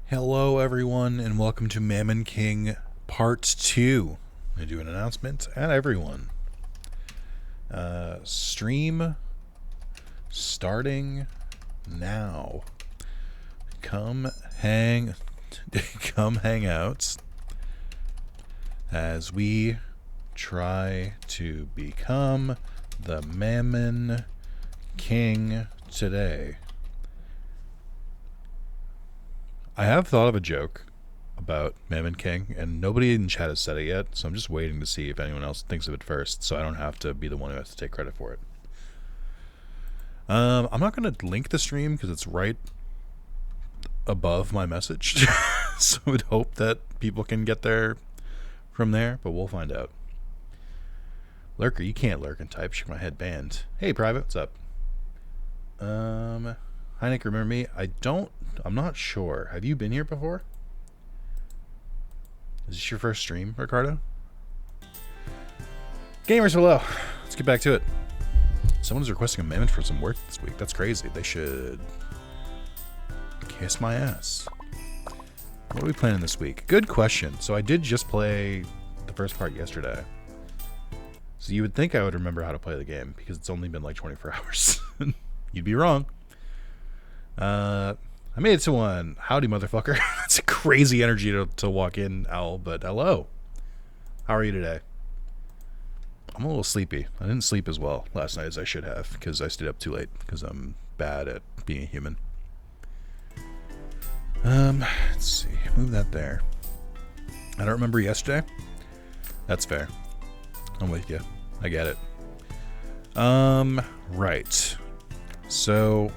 Hello, everyone, and welcome to Mamon King Part 2. I do an announcement at everyone. Stream starting now. Come hang out as we try to become the Mamon King today. I have thought of a joke about Mamon King, and nobody in chat has said it yet, so I'm just waiting to see if anyone else thinks of it first, so I don't have to be the one who has to take credit for it. I'm not going to link the stream because it's right above my message, so I would hope that people can get there from there, but we'll find out. Lurker, you can't lurk and type. Shake my head banned. Hey, Private, what's up? Hi, Nick, remember me? I'm not sure. Have you been here before? Is this your first stream, Ricardo? Gamers, hello. Let's get back to it. Someone's requesting a Mammoth for some work this week. That's crazy. They should kiss my ass. What are we planning this week? Good question. So I did just play the first part yesterday. So you would think I would remember how to play the game because it's only been like 24 hours. You'd be wrong. I made it to one. Howdy, motherfucker. That's a crazy energy to walk in, Owl, but hello. How are you today? I'm a little sleepy. I didn't sleep as well last night as I should have because I stayed up too late because I'm bad at being a human. Let's see. Move that there. I don't remember yesterday. That's fair. I'm with you. I get it. Right. So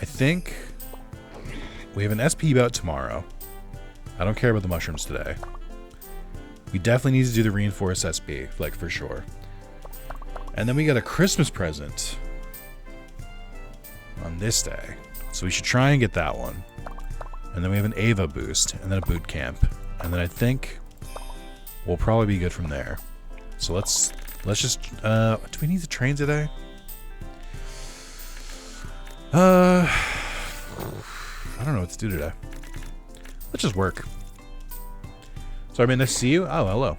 I think we have an SP bout tomorrow. I don't care about the mushrooms today. We definitely need to do the reinforced SP, like for sure. And then we got a Christmas present on this day. So we should try and get that one. And then we have an Ava boost, and then a boot camp. And then I think we'll probably be good from there. So let's just, do we need to train today? I don't know what to do today. Let's just work. So I mean, nice to see you. Oh, hello.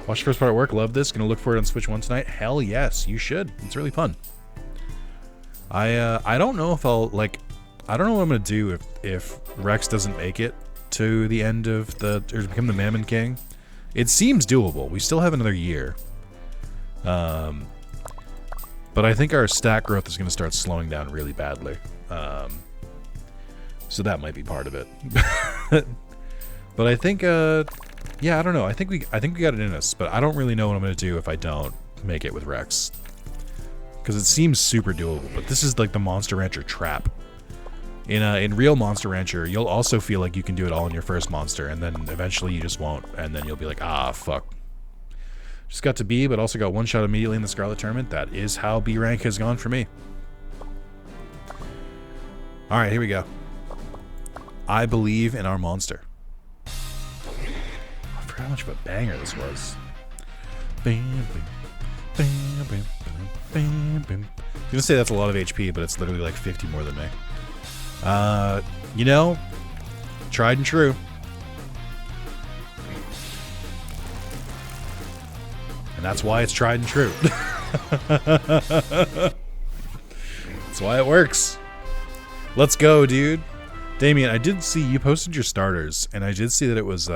Watch the first part at work. Love this. Gonna look for it on Switch 1 tonight. Hell yes, you should. It's really fun. I don't know if I'll I don't know what I'm gonna do if Rex doesn't make it to the end of or become the Mamon King. It seems doable. We still have another year. But I think our stat growth is gonna start slowing down really badly. So that might be part of it. But I think, yeah, I don't know. I think we got it in us, but I don't really know what I'm gonna do if I don't make it with Rex, because it seems super doable. But this is like the Monster Rancher trap. In real Monster Rancher, you'll also feel like you can do it all in your first monster, and then eventually you just won't, and then you'll be like, ah, fuck. Just got to B, but also got one shot immediately in the Scarlet Tournament. That is how B rank has gone for me. All right, here we go. I believe in our monster. I forgot how much of a banger this was. I'm gonna say that's a lot of HP, but it's literally like 50 more than me. You know, tried and true. And that's why it's tried and true. That's why it works. Let's go, dude. Damien, I did see you posted your starters, and I did see that it was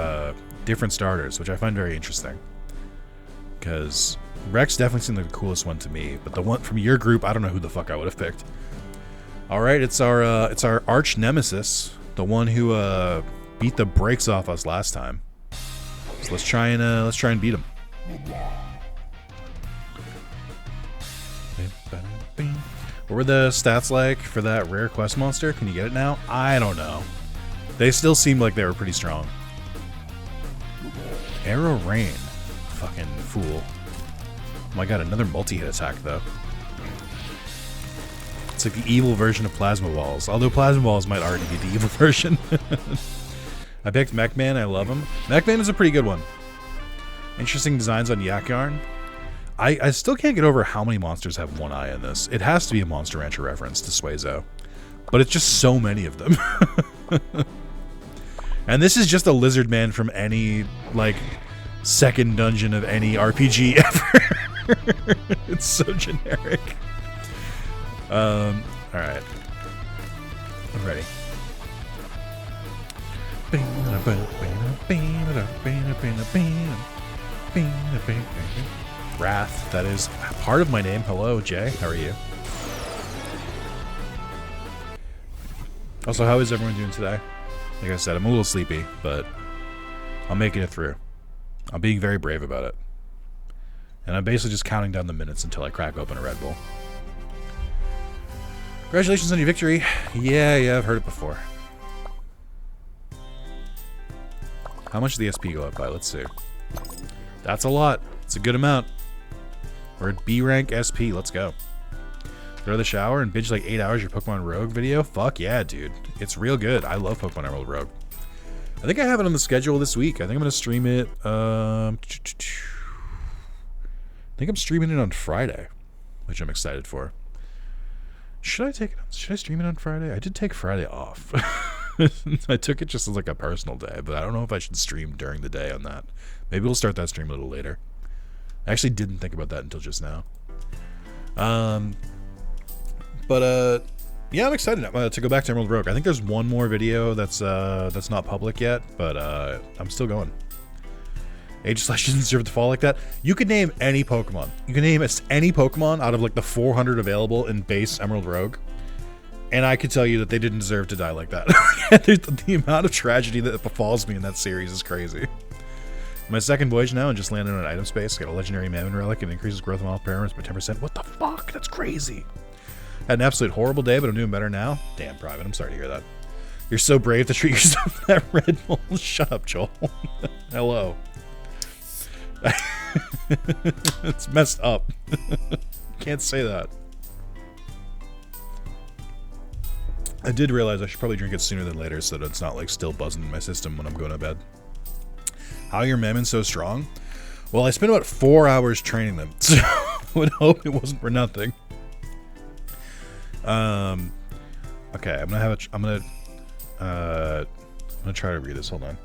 different starters, which I find very interesting. Because Rex definitely seemed like the coolest one to me, but the one from your group, I don't know who the fuck I would have picked. All right, it's our arch nemesis, the one who beat the brakes off us last time. So let's try and beat him. What were the stats like for that rare quest monster? Can you get it now? I don't know. They still seem like they were pretty strong. Arrow Rain. Fucking fool. Oh my god, another multi-hit attack though. It's like the evil version of Plasma Balls. Although Plasma Balls might already be the evil version. I picked Mechman. I love him. Mechman is a pretty good one. Interesting designs on Yak Yarn. I still can't get over how many monsters have one eye in this. It has to be a Monster Rancher reference to Suezo. But it's just so many of them. And this is just a lizard man from any, like, second dungeon of any RPG ever. It's so generic. Alright. I'm ready. Wrath, that is part of my name. Hello, Jay. How are you? Also, how is everyone doing today? Like I said, I'm a little sleepy, but I'm making it through. I'm being very brave about it. And I'm basically just counting down the minutes until I crack open a Red Bull. Congratulations on your victory. Yeah, I've heard it before. How much did the SP go up by? Let's see. That's a lot. It's a good amount. We're at B rank SP. Let's go. Go to the shower and binge like 8 hours your Pokemon Rogue video? Fuck yeah, dude. It's real good. I love Pokemon Emerald Rogue. I think I have it on the schedule this week. I think I'm going to stream it. I think I'm streaming it on Friday, which I'm excited for. Should I stream it on Friday? I did take Friday off. I took it just as like a personal day, but I don't know if I should stream during the day on that. Maybe we'll start that stream a little later. I actually didn't think about that until just now. Yeah, I'm excited to go back to Emerald Rogue. I think there's one more video that's not public yet, but I'm still going. Aegislash doesn't deserve to fall like that. You could name any Pokemon. You can name any Pokemon out of like the 400 available in base Emerald Rogue, and I could tell you that they didn't deserve to die like that. The amount of tragedy that befalls me in that series is crazy. My second voyage now and just landed on an item space. Got a legendary Mamon relic and increases growth of all parameters by 10%. What the fuck? That's crazy. Had an absolute horrible day, but I'm doing better now. Damn, Private. I'm sorry to hear that. You're so brave to treat yourself to that Red Bull. Shut up, Joel. Hello. It's messed up. Can't say that. I did realize I should probably drink it sooner than later so that it's not like still buzzing in my system when I'm going to bed. How are your Mamons so strong? Well, I spent about 4 hours training them, so I would hope it wasn't for nothing. Okay, I'm gonna try to read this. Hold on.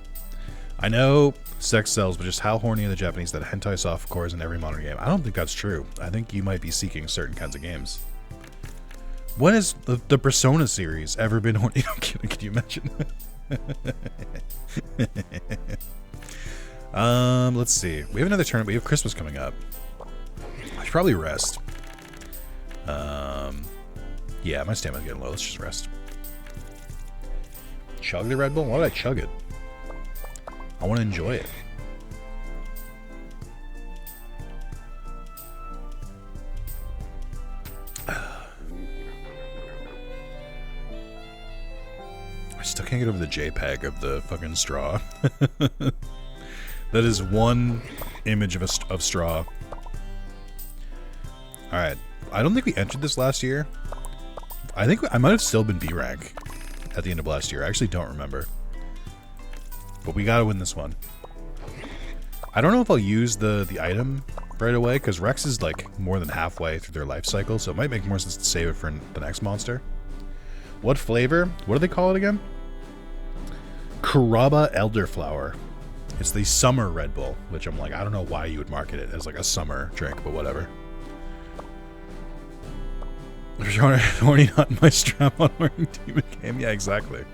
I know sex sells, but just how horny are the Japanese that hentai softcore is in every modern game? I don't think that's true. I think you might be seeking certain kinds of games. When has the Persona series ever been horny? I'm kidding. Can you imagine? Let's see. We have another tournament. We have Christmas coming up. I should probably rest. Yeah, my stamina's getting low. Let's just rest. Chug the Red Bull? Why did I chug it? I want to enjoy it. I still can't get over the JPEG of the fucking straw. That is one image of straw. Alright. I don't think we entered this last year. I think I might have still been B rank at the end of last year. I actually don't remember. But we gotta win this one. I don't know if I'll use the item right away, because Rex is like more than halfway through their life cycle, so it might make more sense to save it for the next monster. What flavor? What do they call it again? Kuraba Elderflower. It's the summer Red Bull, which I'm like, I don't know why you would market it as like a summer drink, but whatever. Horny not in my strap on wearing demon game. Yeah, exactly.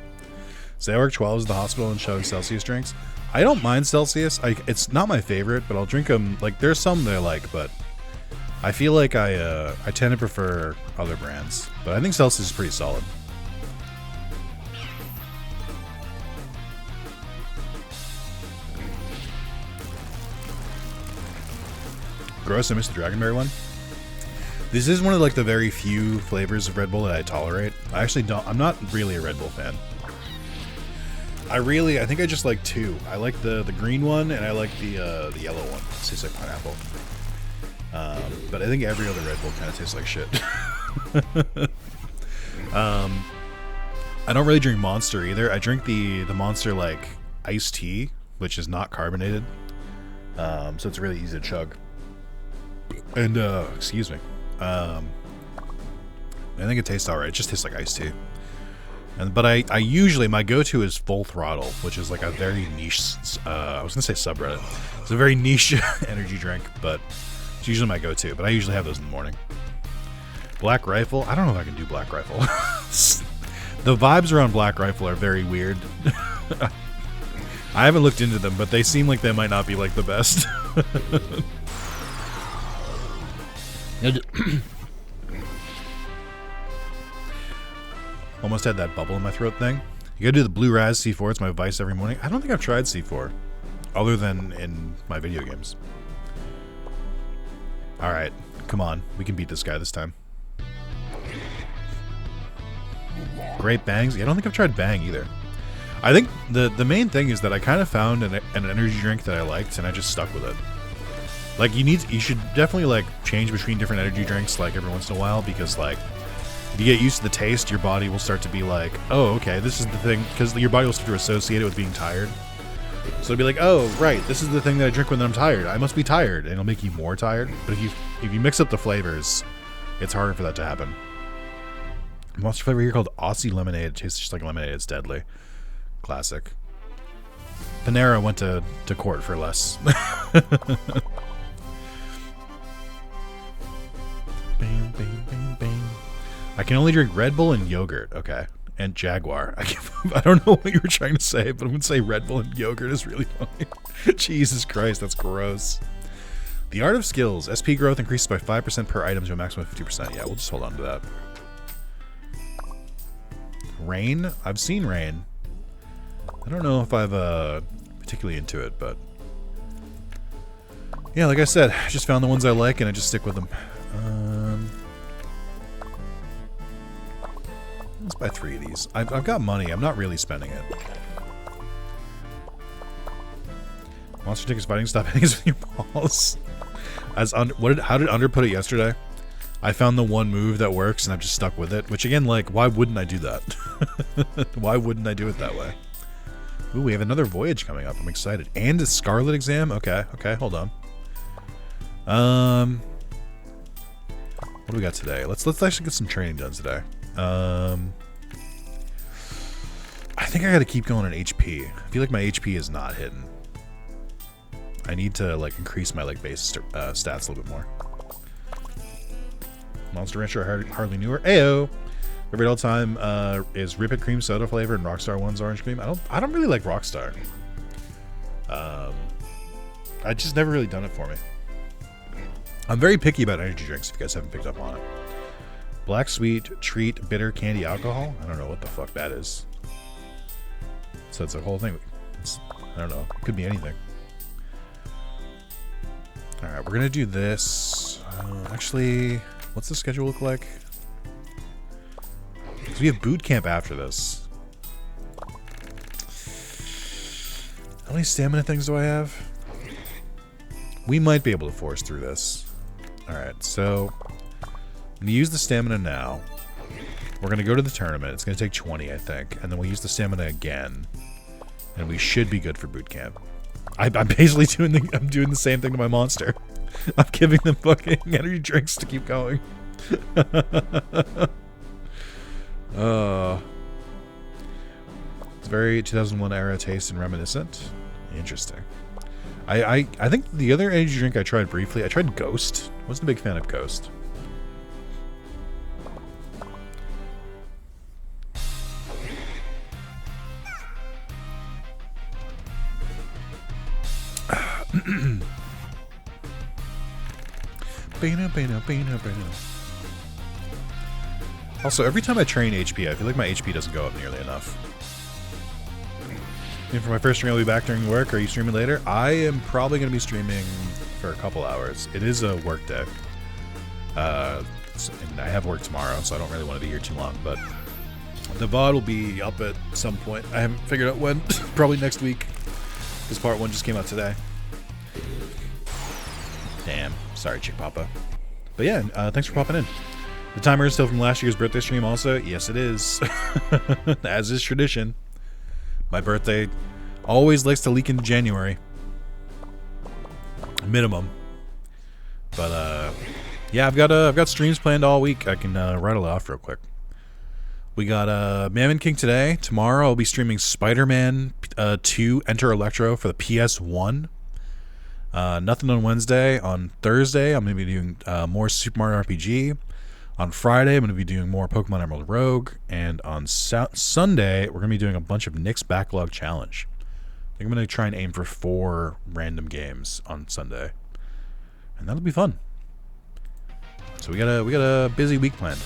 So I work 12 at the hospital and showing Celsius drinks. I don't mind Celsius. It's not my favorite, but I'll drink them. Like, there's some that I like, but I feel like I tend to prefer other brands. But I think Celsius is pretty solid. Gross, I missed the Dragonberry one. This is one of like the very few flavors of Red Bull that I tolerate. I actually don't. I'm not really a Red Bull fan. I think I just like two. I like the green one and I like the yellow one. It tastes like pineapple. But I think every other Red Bull kind of tastes like shit. I don't really drink Monster either. I drink the Monster like iced tea, which is not carbonated. So it's really easy to chug. And excuse me. I think it tastes alright. It just tastes like iced tea. But I usually, my go-to is Full Throttle, which is like a very niche, I was going to say subreddit. It's a very niche energy drink, but it's usually my go-to. But I usually have those in the morning. Black Rifle? I don't know if I can do Black Rifle. The vibes around Black Rifle are very weird. I haven't looked into them, but they seem like they might not be like the best. Almost had that bubble in my throat thing. You gotta do the Blue Raz C4. It's my vice every morning. I don't think I've tried C4, other than in my video games. Alright, come on. We can beat this guy this time. Great Bangs? Yeah, I don't think I've tried Bang either. I think the main thing is that I kind of found an energy drink that I liked, and I just stuck with it. Like, you should definitely, like, change between different energy drinks, like, every once in a while, because, like, if you get used to the taste, your body will start to be like, oh, okay, this is the thing, because your body will start to associate it with being tired. So it'll be like, oh, right, this is the thing that I drink when I'm tired. I must be tired, and it'll make you more tired. But if you mix up the flavors, it's harder for that to happen. Monster flavor here called Aussie Lemonade. It tastes just like lemonade. It's deadly. Classic. Panera went to court for less. Bam, bam, bam, bam. I can only drink Red Bull and yogurt. Okay. And Jaguar. I don't know what you were trying to say, but I'm going to say Red Bull and yogurt is really funny. Jesus Christ, that's gross. The Art of Skills. SP growth increases by 5% per item to a maximum of 50%. Yeah, we'll just hold on to that. Rain? I've seen Rain. I don't know if I've particularly into it, but yeah, like I said, I just found the ones I like and I just stick with them. Let's buy 3 of these. I've got money. I'm not really spending it. Monster tickets fighting. Stop hitting us with your balls. How did Under put it yesterday? I found the one move that works and I've just stuck with it. Which again, like, why wouldn't I do that? Why wouldn't I do it that way? Ooh, we have another voyage coming up. I'm excited. And a Scarlet exam? Okay, hold on. What do we got today? Let's actually get some training done today. I think I gotta keep going on HP. I feel like my HP is not hitting. I need to, like, increase my, like, base stats a little bit more. Monster Rancher hardly newer. Ayo! Favorite all time is Rip It Cream Soda flavor and Rockstar One's Orange Cream. I don't really like Rockstar. I just never really done it for me. I'm very picky about energy drinks if you guys haven't picked up on it. Black Sweet Treat Bitter Candy Alcohol. I don't know what the fuck that is. So it's a whole thing. I don't know. It could be anything. Alright, we're going to do this. Actually, what's the schedule look like? Because we have boot camp after this. How many stamina things do I have? We might be able to force through this. Alright, so I'm going to use the stamina now. We're going to go to the tournament. It's going to take 20, I think. And then we'll use the stamina again. And we should be good for boot camp. I'm basically doing the same thing to my monster. I'm giving them fucking energy drinks to keep going. It's very 2001 era taste and reminiscent. Interesting. I think the other energy drink I tried briefly, I tried Ghost. Wasn't a big fan of Ghost. Also, every time I train HP, I feel like my HP doesn't go up nearly enough. And for my first stream, I'll be back during work. Are you streaming later? I am probably going to be streaming for a couple hours. It is a work day. And I have work tomorrow, so I don't really want to be here too long. But the VOD will be up at some point. I haven't figured out when. Probably next week. Because part 1 just came out today. Damn. Sorry, Chick Papa. But yeah, thanks for popping in. The timer is still from last year's birthday stream also. Yes, it is. As is tradition. My birthday always likes to leak into January. Minimum. But, yeah, I've got streams planned all week. I can rattle it off real quick. We got Mamon King today. Tomorrow I'll be streaming Spider-Man 2 Enter Electro for the PS1. Nothing on Wednesday. On Thursday, I'm going to be doing more Super Mario RPG. On Friday, I'm going to be doing more Pokemon Emerald Rogue. And on Sunday, we're going to be doing a bunch of Nick's Backlog Challenge. I think I'm going to try and aim for 4 random games on Sunday. And that'll be fun. So we got a busy week planned.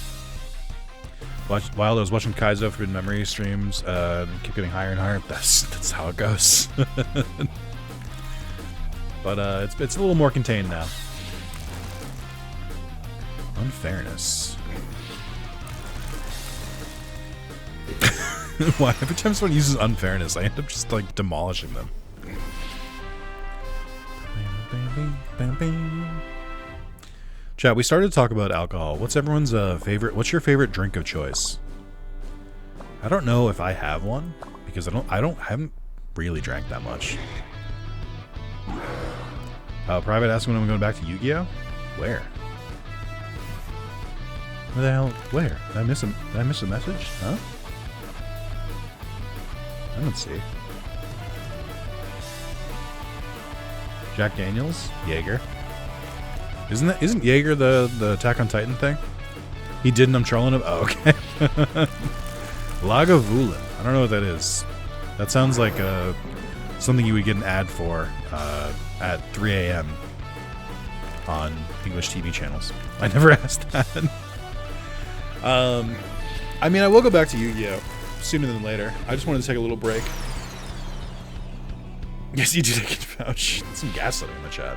While I was watching Kaizo Forbidden Memory streams, keep getting higher and higher. That's how it goes. But it's a little more contained now. Unfairness. Why? Every time someone uses unfairness, I end up just like demolishing them. Chat, we started to talk about alcohol. What's everyone's favorite? What's your favorite drink of choice? I don't know if I have one because I haven't really drank that much. Private asking when I'm going back to Yu-Gi-Oh? Where? Where the hell? Where? Did I miss a message? Huh? I don't see. Jack Daniels? Jaeger. Isn't Jaeger the Attack on Titan thing? He didn't, I'm trolling him? Oh, okay. Lagavulin. I don't know what that is. That sounds like something you would get an ad for at 3 a.m. on English TV channels. I never asked that. I mean, I will go back to Yu-Gi-Oh! Sooner than later. I just wanted to take a little break. Yes, you do take a pouch. Some gaslighting in the chat.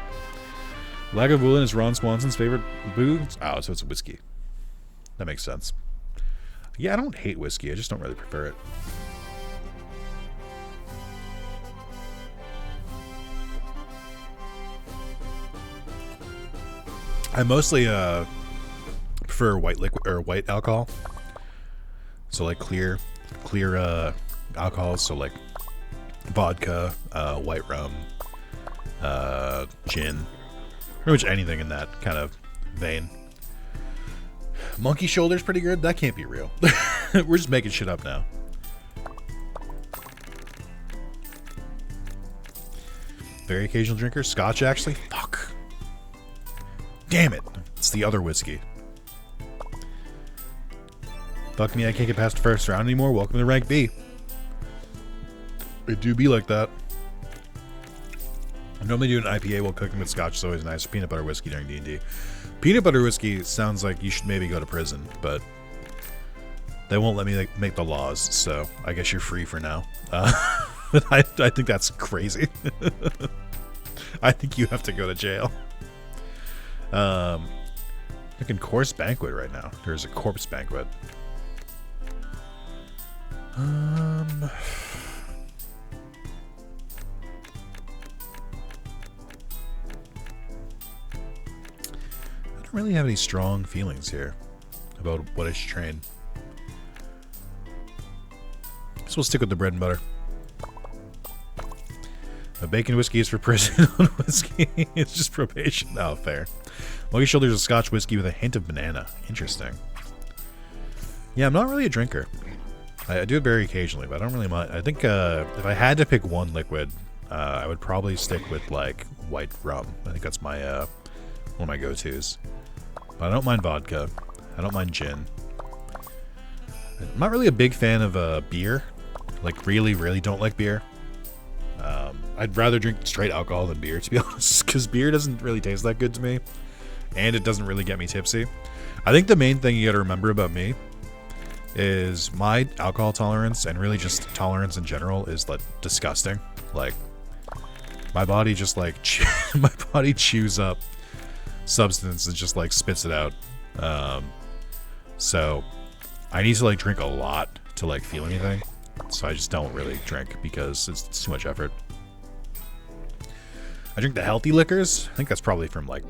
Lagavulin is Ron Swanson's favorite booze. Oh, so it's a whiskey. That makes sense. Yeah, I don't hate whiskey. I just don't really prefer it. I mostly prefer white liquid or white alcohol. So like clear alcohols. So like vodka, white rum, gin. Pretty much anything in that kind of vein. Monkey shoulder's pretty good. That can't be real. We're just making shit up now. Very occasional drinker. Scotch, actually. Fuck. Damn it. It's the other whiskey. Fuck me, I can't get past the first round anymore. Welcome to rank B. It do be like that. I normally do an IPA while cooking with scotch. It's always nice. Peanut butter whiskey during D&D. Peanut butter whiskey sounds like you should maybe go to prison, but they won't let me make the laws, so I guess you're free for now. But I think that's crazy. I think you have to go to jail. Looking Corpse Banquet right now. There's a Corpse Banquet. I don't really have any strong feelings here about what I should train. So we'll stick with the bread and butter. A bacon whiskey is for prison. On whiskey it's just probation. Oh, fair. Monkey Shoulder's a Scotch whiskey with a hint of banana. Interesting. Yeah, I'm not really a drinker. I do it very occasionally, but I don't really mind. I think if I had to pick one liquid, I would probably stick with like white rum. I think that's my one of my go-tos. But I don't mind vodka. I don't mind gin. I'm not really a big fan of beer. Like really, really don't like beer. I'd rather drink straight alcohol than beer, to be honest, because beer doesn't really taste that good to me, and it doesn't really get me tipsy. I think the main thing you got to remember about me is my alcohol tolerance, and really just tolerance in general, is like disgusting. Like my body just like my body chews up substance and just like spits it out. So I need to like drink a lot to like feel anything. So I just don't really drink because it's too much effort. I drink the healthy liquors. I think that's probably from like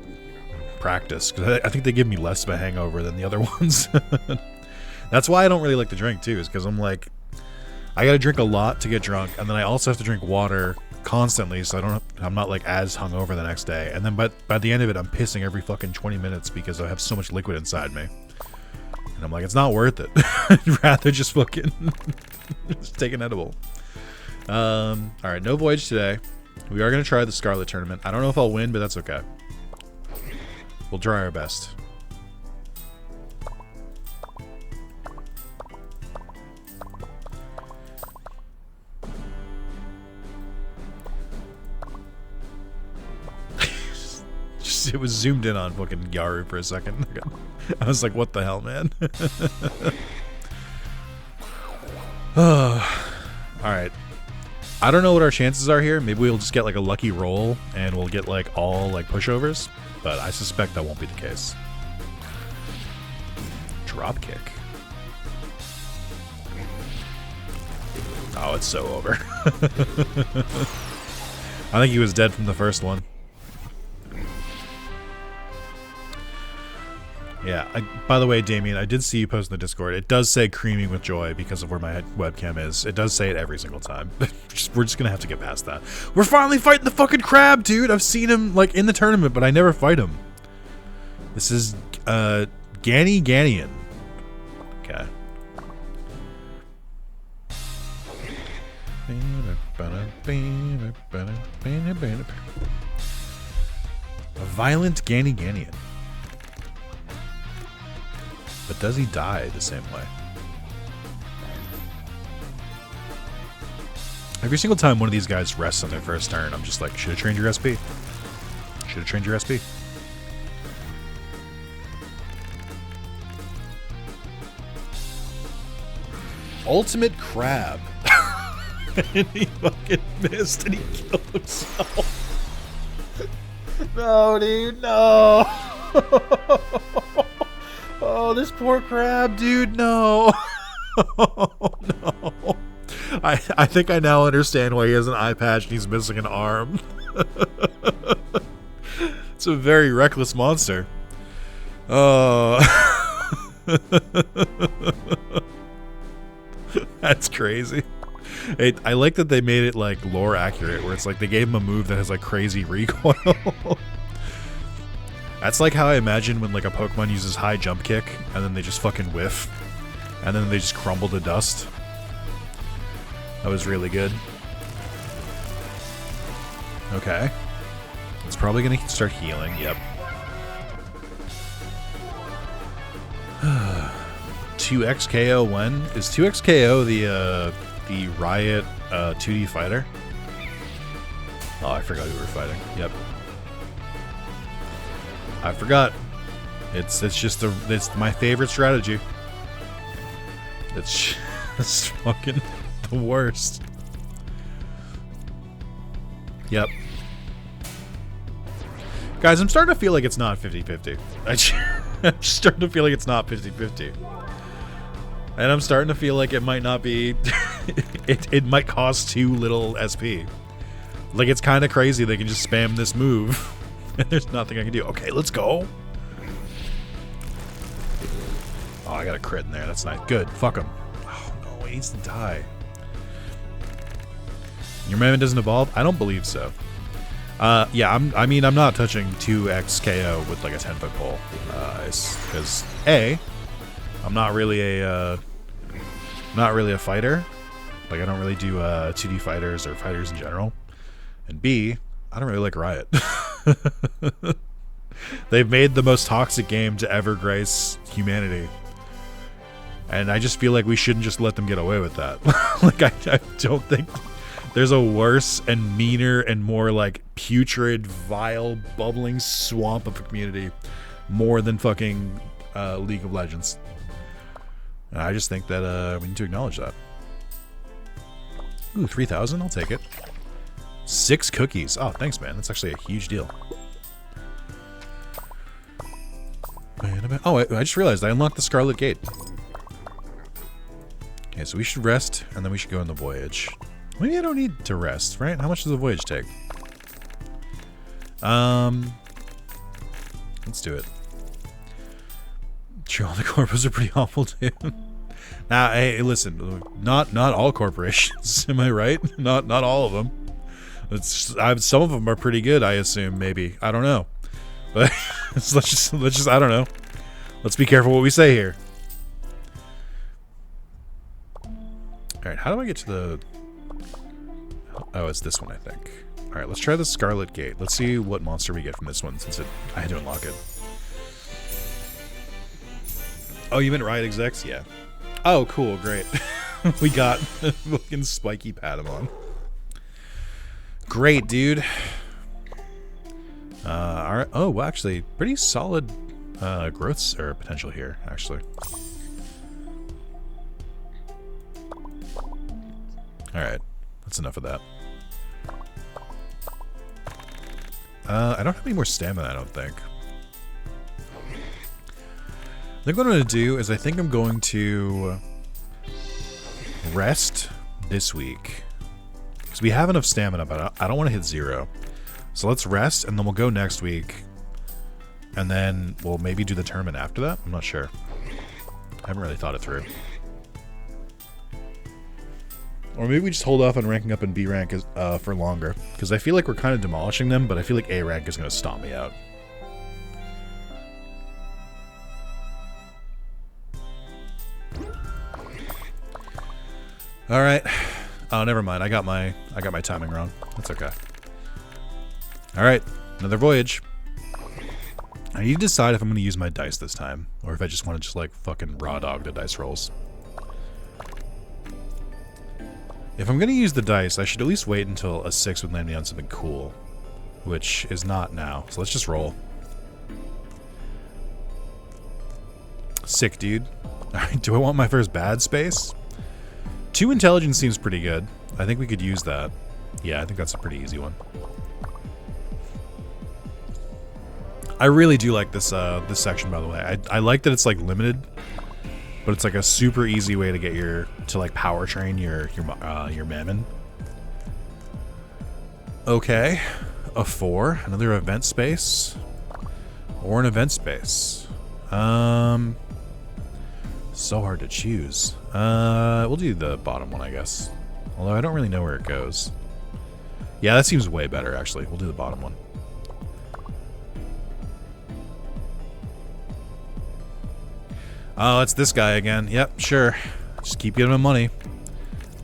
practice, because I think they give me less of a hangover than the other ones. That's why I don't really like to drink too, is because I'm like, I gotta drink a lot to get drunk, and then I also have to drink water constantly, so I'm not like as hungover the next day. And then by the end of it, I'm pissing every fucking 20 minutes because I have so much liquid inside me. And And I'm like, it's not worth it. I'd rather just fucking just take an edible. All right, no voyage today. We are going to try the Scarlet Tournament. I don't know if I'll win, but that's okay. We'll try our best. It was zoomed in on fucking Yaru for a second. I was like, what the hell, man? Alright. I don't know what our chances are here. Maybe we'll just get like a lucky roll and we'll get like all like pushovers. But I suspect that won't be the case. Drop kick. Oh, it's so over. I think he was dead from the first one. Yeah, by the way, Damien, I did see you post in the Discord. It does say creaming with joy because of where my webcam is. It does say it every single time. We're just going to have to get past that. We're finally fighting the fucking crab, dude. I've seen him like in the tournament, but I never fight him. This is Ganian. Okay. A violent Ganian. But does he die the same way? Every single time one of these guys rests on their first turn, I'm just like, should have trained your SP. Should have trained your SP. Ultimate crab. And he fucking missed and he killed himself. No, dude, no. Oh, this poor crab, dude, no. Oh, no. I think I now understand why he has an eye patch and he's missing an arm. It's a very reckless monster. Oh. That's crazy. I like that they made it like lore accurate, where it's like they gave him a move that has like crazy recoil. That's like how I imagine when like a Pokemon uses high jump kick and then they just fucking whiff and then they just crumble to dust. That was really good. Okay. It's probably gonna start healing. Yep. 2x KO when? Is 2x KO the Riot 2D fighter? Oh, I forgot who we were fighting. Yep. I forgot. It's my favorite strategy. It's fucking the worst. Yep. Guys, I'm starting to feel like it's not 50-50. I'm just starting to feel like it's not 50-50. And I'm starting to feel like it might not be... it might cost too little SP. Like, it's kind of crazy they can just spam this move. And there's nothing I can do. Okay, let's go. Oh, I got a crit in there. That's nice. Good. Fuck him. Oh, no. He needs to die. Your Mamon doesn't evolve? I don't believe so. Yeah, I mean, I'm not touching 2x KO with like a 10-foot pole. Because A, I'm not really a fighter. Like, I don't really do 2D fighters or fighters in general. And B, I don't really like Riot. They've made the most toxic game to ever grace humanity. And I just feel like we shouldn't just let them get away with that. Like, I don't think there's a worse and meaner and more like putrid, vile, bubbling swamp of a community more than fucking League of Legends. And I just think that we need to acknowledge that. Ooh, 3,000? I'll take it. 6 cookies. Oh, thanks, man. That's actually a huge deal. Oh, I just realized I unlocked the Scarlet Gate. Okay, so we should rest, and then we should go on the voyage. Maybe I don't need to rest, right? How much does the voyage take? Let's do it. Sure, all the corpos are pretty awful, too. Now, hey, listen. Not all corporations, am I right? Not all of them. Some of them are pretty good, I assume, maybe. I don't know. But let's just I don't know. Let's be careful what we say here. Alright, how do I get to the... Oh, it's this one, I think. Alright, let's try the Scarlet Gate. Let's see what monster we get from this one, since I had to unlock it. Oh, you meant Riot Execs? Yeah. Oh, cool, great. We got fucking Spiky Patamon. Great, dude. Alright. Oh, well, actually, pretty solid growth or potential here, actually. Alright, that's enough of that. I don't have any more stamina, I don't think. I think what I'm going to do is I think I'm going to rest this week. Because we have enough stamina, but I don't want to hit 0. So let's rest, and then we'll go next week. And then we'll maybe do the tournament after that? I'm not sure. I haven't really thought it through. Or maybe we just hold off on ranking up in B rank for longer. Because I feel like we're kind of demolishing them, but I feel like A rank is going to stomp me out. Alright. Oh, never mind. I got my timing wrong. That's okay. Alright. Another voyage. I need to decide if I'm going to use my dice this time. Or if I just want to just like fucking raw dog the dice rolls. If I'm going to use the dice, I should at least wait until a 6 would land me on something cool. Which is not now. So let's just roll. Sick, dude. Alright, do I want my first bad space? 2 intelligence seems pretty good. I think we could use that. Yeah, I think that's a pretty easy one. I really do like this this section, by the way. I like that it's like limited, but it's like a super easy way to get like power train your Mamon. Okay, a 4, another event space, or an event space. So hard to choose. We'll do the bottom one, I guess. Although I don't really know where it goes. Yeah, that seems way better, actually. We'll do the bottom one. Oh, it's this guy again. Yep, sure. Just keep giving him money.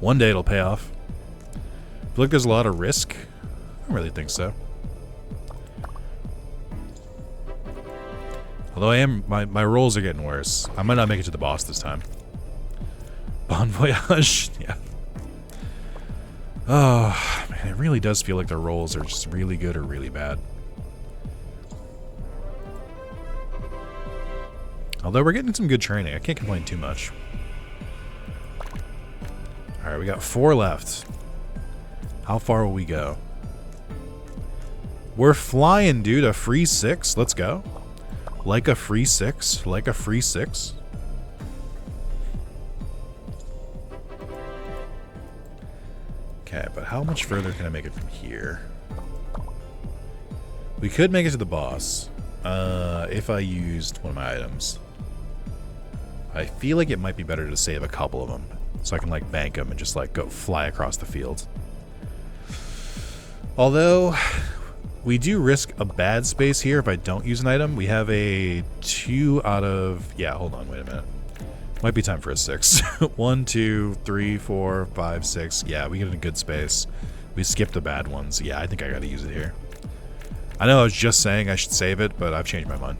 One day it'll pay off. I feel like there's a lot of risk. I don't really think so. Although my rolls are getting worse. I might not make it to the boss this time. Bon voyage. Yeah. Oh, man, it really does feel like the rolls are just really good or really bad. Although we're getting some good training. I can't complain too much. Alright, we got 4 left. How far will we go? We're flying, dude. A free 6. Let's go. Like a free 6. Like a free 6. Okay, but how much further can I make it from here? We could make it to the boss. If I used one of my items. I feel like it might be better to save a couple of them. So I can like bank them and just like go fly across the field. Although we do risk a bad space here if I don't use an item. We have a 2 out of... Yeah, hold on, wait a minute. Might be time for a 6. 1, 2, 3, 4, 5, 6. Yeah, we get in a good space. We skipped the bad ones. Yeah, I think I gotta use it here. I know I was just saying I should save it, but I've changed my mind.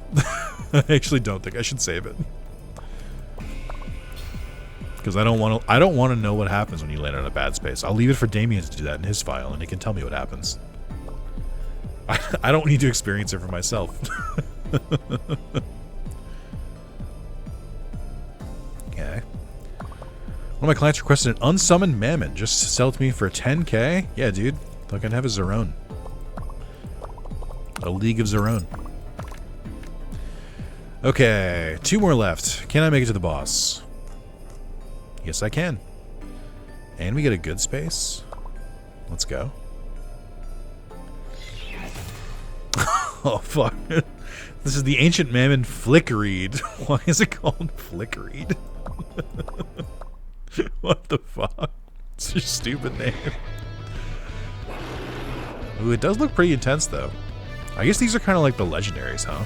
I actually don't think I should save it. Because I don't want to know what happens when you land in a bad space. I'll leave it for Damien to do that in his file, and he can tell me what happens. I don't need to experience it for myself. Okay. One of my clients requested an unsummoned Mamon just to sell to me for 10k. Yeah, dude. I can have a Zerone. A League of Zerone. Okay, 2 more left. Can I make it to the boss? Yes, I can. And we get a good space. Let's go. Oh, fuck. This is the Ancient Mamon Flickreed. Why is it called Flickreed? What the fuck? It's a stupid name. Ooh, it does look pretty intense, though. I guess these are kind of like the legendaries, huh?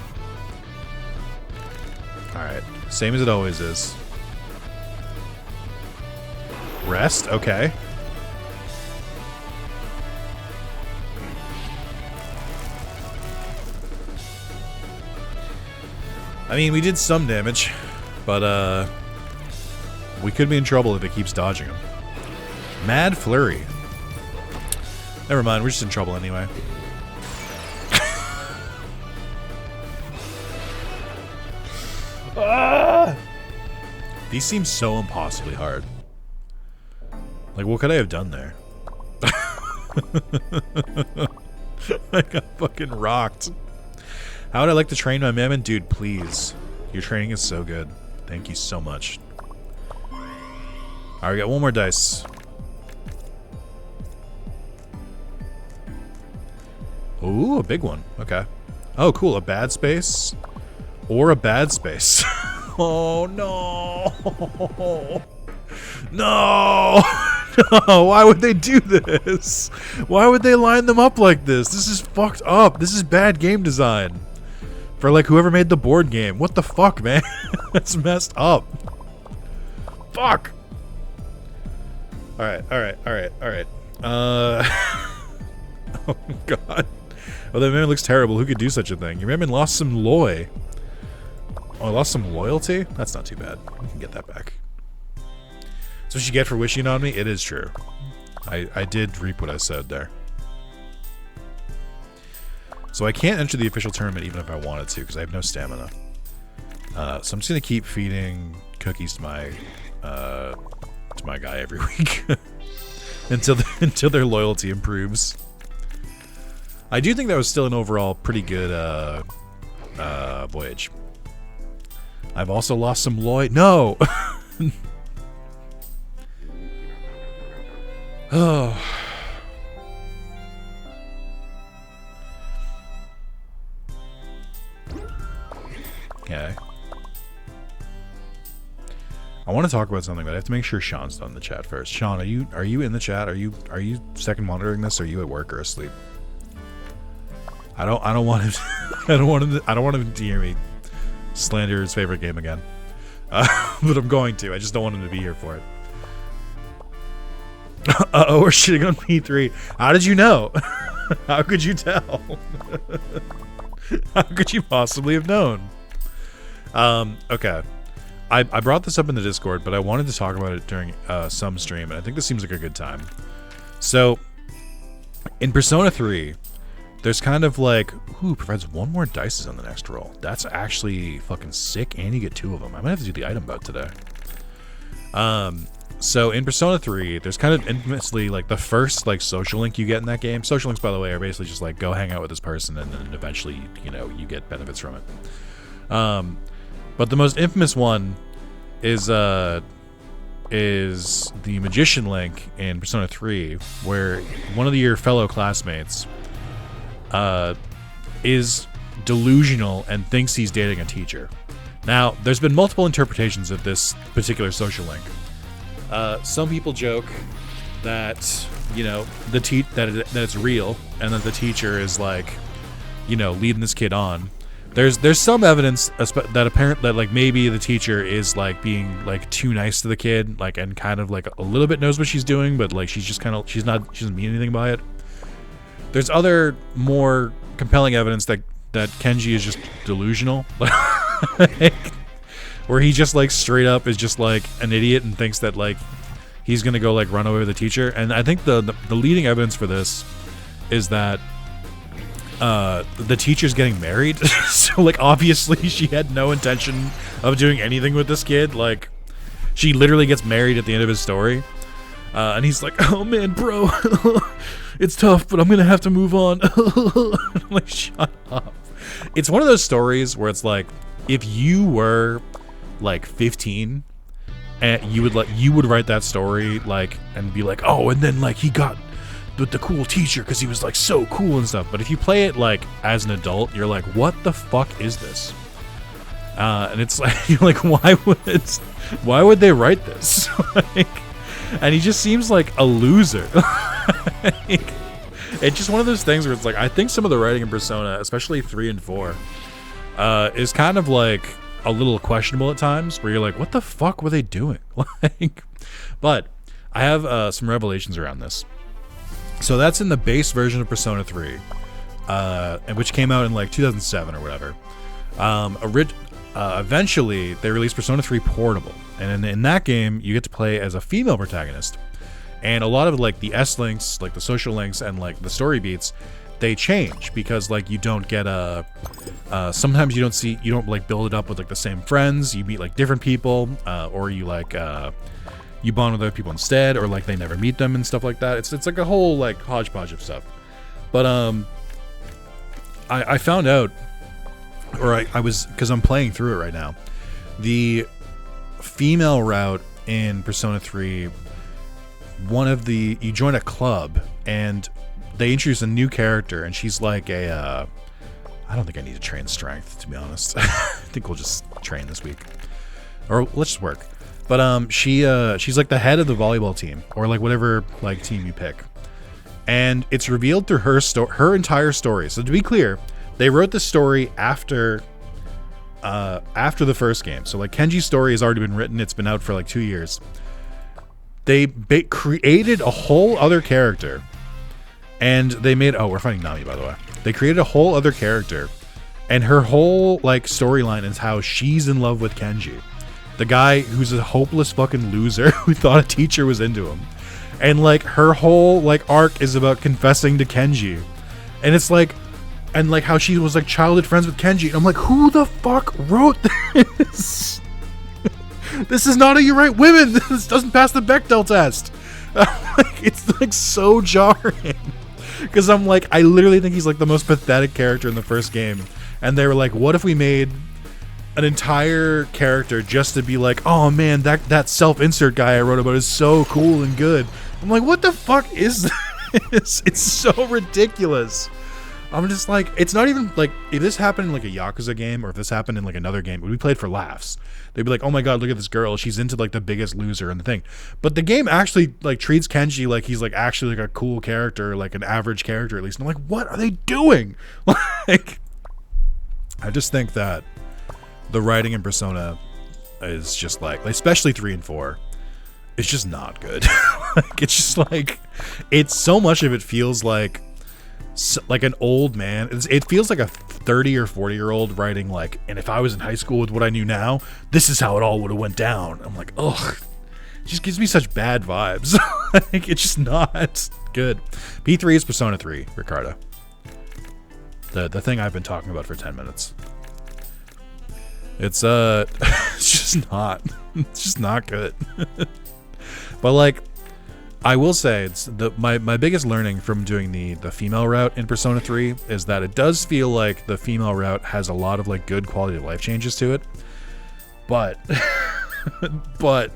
Alright. Same as it always is. Rest? Okay. I mean, we did some damage, but we could be in trouble if it keeps dodging him. Mad Flurry. Never mind, we're just in trouble anyway. These seem so impossibly hard. Like, what could I have done there? I got fucking rocked. How would I like to train my Mamon? Dude, please. Your training is so good. Thank you so much. Alright, we got one more dice. Ooh, a big one. Okay. Oh, cool. A bad space? Or a bad space. Oh, no. No. No. Why would they do this? Why would they line them up like this? This is fucked up. This is bad game design. For, like, whoever made the board game. What the fuck, man? That's messed up. Fuck. Alright, alright, alright, alright. Oh, God. Oh, that man looks terrible. Who could do such a thing? Your man lost some loy. Oh, I lost some loyalty? That's not too bad. We can get that back. That's what you get for wishing on me? It is true. I did reap what I sowed there. So I can't enter the official tournament even if I wanted to, because I have no stamina. So I'm just going to keep feeding cookies to my guy every week. until their loyalty improves. I do think that was still an overall pretty good voyage. I've also lost some No! Oh. Okay. I want to talk about something, but I have to make sure Sean's done in the chat first. Sean, are you in the chat? Are you second monitoring this? Or are you at work or asleep? I don't want him. I don't want him to hear me slander his favorite game again. But I'm going to. I just don't want him to be here for it. Uh-oh, we're shitting on P3. How did you know? How could you tell? How could you possibly have known? Okay. I brought this up in the Discord, but I wanted to talk about it during some stream, and I think this seems like a good time. So, in Persona 3, there's kind of like, ooh, provides one more dice on the next roll. That's actually fucking sick, and you get 2 of them. I might have to do the item boat today. So in Persona 3, there's kind of infamously like the first like social link you get in that game. Social links, by the way, are basically just like go hang out with this person, and then eventually, you know, you get benefits from it. But the most infamous one is the magician link in Persona 3, where one of your fellow classmates is delusional and thinks he's dating a teacher. Now, there's been multiple interpretations of this particular social link. Some people joke that, you know, that it's real, and that the teacher is like, you know, leading this kid on. There's some evidence that like maybe the teacher is like being like too nice to the kid, like, and kind of like a little bit knows what she's doing, but like she doesn't mean anything by it. There's other more compelling evidence that Kenji is just delusional, like, where he just like straight up is just like an idiot and thinks that like he's gonna go like run away with the teacher. And I think the leading evidence for this is that the teacher's getting married. So like obviously she had no intention of doing anything with this kid. Like she literally gets married at the end of his story, and he's like, oh man, bro, it's tough, but I'm gonna have to move on. I'm like, shut up. It's one of those stories where it's like, if you were like 15 and you would write that story like and be like, oh, and then like he got with the cool teacher because he was like so cool and stuff. But if you play it like as an adult, you're like, what the fuck is this? And it's like, you're like, why would they write this? Like, and he just seems like a loser. Like, it's just one of those things where it's like, I think some of the writing in Persona, especially 3 and 4, is kind of like a little questionable at times, where you're like, what the fuck were they doing? Like, but I have some revelations around this. So that's in the base version of Persona 3, which came out in like 2007 or whatever. Eventually, they released Persona 3 Portable, and in that game, you get to play as a female protagonist. And a lot of like the S links, like the social links, and like the story beats, they change because like you don't get sometimes you don't like build it up with like the same friends. You meet like different people, or you like you bond with other people instead, or like they never meet them and stuff like that. It's like a whole like hodgepodge of stuff. But I found out, or I was, because I'm playing through it right now, the female route in Persona 3, you join a club and they introduce a new character, and she's like I don't think I need to train strength, to be honest. I think we'll just train this week, or let's just work. But she's like the head of the volleyball team, or like whatever like team you pick, and it's revealed through her entire story. So to be clear, they wrote the story after the first game. So like Kenji's story has already been written. It's been out for like 2 years. They created a whole other character, and they made, we're fighting Nami, by the way. They created a whole other character, and her whole like storyline is how she's in love with Kenji, the guy who's a hopeless fucking loser who thought a teacher was into him. And like her whole like arc is about confessing to Kenji. And it's like, and like how she was like childhood friends with Kenji. And I'm like, who the fuck wrote this? This is not how you write women. This doesn't pass the Bechdel test. It's like so jarring. Because I'm like, I literally think he's like the most pathetic character in the first game. And they were like, what if we made an entire character just to be like, oh man, that self-insert guy I wrote about is so cool and good. I'm like, what the fuck is this? It's so ridiculous. I'm just like, it's not even like, if this happened in like a Yakuza game, or if this happened in like another game, it would be played for laughs. They'd be like, oh my god, look at this girl, she's into like the biggest loser in the thing. But the game actually like treats Kenji like he's like actually like a cool character, like an average character at least. And I'm like, what are they doing? Like, I just think that the writing in Persona is just like especially 3 and 4, it's just not good. Like, it's just like, it's so much of it feels like an old man. It feels like a 30 or 40 year old writing like, and if I was in high school with what I knew now, this is how it all would have went down. I'm like, ugh, it just gives me such bad vibes. Like, it's just not good. P3 is Persona 3, Ricardo. The thing I've been talking about for 10 minutes. It's it's just not good. But like, I will say, it's my biggest learning from doing the female route in Persona 3 is that it does feel like the female route has a lot of like good quality of life changes to it, but but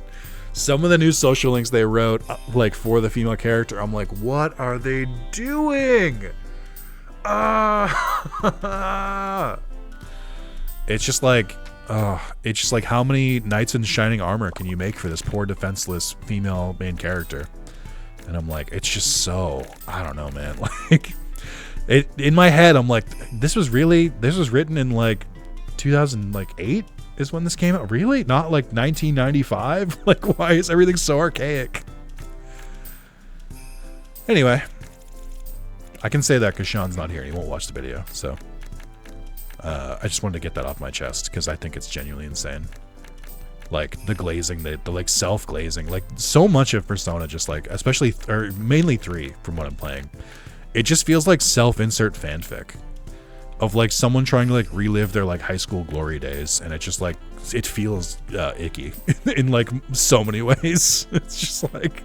some of the new social links they wrote like for the female character, I'm like, what are they doing? It's just like how many knights in shining armor can you make for this poor defenseless female main character? And I'm like, it's just so, I don't know, man. Like, in my head, I'm like, this was written in like 2008 is when this came out. Really? Not like 1995? Like, why is everything so archaic? Anyway, I can say that because Sean's not here and he won't watch the video. So I just wanted to get that off my chest because I think it's genuinely insane. Like the glazing, the like self-glazing, like so much of Persona, just like, especially, or mainly 3 from what I'm playing, it just feels like self-insert fanfic of like someone trying to like relive their like high school glory days, and it just like, it feels icky in like so many ways. It's just like,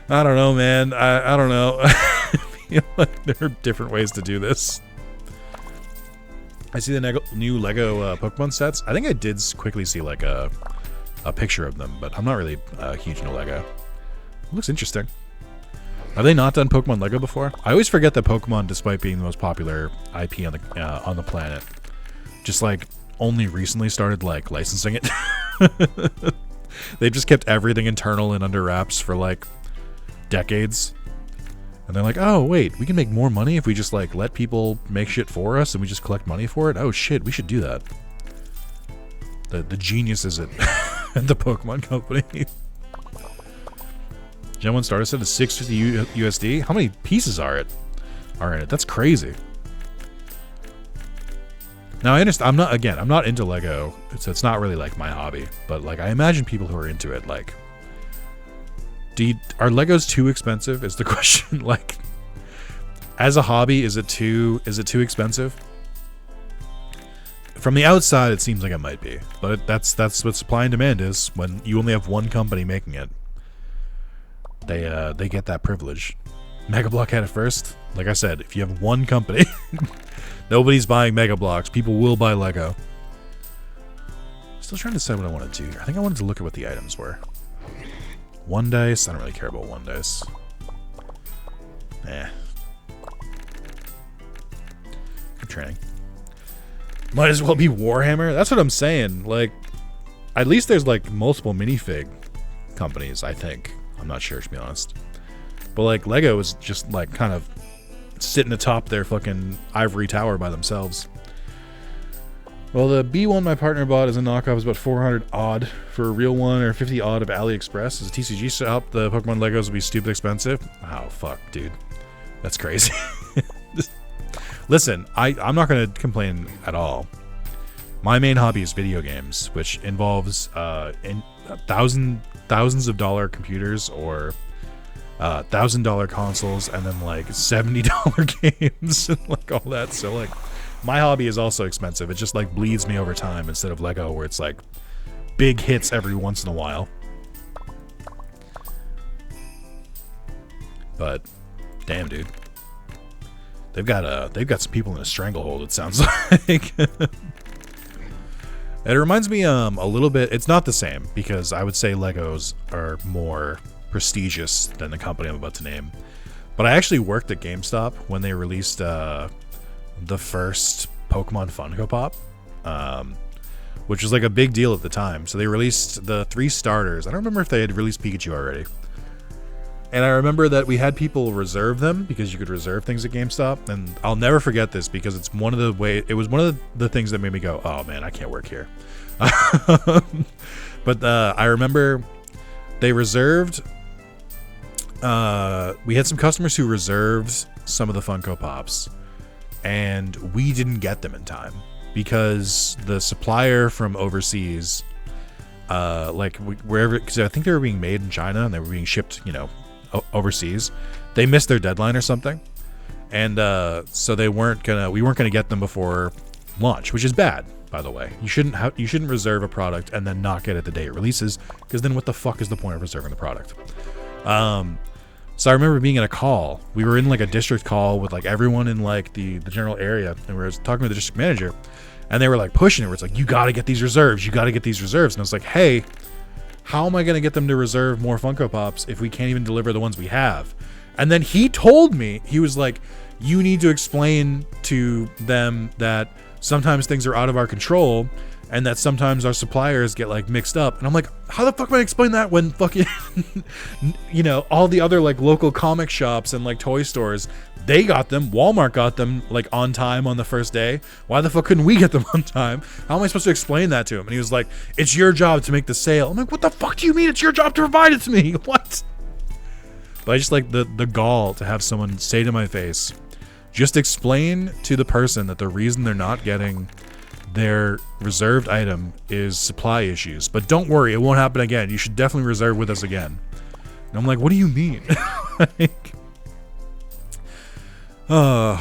I don't know, man. I don't know. I feel like there are different ways to do this. I see the new Lego Pokemon sets. I think I did quickly see like a picture of them, but I'm not really huge into Lego. It looks interesting. Have they not done Pokemon Lego before? I always forget that Pokemon, despite being the most popular IP on the planet, just like only recently started like licensing it. They've just kept everything internal and under wraps for like decades. And they're like, oh, wait, we can make more money if we just, like, let people make shit for us and we just collect money for it? Oh, shit, we should do that. The geniuses at the Pokemon Company. Gen 1 starter set is 650 USD. How many pieces are in it? That's crazy. Now I understand. I'm not into Lego, so it's not really like my hobby. But like, I imagine people who are into it, like, are Legos too expensive? Is the question. Like, as a hobby, is it too expensive? From the outside, it seems like it might be, but that's what supply and demand is. When you only have one company making it, they get that privilege. Mega Block had it first. Like I said, if you have one company, nobody's buying Mega Blocks. People will buy Lego. Still trying to decide what I want to do here. I think I wanted to look at what the items were. One dice. I don't really care about one dice. Good training. Might as well be Warhammer. That's what I'm saying. Like, at least there's like multiple minifig companies, I think. I'm not sure, to be honest. But like, Lego is just like kind of sitting atop their fucking ivory tower by themselves. Well, the B1 my partner bought as a knockoff is about 400 odd for a real one, or 50 odd of AliExpress. As a TCG shop, the Pokemon Legos will be stupid expensive. Oh, fuck, dude. That's crazy. Listen, I'm not going to complain at all. My main hobby is video games, which involves thousands of dollar computers or $1,000 consoles, and then like $70 games and like all that. So like, my hobby is also expensive. It just like bleeds me over time instead of Lego, where it's like big hits every once in a while. But damn, dude, they've got some people in a stranglehold, it sounds like. It reminds me a little bit. It's not the same, because I would say Legos are more prestigious than the company I'm about to name. But I actually worked at GameStop when they released the first Pokemon Funko Pop, which was like a big deal at the time. So they released the 3 starters. I don't remember if they had released Pikachu already. And I remember that we had people reserve them, because you could reserve things at GameStop. And I'll never forget this, because it was one of the things that made me go, oh man, I can't work here. But I remember they reserved, we had some customers who reserved some of the Funko Pops, and we didn't get them in time because the supplier from overseas, wherever, because I think they were being made in China and they were being shipped, overseas, they missed their deadline or something, and so we weren't gonna get them before launch, which is bad, by the way. You shouldn't reserve a product and then not get it the day it releases, because then what the fuck is the point of reserving the product? So I remember being in a call. We were in like a district call with like everyone in like the general area, and we were talking to the district manager, and they were like pushing it, where it's like, you got to get these reserves, and I was like, hey, how am I going to get them to reserve more Funko Pops if we can't even deliver the ones we have? And then he told me, he was like, you need to explain to them that sometimes things are out of our control, and that sometimes our suppliers get like mixed up. And I'm like, how the fuck am I explain that when fucking, all the other like local comic shops and like toy stores, they got them. Walmart got them like on time on the first day. Why the fuck couldn't we get them on time? How am I supposed to explain that to him? And he was like, it's your job to make the sale. I'm like, what the fuck do you mean it's your job to provide it to me? What? But I just like the gall to have someone say to my face, just explain to the person that the reason they're not getting their reserved item is supply issues. But don't worry, it won't happen again. You should definitely reserve with us again. And I'm like, what do you mean? One of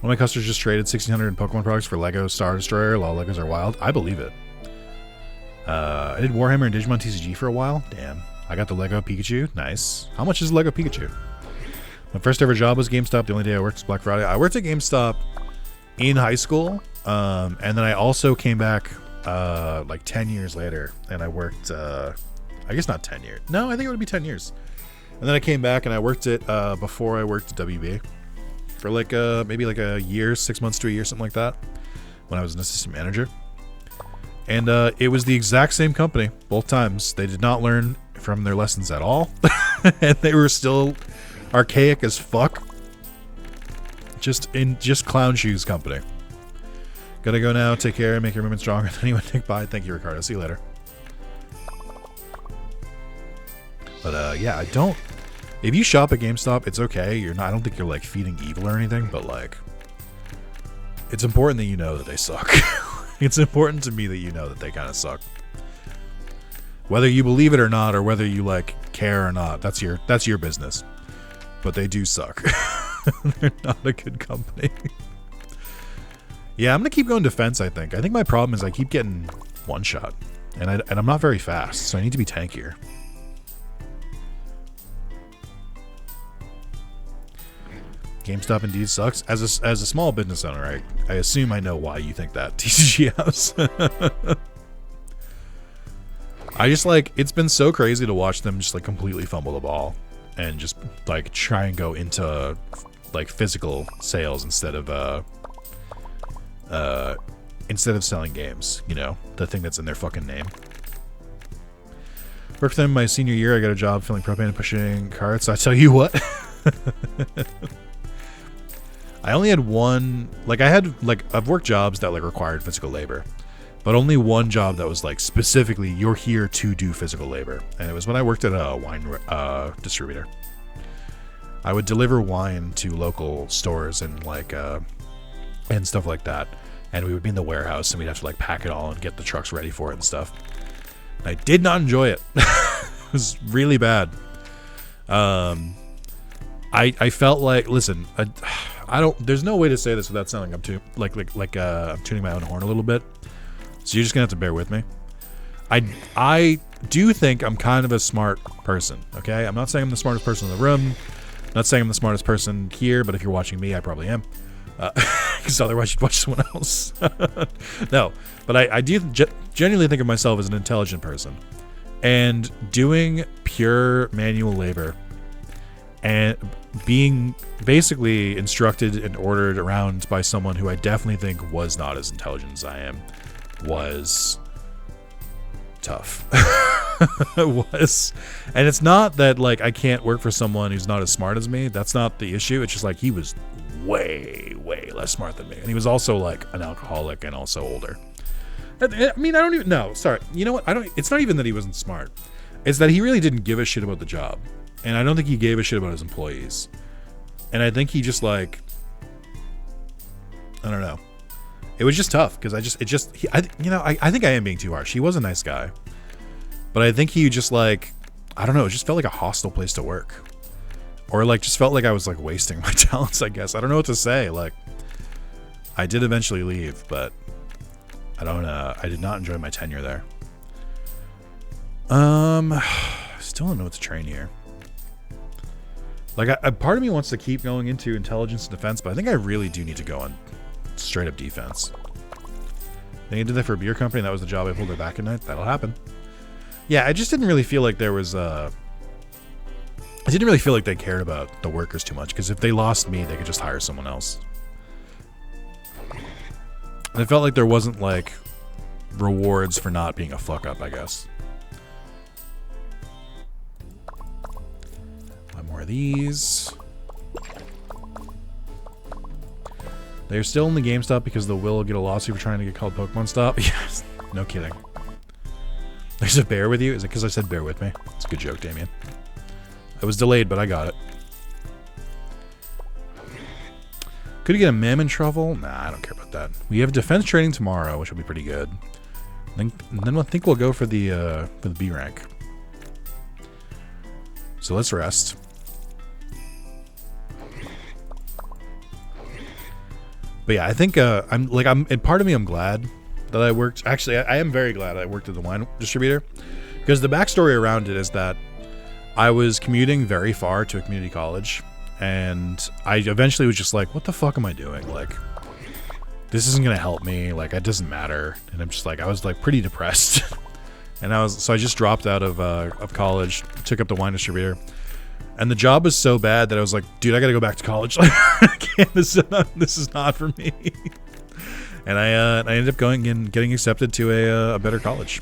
my customers just traded 1,600 in Pokemon products for Lego Star Destroyer. Lol, Legos are wild. I believe it. I did Warhammer and Digimon TCG for a while. Damn. I got the Lego Pikachu. Nice. How much is Lego Pikachu? My first ever job was GameStop. The only day I worked was Black Friday. I worked at GameStop in high school. And then I also came back like 10 years later, and I worked, I guess not 10 years. No, I think it would be 10 years. And then I came back and I worked it before I worked at WB for like maybe like a year, 6 months to a year, something like that, when I was an assistant manager. And it was the exact same company both times. They did not learn from their lessons at all. And they were still archaic as fuck. Just clown shoes company. Gotta go now. Take care. Make your movement stronger than anyone. Bye. Thank you, Ricardo. See you later. But yeah, I don't. If you shop at GameStop, it's okay. You're not. I don't think you're like feeding evil or anything. But like, it's important that you know that they suck. It's important to me that you know that they kind of suck. Whether you believe it or not, or whether you like care or not, that's your business. But they do suck. They're not a good company. Yeah, I'm gonna keep going defense. I think my problem is I keep getting one shot, and I'm not very fast, so I need to be tankier. GameStop indeed sucks. As a small business owner, I assume I know why you think that, TCG House. I just like, it's been so crazy to watch them just like completely fumble the ball and just like try and go into like physical sales instead of selling games, you know, the thing that's in their fucking name. Worked with them my senior year. I got a job filling propane and pushing carts. I tell you what. I only had one, like I've worked jobs that like required physical labor, but only one job that was like specifically you're here to do physical labor. And it was when I worked at a wine distributor. I would deliver wine to local stores and like, and stuff like that. And we would be in the warehouse and we'd have to like pack it all and get the trucks ready for it and stuff. And I did not enjoy it. It was really bad. I felt like, listen, I don't. There's no way to say this without sounding I'm tuning my own horn a little bit. So you're just gonna have to bear with me. I do think I'm kind of a smart person. Okay, I'm not saying I'm the smartest person in the room. I'm not saying I'm the smartest person here. But if you're watching me, I probably am. Because otherwise you'd watch someone else. No, but I do genuinely think of myself as an intelligent person, and doing pure manual labor and being basically instructed and ordered around by someone who I definitely think was not as intelligent as I am was tough. It was. And it's not that like I can't work for someone who's not as smart as me. That's not the issue. It's just like he was way less smart than me, and he was also like an alcoholic and also older. I mean, I don't even know. Sorry, you know what? It's not even that he wasn't smart. It's that he really didn't give a shit about the job. And I don't think he gave a shit about his employees. And I think he just like, I don't know. It was just tough because I think I am being too harsh. He was a nice guy, but I think he just like, I don't know. It just felt like a hostile place to work, or like just felt like I was like wasting my talents. I guess I don't know what to say. Like, I did eventually leave, but I did not enjoy my tenure there. Still don't know what to train here. Like, a part of me wants to keep going into intelligence and defense, but I think I really do need to go on straight up defense. They did that for a beer company, and that was the job I pulled their back at night. That'll happen. Yeah, I just didn't really feel like there was I didn't really feel like they cared about the workers too much, because if they lost me, they could just hire someone else. And it felt like there wasn't, like, rewards for not being a fuck-up, I guess. More of these. They're still in the GameStop because the will get a lawsuit for trying to get called Pokemon Stop. Yes, no kidding. There's a bear with you? Is it because I said bear with me? It's a good joke, Damien. I was delayed, but I got it. Could you get a Mamon truffle? Nah, I don't care about that. We have defense training tomorrow, which will be pretty good. And then I think we'll go for the B rank. So let's rest. But yeah, I think and part of me I'm glad that I worked. Actually, I am very glad I worked at the wine distributor, because the backstory around it is that I was commuting very far to a community college, and I eventually was just like, what the fuck am I doing? Like, this isn't gonna help me. Like, it doesn't matter. And I'm just like, I was like pretty depressed, and I just dropped out of college, took up the wine distributor. And the job was so bad that I was like, dude, I gotta go back to college. Like, I can't, this is not for me. And I ended up going and getting accepted to a better college.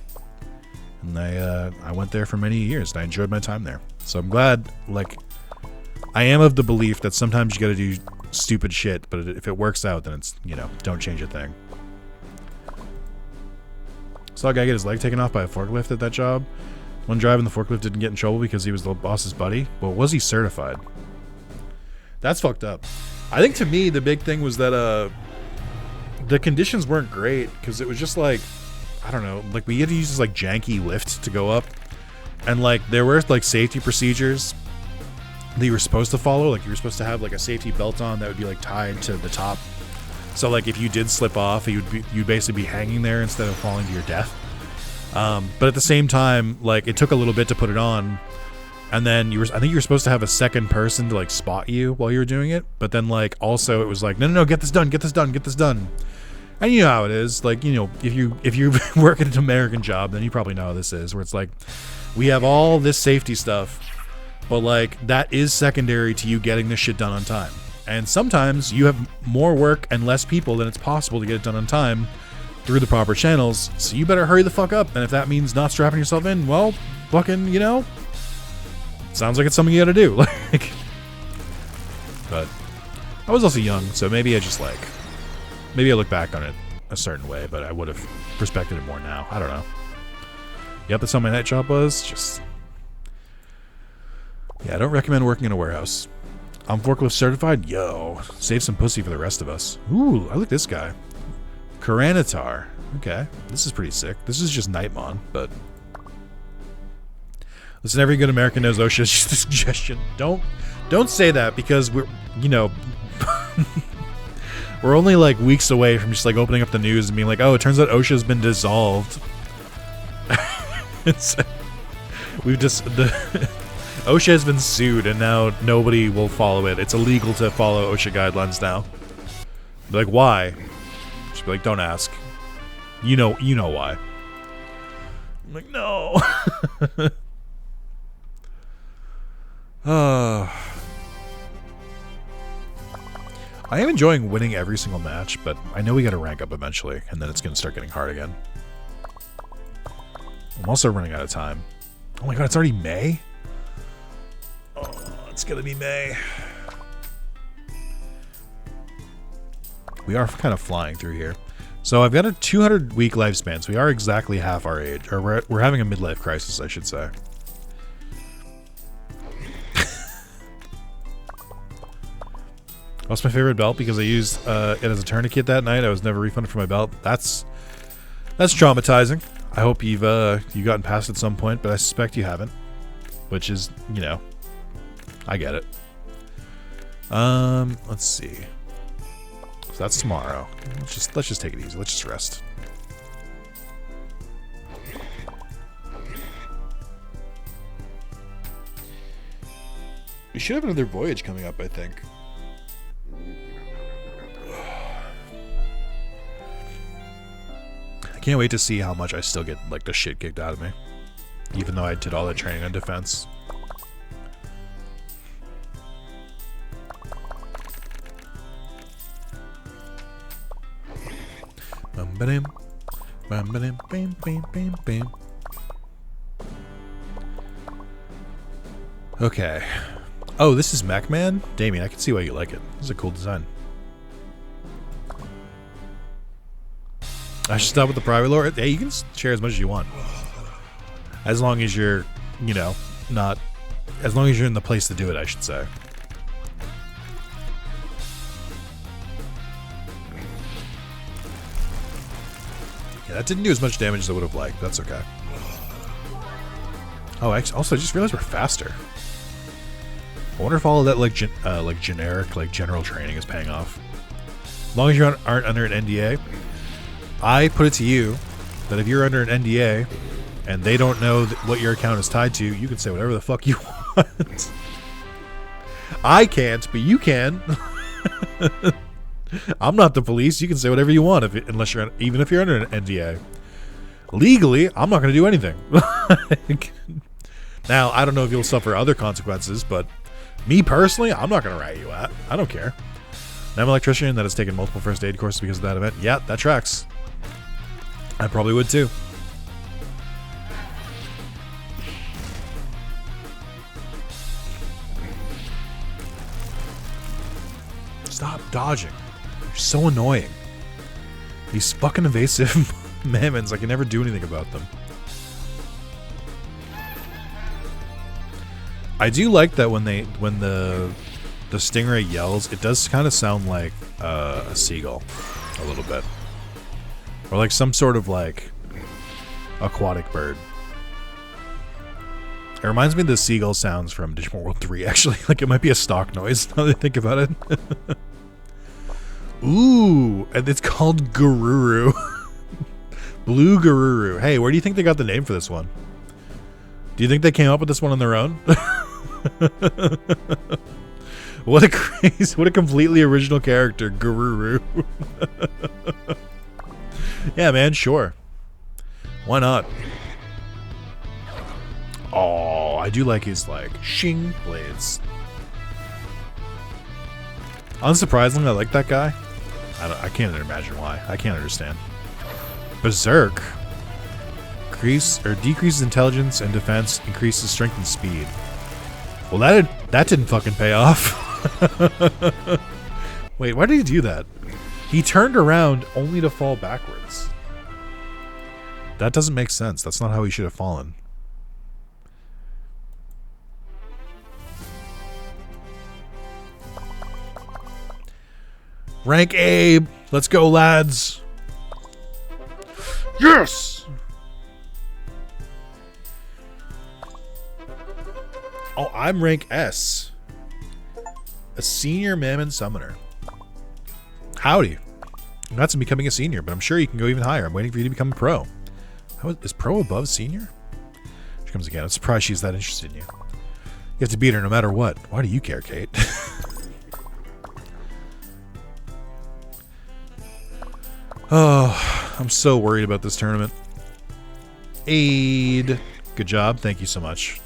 And I went there for many years, and I enjoyed my time there. So I'm glad, like, I am of the belief that sometimes you gotta do stupid shit, but if it works out, then it's, you know, don't change a thing. Saw a guy get his leg taken off by a forklift at that job. One driving the forklift didn't get in trouble because he was the boss's buddy. Well, was he certified? That's fucked up. I think to me, the big thing was that the conditions weren't great because it was just like, I don't know, like we had to use this like janky lift to go up. And like there were like safety procedures that you were supposed to follow. Like you were supposed to have like a safety belt on that would be like tied to the top. So like if you did slip off, you'd basically be hanging there instead of falling to your death. But at the same time, like it took a little bit to put it on, and then I think you were supposed to have a second person to like spot you while you were doing it. But then like also it was like no, get this done, get this done, get this done. And you know how it is, like, you know, if you work at an American job, then you probably know how this is, where it's like we have all this safety stuff, but like that is secondary to you getting this shit done on time. And sometimes you have more work and less people than it's possible to get it done on time through the proper channels, so you better hurry the fuck up. And if that means not strapping yourself in, well, fucking, you know, sounds like it's something you gotta do. Like, but I was also young, so maybe I just like, maybe I look back on it a certain way, but I would have respected it more now. I don't know. Yep, that's how my night job was. Just, yeah, I don't recommend working in a warehouse. I'm forklift certified. Yo, save some pussy for the rest of us. Ooh, I like this guy. Karanatar. Okay, this is pretty sick. This is just Nightmon, but listen, every good American knows OSHA is just a suggestion. Don't say that, because we're, you know, we're only like weeks away from just like opening up the news and being like, oh, it turns out OSHA has been dissolved. We've just OSHA has been sued, and now nobody will follow it. It's illegal to follow OSHA guidelines now. Be like, why? Just be like, don't ask. You know why. I'm like, no. I am enjoying winning every single match, but I know we got to rank up eventually, and then it's going to start getting hard again. I'm also running out of time. Oh my god, it's already May? Oh, it's going to be May. We are kind of flying through here. So I've got a 200-week lifespan, so we are exactly half our age. Or we're having a midlife crisis, I should say. Lost my favorite belt because I used it as a tourniquet that night. I was never refunded for my belt. That's traumatizing. I hope you've gotten past it at some point, but I suspect you haven't. Which is, you know, I get it. Let's see. So that's tomorrow. Let's just take it easy. Let's just rest. We should have another voyage coming up, I think. I can't wait to see how much I still get like the shit kicked out of me, even though I did all that training on defense. Okay. Oh, this is Mech-Man? Damien, I can see why you like it. This is a cool design. I should stop with the private lore. Hey, you can share as much as you want. As long as you're, you know, not... As long as you're in the place to do it, I should say. Yeah, that didn't do as much damage as I would have liked. That's okay. Oh, also, I just realized we're faster. I wonder if all of that, like generic, like general training is paying off. As long as you aren't under an NDA, I put it to you that if you're under an NDA and they don't know what your account is tied to, you can say whatever the fuck you want. I can't, but you can. I'm not the police. You can say whatever you want, even if you're under an NDA. Legally, I'm not going to do anything. Now, I don't know if you'll suffer other consequences, but me personally, I'm not going to rat you out. I don't care. I'm an electrician that has taken multiple first aid courses because of that event. Yeah, that tracks. I probably would too. Stop dodging. You're so annoying. These fucking evasive Mamons, I can never do anything about them. I do like that when the stingray yells, it does kind of sound like a seagull, a little bit, or like some sort of like aquatic bird. It reminds me of the seagull sounds from Digimon World 3, actually. Like, it might be a stock noise, now that I think about it. Ooh, and it's called Garuru. Blue Garuru. Hey, where do you think they got the name for this one? Do you think they came up with this one on their own? What a completely original character, Garuru. Yeah, man, sure. Why not? Oh, I do like his, like, shing blades. Unsurprisingly, I like that guy. I can't imagine why. I can't understand. Berserk. Decreases intelligence and defense, increases strength and speed. Well, that didn't fucking pay off. Wait, why did he do that? He turned around only to fall backwards. That doesn't make sense. That's not how he should have fallen. Rank A! Let's go, lads! Yes! Oh, I'm rank S. A senior Mamon summoner. Howdy. Congrats on becoming a senior, but I'm sure you can go even higher. I'm waiting for you to become a pro. Is pro above senior? She comes again. I'm surprised she's that interested in you. You have to beat her no matter what. Why do you care, Kate? Oh, I'm so worried about this tournament. Aid. Good job. Thank you so much.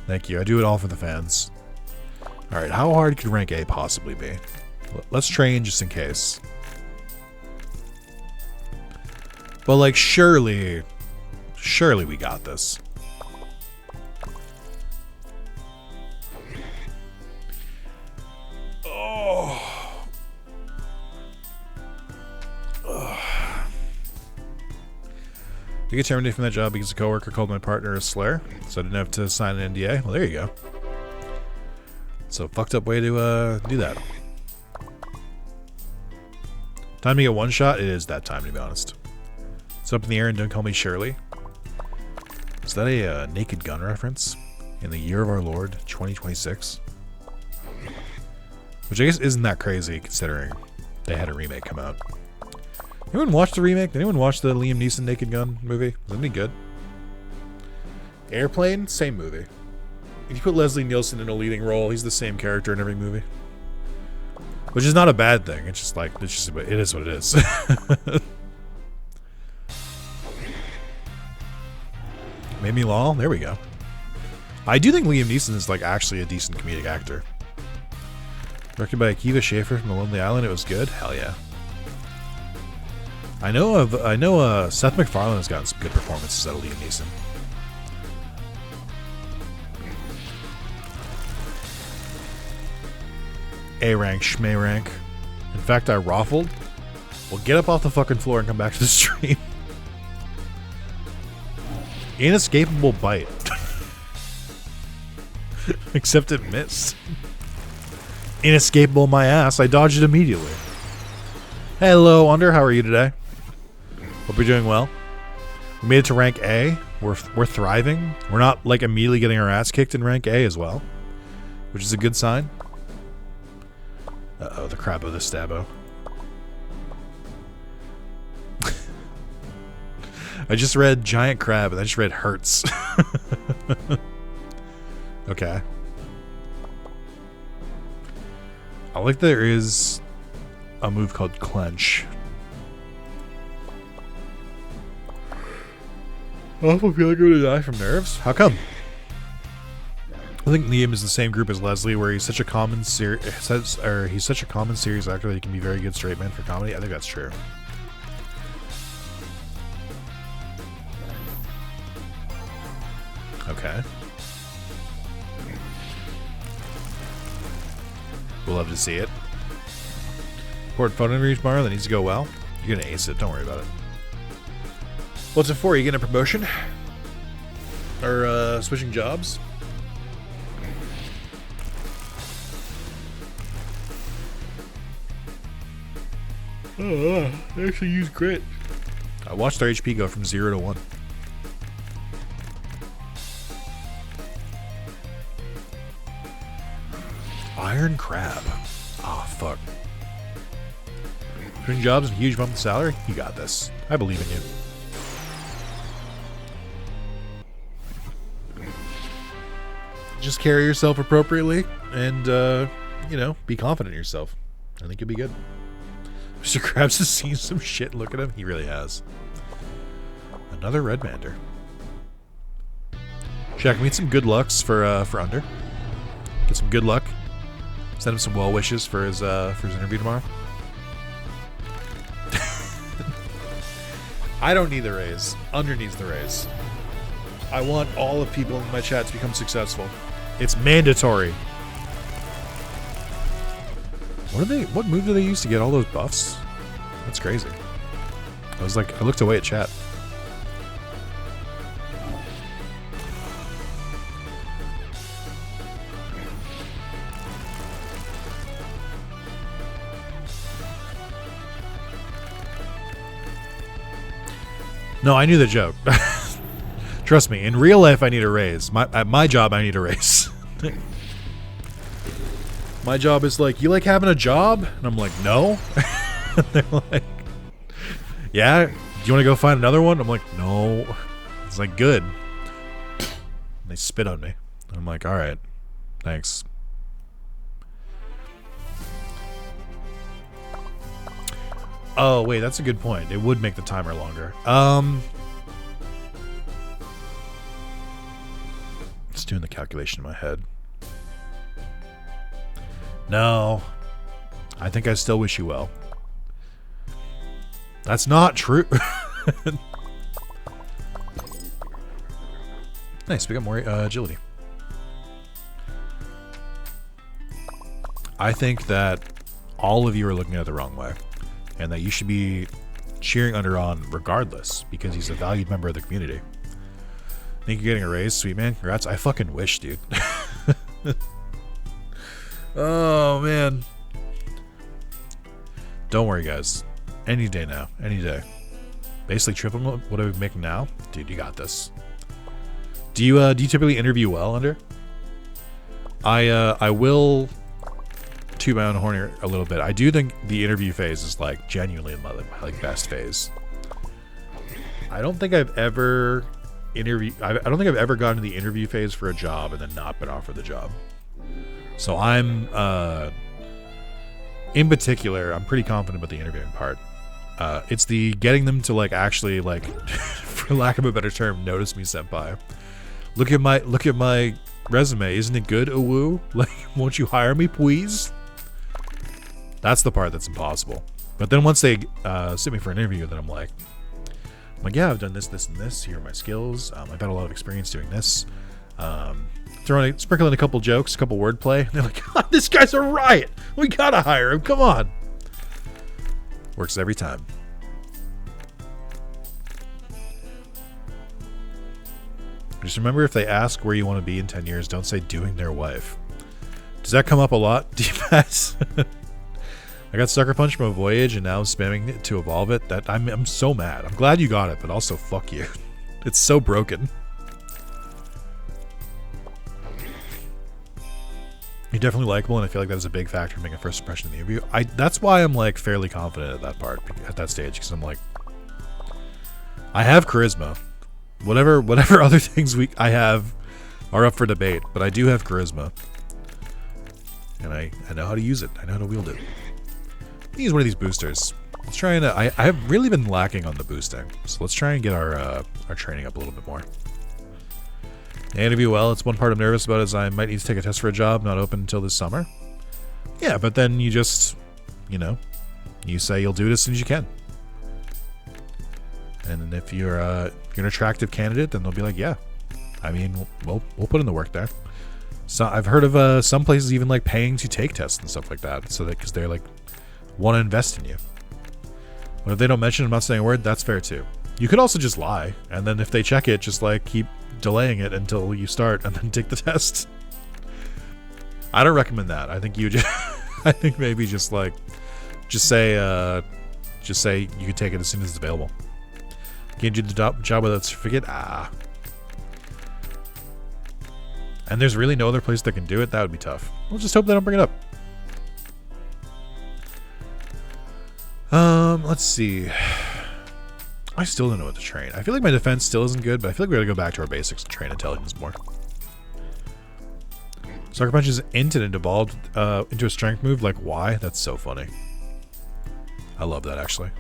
Thank you. I do it all for the fans. Alright, how hard could rank A possibly be? Let's train just in case. But, like, surely we got this. I get terminated from that job because a coworker called my partner a slur, so I didn't have to sign an NDA. Well, there you go. So, fucked up way to do that. Time to get one shot? It is that time, to be honest. It's up in the air and don't call me Shirley. Is that a Naked Gun reference? In the year of our Lord, 2026? Which I guess isn't that crazy, considering they had a remake come out. Anyone watch the remake? Did anyone watch the Liam Neeson Naked Gun movie? Was it any good? Airplane? Same movie. If you put Leslie Nielsen in a leading role, he's the same character in every movie. Which is not a bad thing. It's just like, it is what it is. Made me lol? There we go. I do think Liam Neeson is like actually a decent comedic actor. Directed by Akiva Schaffer from The Lonely Island, it was good? Hell yeah. I know Seth MacFarlane has gotten some good performances out of Liam Neeson. A rank, schmay rank. In fact, I raffled. Well, get up off the fucking floor and come back to the stream. Inescapable bite. Except it missed. Inescapable my ass. I dodged it immediately. Hello, Under. How are you today? Hope you're doing well. We made it to rank A. We're thriving. We're not like immediately getting our ass kicked in rank A as well, which is a good sign. Uh-oh, the crab of the Stabo. I just read giant crab and I just read hurts. Okay. I like that there is a move called clench. I feel like I'm gonna die from nerves. How come? I think Liam is the same group as Leslie, where he's such a common series actor that he can be very good straight man for comedy. I think that's true. Okay. We'll love to see it. Report phone interview tomorrow. That needs to go well. You're gonna ace it. Don't worry about it. What's it for? You getting a promotion? Or switching jobs? Oh, I actually use grit. I watched their HP go from 0 to 1. Iron Crab. Ah, fuck. Between jobs and huge bump in salary? You got this. I believe in you. Just carry yourself appropriately and, you know, be confident in yourself. I think you'll be good. Mr. Krabs has seen some shit. Look at him. He really has. Another red mander. Check. We need some good lucks for Under. Get some good luck. Send him some well wishes for his interview tomorrow. I don't need the raise. Under needs the raise. I want all of people in my chat to become successful. It's mandatory. What move do they use to get all those buffs? That's crazy. I looked away at chat. No, I knew the joke. Trust me, in real life I need a raise. At my job I need a raise. My job is like, you like having a job? And I'm like, no. They're like, yeah, do you want to go find another one? I'm like, no. It's like, good. And they spit on me. I'm like, all right, thanks. Oh, wait, that's a good point. It would make the timer longer. Just doing the calculation in my head. No. I think I still wish you well. That's not true. Nice, we got more agility. I think that all of you are looking at it the wrong way. And that you should be cheering Under on regardless, because he's a valued member of the community. Think you're getting a raise? Sweet man. Congrats. I fucking wish, dude. Oh, man. Don't worry, guys. Any day now. Any day. Basically triple what I'm making now. Dude, you got this. Do you typically interview well, Under? I will toot my own horn here a little bit. I do think the interview phase is like genuinely my like best phase. I don't think I've ever I don't think I've ever gotten to the interview phase for a job and then not been offered the job. So I'm in particular, I'm pretty confident about the interviewing part. It's the getting them to like actually like for lack of a better term, notice me, senpai. Look at my resume. Isn't it good, Uwu? Like, won't you hire me, please? That's the part that's impossible. But then once they sit me for an interview, then I'm like, yeah, I've done this, this, and this. Here are my skills. I've had a lot of experience doing this. Sprinkle in a couple jokes, a couple wordplay. And they're like, God, this guy's a riot. We gotta hire him. Come on. Works every time. Just remember, if they ask where you want to be in 10 years, don't say doing their wife. Does that come up a lot, D-Pass? I got Sucker Punch from a Voyage, and now I'm spamming it to evolve it. That I'm so mad. I'm glad you got it, but also fuck you. It's so broken. You're definitely likable, and I feel like that is a big factor in making a first impression in the interview. That's why I'm like fairly confident at that part, at that stage, because I'm like, I have charisma. Whatever other things I have are up for debate, but I do have charisma, and I know how to use it. I know how to wield it. Use one of these boosters. Let's try and I have really been lacking on the boosting, so let's try and get our training up a little bit more. The interview well. It's one part I'm nervous about is I might need to take a test for a job not open until this summer. Yeah, but then you just, you know, you say you'll do it as soon as you can. And if you're an attractive candidate, then they'll be like, yeah. I mean, we'll put in the work there. So I've heard of some places even like paying to take tests and stuff like that, so that because they're like want to invest in you. But if they don't mention I'm not saying a word, that's fair too. You could also just lie, and then if they check it, just like keep delaying it until you start and then take the test. I don't recommend that. I think you just I think maybe just say Just say you can take it as soon as it's available. Can't do the job without a certificate? Ah. And there's really no other place that can do it? That would be tough. We'll just hope they don't bring it up. Let's see. I still don't know what to train. I feel like my defense still isn't good, but I feel like we gotta go back to our basics and train intelligence more. Sucker Punch is int and it evolved into a strength move. Like, why? That's so funny. I love that, actually.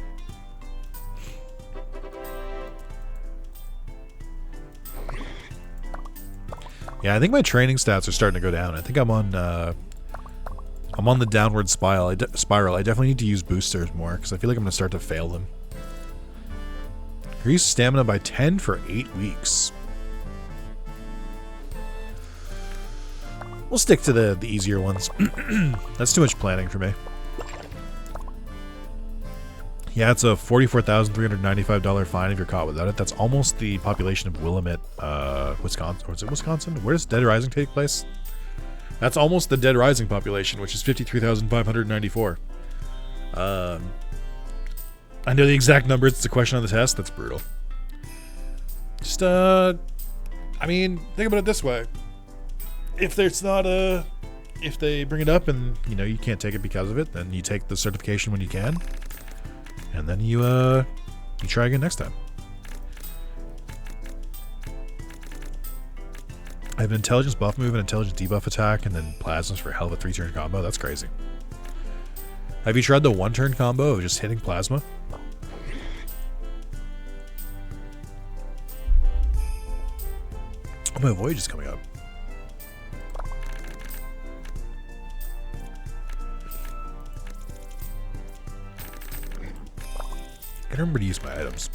Yeah, I think my training stats are starting to go down. I think I'm on the downward spiral. I definitely need to use boosters more because I feel like I'm gonna start to fail them. Increase stamina by 10 for 8 weeks. We'll stick to the easier ones. That's too much planning for me. Yeah, it's a $44,395 fine if you're caught without it. That's almost the population of Willamette, Wisconsin. Or is it Wisconsin? Where does Dead Rising take place? That's almost the Dead Rising population, which is 53,594. I know the exact number. It's the question on the test. That's brutal. Just, I mean, think about it this way. If there's not if they bring it up and, you know, you can't take it because of it, then you take the certification when you can. And then you try again next time. I have an intelligence buff move, an intelligence debuff attack, and then plasmas for a hell of a 3-turn combo. That's crazy. Have you tried the 1-turn combo of just hitting plasma? Oh, my voyage is coming up. I gotta remember to use my items.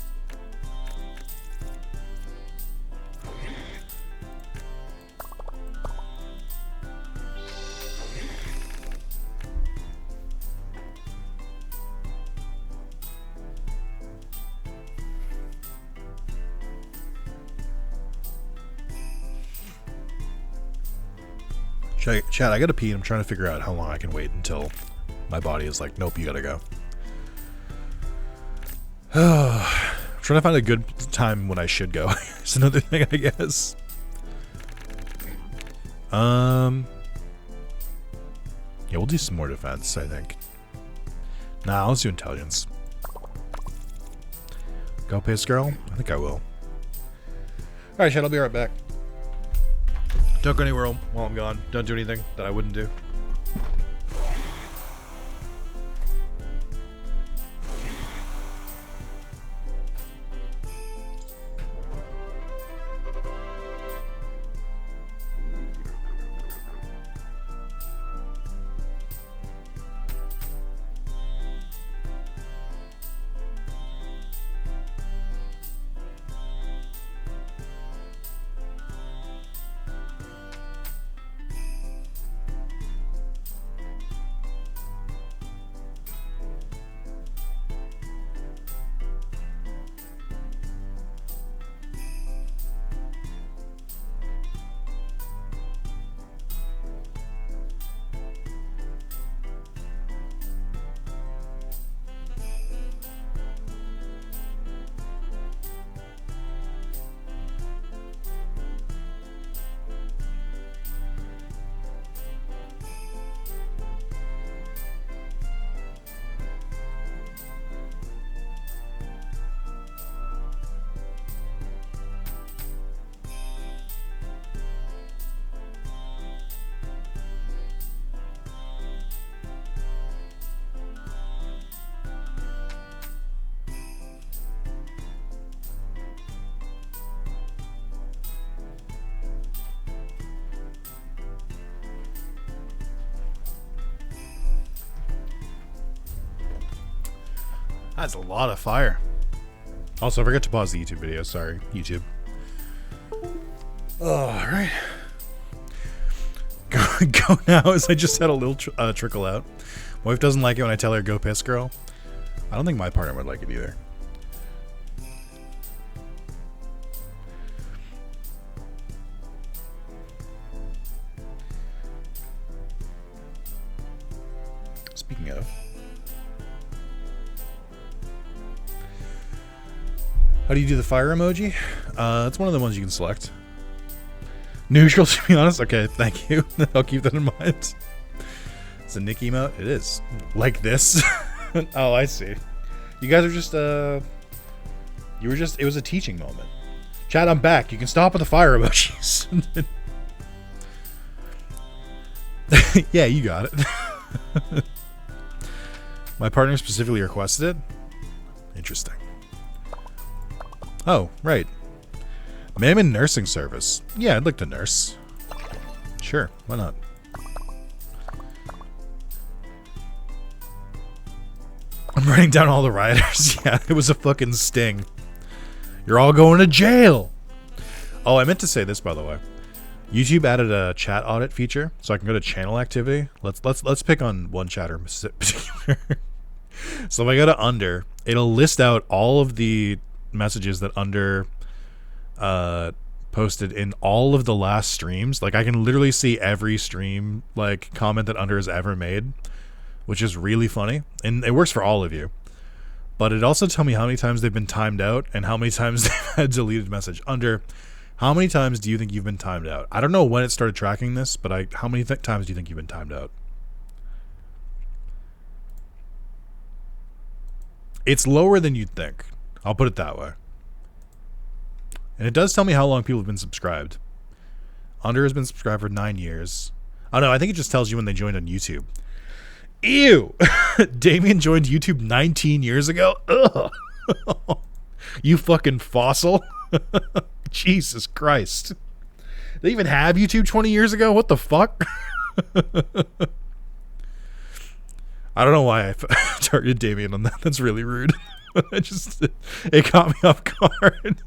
Chad, I gotta pee. I'm trying to figure out how long I can wait until my body is like, nope, you gotta go. I'm trying to find a good time when I should go. It's another thing, I guess. Yeah, we'll do some more defense, I think. Nah, let's do intelligence. Go piss, girl? I think I will. Alright, Chad, I'll be right back. Don't go anywhere while I'm gone. Don't do anything that I wouldn't do. That's a lot of fire. Also, I forgot to pause the YouTube video. Sorry, YouTube. Alright. Go now, as I just had a little trickle out. Wife doesn't like it when I tell her go piss, girl. I don't think my partner would like it either. Speaking of, How do you do the fire emoji? It's one of the ones you can select. Neutral, to be honest. Okay, thank you. I'll keep that in mind. It's a Nick emote. It is like this. Oh, I see. You guys are just you were just. It was a teaching moment. Chat, I'm back. You can stop with the fire emojis. Yeah, you got it. My partner specifically requested it. Interesting. Oh, right. Mamon nursing service. Yeah, I'd like to nurse. Sure, why not? I'm writing down all the rioters. Yeah, it was a fucking sting. You're all going to jail. Oh, I meant to say this, by the way. YouTube added a chat audit feature, so I can go to channel activity. Let's pick on one chatter in particular. So if I go to under, it'll list out all of the messages that under posted in all of the last streams. Like I can literally see every stream like comment that under has ever made, which is really funny, and it works for all of you. But it also tells me how many times they've been timed out and how many times they've had deleted message. Under, how many times do you think you've been timed out? I don't know when it started tracking this, but how many times do you think you've been timed out? It's lower than you'd think. I'll put it that way. And it does tell me how long people have been subscribed. Under has been subscribed for 9 years. Oh no, I think it just tells you when they joined on YouTube. Ew! Damien joined YouTube 19 years ago? Ugh! You fucking fossil. Jesus Christ. They even have YouTube 20 years ago? What the fuck? I don't know why I targeted Damien on that. That's really rude. It caught me off guard.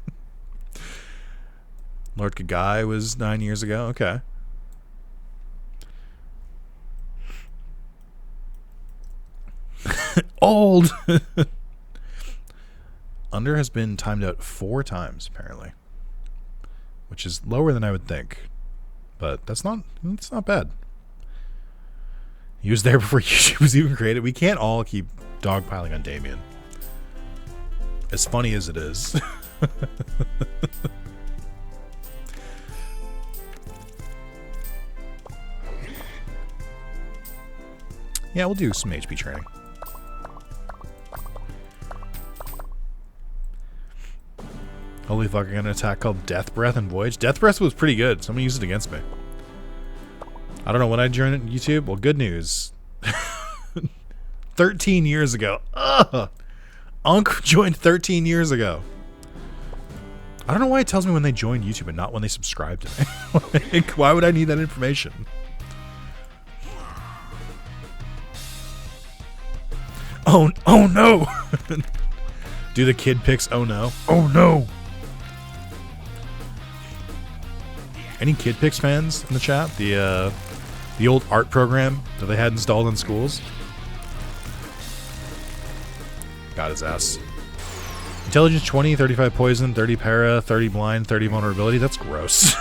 Lord Kagai was 9 years ago. Okay. Old. Under has been timed out 4 times apparently, which is lower than I would think, but it's not bad. He was there before YouTube was even created. We can't all keep dogpiling on Damien, as funny as it is. Yeah, we'll do some HP training. Holy fuck, I got an attack called Death Breath and Voyage. Death Breath was pretty good. Someone used it against me. I don't know when I joined YouTube. Well, good news. 13 years ago. Ugh! Unc joined 13 years ago. I don't know why it tells me when they joined YouTube and not when they subscribed to me. Like, why would I need that information? Oh no! Do the kid picks? Oh no! Oh no! Any Kid Pix fans in the chat? The old art program that they had installed in schools. Got his ass. Intelligence 20, 35 poison, 30 para, 30 blind, 30 vulnerability. That's gross.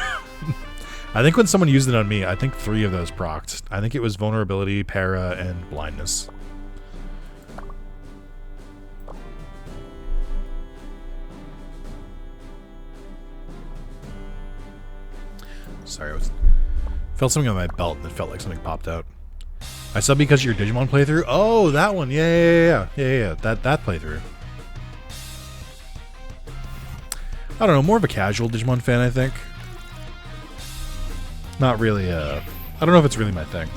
I think when someone used it on me, I think 3 of those procced. I think it was vulnerability, para, and blindness. Sorry, I felt something on my belt and it felt like something popped out. I subbed because of your Digimon playthrough? Oh, that one. Yeah. That playthrough. I don't know, more of a casual Digimon fan, I think. Not really, I don't know if it's really my thing.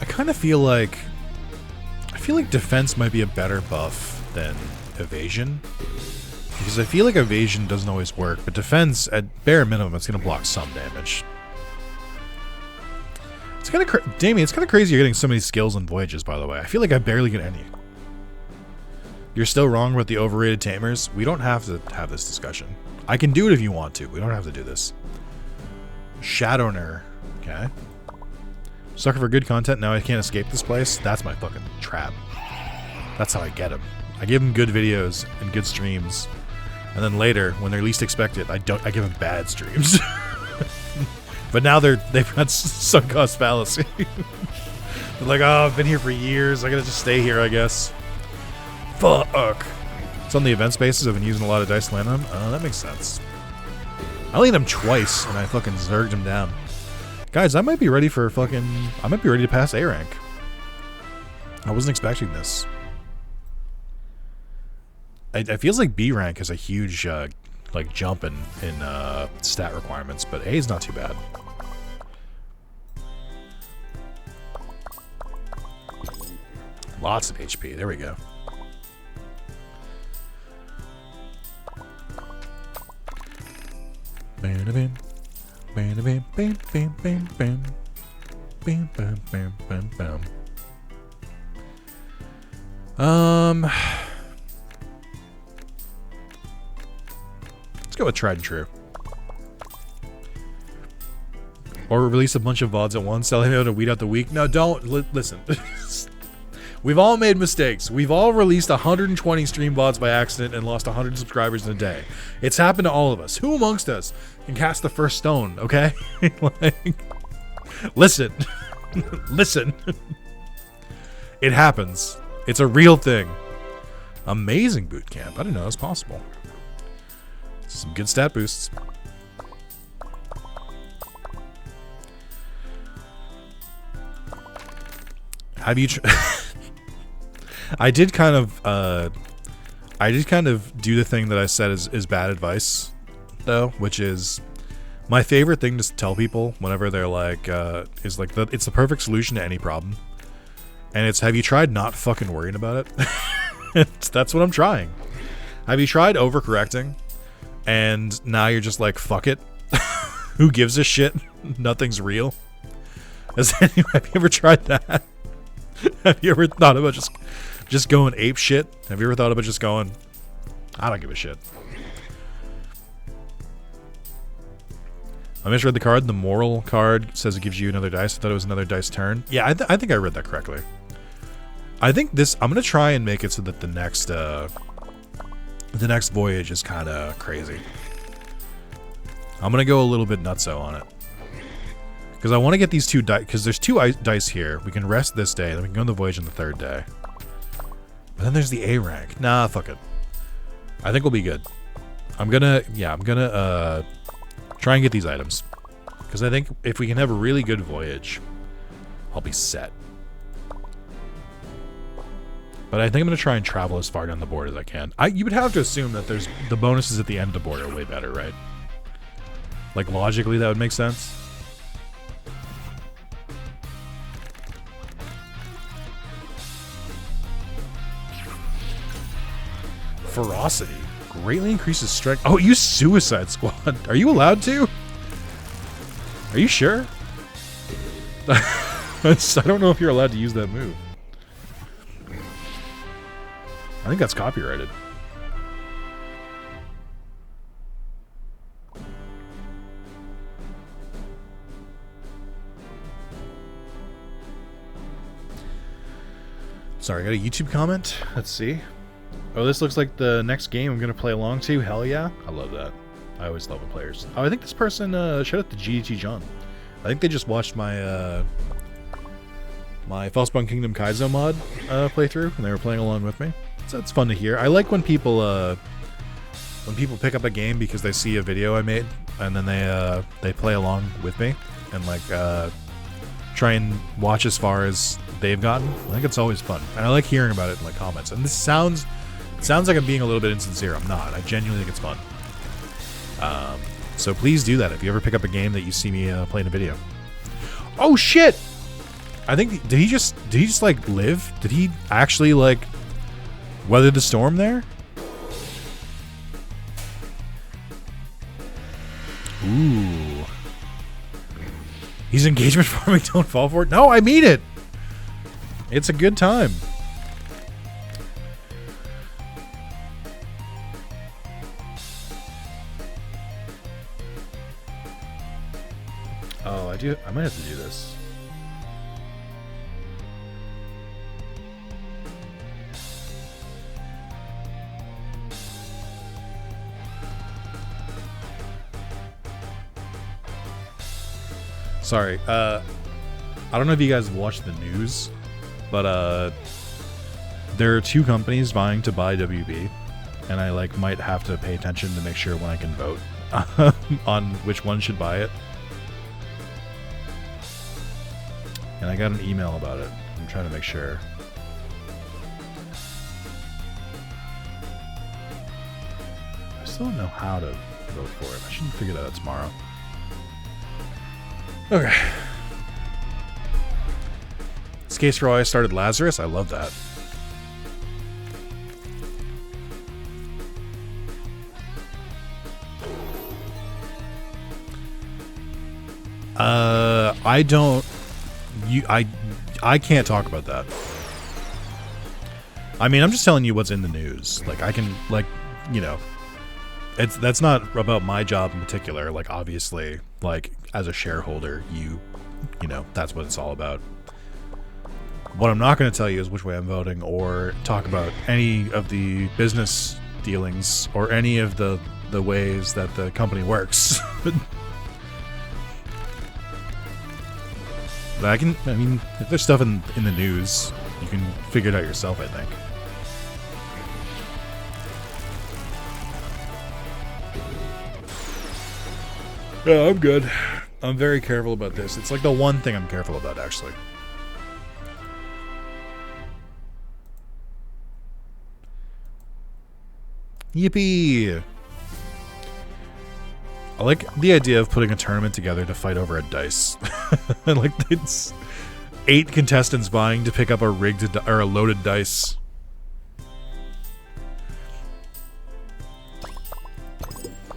I kind of feel like defense might be a better buff than evasion, because I feel like evasion doesn't always work, but defense at bare minimum it's gonna block some damage. It's kind of Damien, it's kind of crazy you're getting so many skills and voyages, by the way. I feel like I barely get any. You're still wrong with the overrated tamers. We don't have to have this discussion. I can do it if you want to. We don't have to do this. Shadowner. Okay. Sucker for good content. Now I can't escape this place. That's my fucking trap. That's how I get him. I give him good videos and good streams, And then later, when they're least expected, I give them bad streams. But now they've got sunk cost fallacy. They're like, oh, I've been here for years. I gotta just stay here, I guess. Fuck. It's on the event spaces. I've been using a lot of dice to land on them. Oh, that makes sense. I only hit him twice, and I fucking zerged him down. Guys, I might be ready for I might be ready to pass A rank. I wasn't expecting this. It feels like B rank is a huge, like, jump in stat requirements, but A is not too bad. Lots of HP. There we go. Bam, bam, bam, bam, bam, bam, bam, bam, bam, bam, bam, bam. Let's go with tried and true. Or release a bunch of VODs at once, telling me how to weed out the weak. No, don't. Listen. We've all made mistakes. We've all released 120 stream VODs by accident and lost 100 subscribers in a day. It's happened to all of us. Who amongst us can cast the first stone, okay? Like, listen. Listen. It happens. It's a real thing. Amazing boot camp. I didn't know that was possible. Some good stat boosts. Have you I did kind of do the thing that I said is bad advice, though, which is my favorite thing to tell people whenever they're like, is like, it's the perfect solution to any problem. And it's, have you tried not fucking worrying about it? That's what I'm trying. Have you tried overcorrecting? And now you're just like, fuck it. Who gives a shit? Nothing's real. Have you ever tried that? Have you ever thought about just going ape shit? Have you ever thought about just going, I don't give a shit? I misread the card. The moral card says it gives you another dice. I thought it was another dice turn. Yeah, I think I read that correctly. I think this, I'm going to try and make it so that the next voyage is kind of crazy. I'm going to go a little bit nutso on it. Because I want to get these two dice, because there's two dice here. We can rest this day, then we can go on the voyage on the third day. But then there's the A rank. Nah, fuck it. I think we'll be good. I'm gonna try and get these items. Because I think if we can have a really good voyage, I'll be set. But I think I'm gonna try and travel as far down the board as I can. You would have to assume that there's the bonuses at the end of the board are way better, right? Like logically that would make sense. Ferocity greatly increases strength. Oh, use Suicide Squad. Are you allowed to? Are you sure? I don't know if you're allowed to use that move. I think that's copyrighted. Sorry, I got a YouTube comment. Let's see. Oh, this looks like the next game I'm going to play along to. Hell yeah. I love that. I always love when players. Oh, I think this person, shout out to GDT John. I think they just watched my, my Falspawn Kingdom Kaizo mod playthrough, and they were playing along with me. So it's fun to hear. I like when people pick up a game because they see a video I made, and then they play along with me, and like, try and watch as far as they've gotten. I think it's always fun. And I like hearing about it in like comments. And this sounds like I'm being a little bit insincere. I'm not. I genuinely think it's fun. So please do that if you ever pick up a game that you see me playing a video. Oh shit! I think did he just like live? Did he actually like weather the storm there? Ooh. He's engagement farming. Don't fall for it. No, I mean it. It's a good time. Oh, I might have to do this. Sorry. I don't know if you guys watched the news, but there are two companies vying to buy WB, and I like might have to pay attention to make sure when I can vote on which one should buy it. And I got an email about it. I'm trying to make sure. I still don't know how to vote for it. I shouldn't figure that out tomorrow. Okay. Skates for All I started Lazarus. I love that. I don't. I can't talk about that. I mean, I'm just telling you what's in the news. Like, I can, like, you know, that's not about my job in particular. Like, obviously, like, as a shareholder, you know, that's what it's all about. What I'm not going to tell you is which way I'm voting, or talk about any of the business dealings or any of the ways that the company works. But I mean, if there's stuff in the news, you can figure it out yourself, I think. Yeah, I'm good. I'm very careful about this. It's like the one thing I'm careful about, actually. Yippee! I like the idea of putting a tournament together to fight over a dice. Like, it's 8 contestants vying to pick up a rigged or a loaded dice.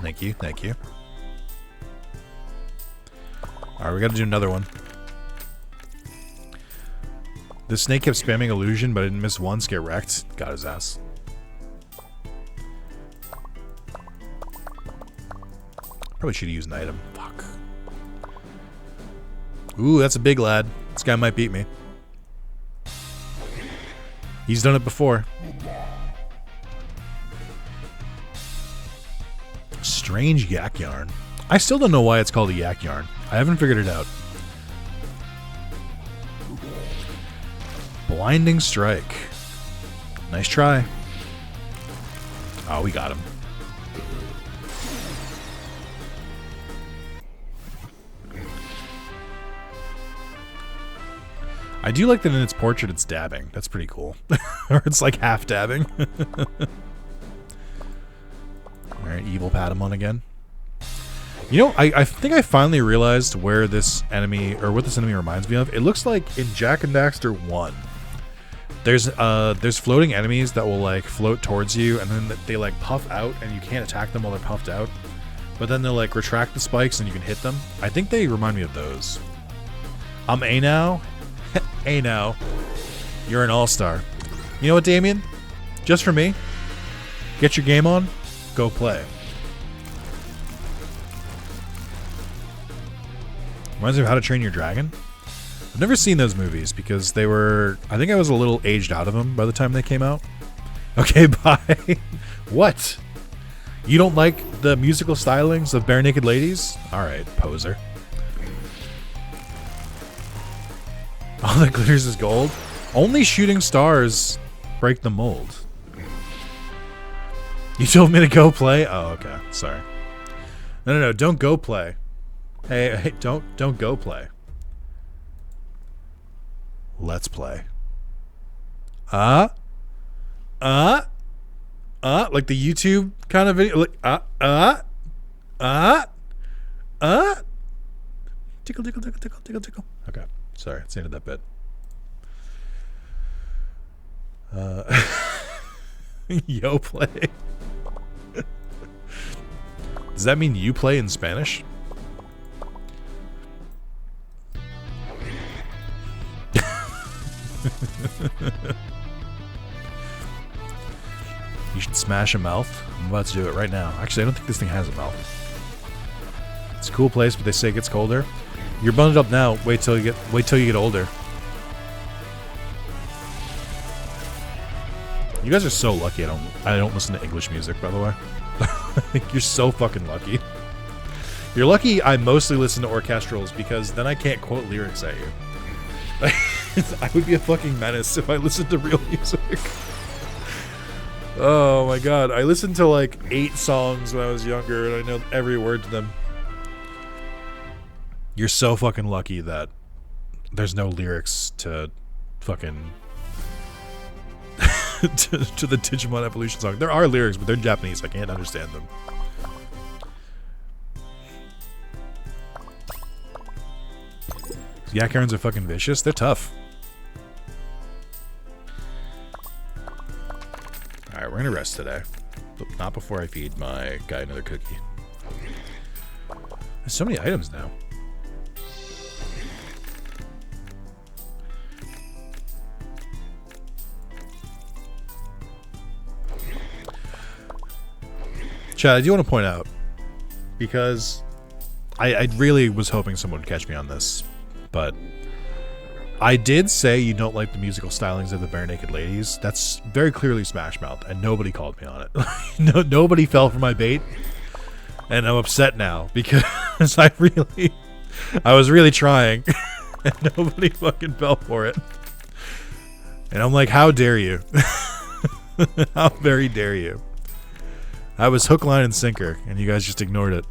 Thank you, thank you. Alright, we gotta do another one. The snake kept spamming illusion, but I didn't miss once. Get wrecked. Got his ass. Probably should have used an item. Fuck. Ooh, that's a big lad. This guy might beat me. He's done it before. Strange yak yarn. I still don't know why it's called a yak yarn. I haven't figured it out. Blinding strike. Nice try. Oh, we got him. I do like that in its portrait it's dabbing. That's pretty cool. Or it's like half dabbing. Alright, evil Patamon again. You know, I think I finally realized where this enemy, or what this enemy reminds me of. It looks like in Jak and Daxter 1. There's floating enemies that will like float towards you, and then they like puff out, and you can't attack them while they're puffed out. But then they'll like retract the spikes, and you can hit them. I think they remind me of those. I'm A now. Hey now, you're an all-star. You know what, Damien? Just for me, get your game on, go play. Reminds me of How to Train Your Dragon. I've never seen those movies because they were, I think I was a little aged out of them by the time they came out. Okay, bye. What? You don't like the musical stylings of Bare Naked Ladies? Alright, poser. All that glitters is gold. Only shooting stars break the mold. You told me to go play? Oh, okay. Sorry. No. Don't go play. Hey, don't go play. Let's play. Like the YouTube kind of video. Like, tickle, tickle, tickle, tickle, tickle, tickle. Okay. Sorry, it's the end of that bit. Yo play. Does that mean you play in Spanish? You should smash a mouth. I'm about to do it right now. Actually, I don't think this thing has a mouth. It's a cool place, but they say it gets colder. You're bundled up now. Wait till you get older. You guys are so lucky I don't listen to English music, by the way. You're so fucking lucky. You're lucky I mostly listen to orchestrals because then I can't quote lyrics at you. I would be a fucking menace if I listened to real music. Oh my god. I listened to like 8 songs when I was younger and I know every word to them. You're so fucking lucky that there's no lyrics to fucking to the Digimon Evolution song. There are lyrics, but they're Japanese. I can't understand them. Yakarons are fucking vicious. They're tough. Alright, we're gonna rest today. But not before I feed my guy another cookie. There's so many items now. Chad, I do want to point out, because I really was hoping someone would catch me on this, but I did say you don't like the musical stylings of the Bare Naked Ladies. That's very clearly Smash Mouth, and nobody called me on it. Nobody fell for my bait, and I'm upset now because I was really trying, and nobody fucking fell for it. And I'm like, how dare you? How very dare you? I was hook, line, and sinker, and you guys just ignored it.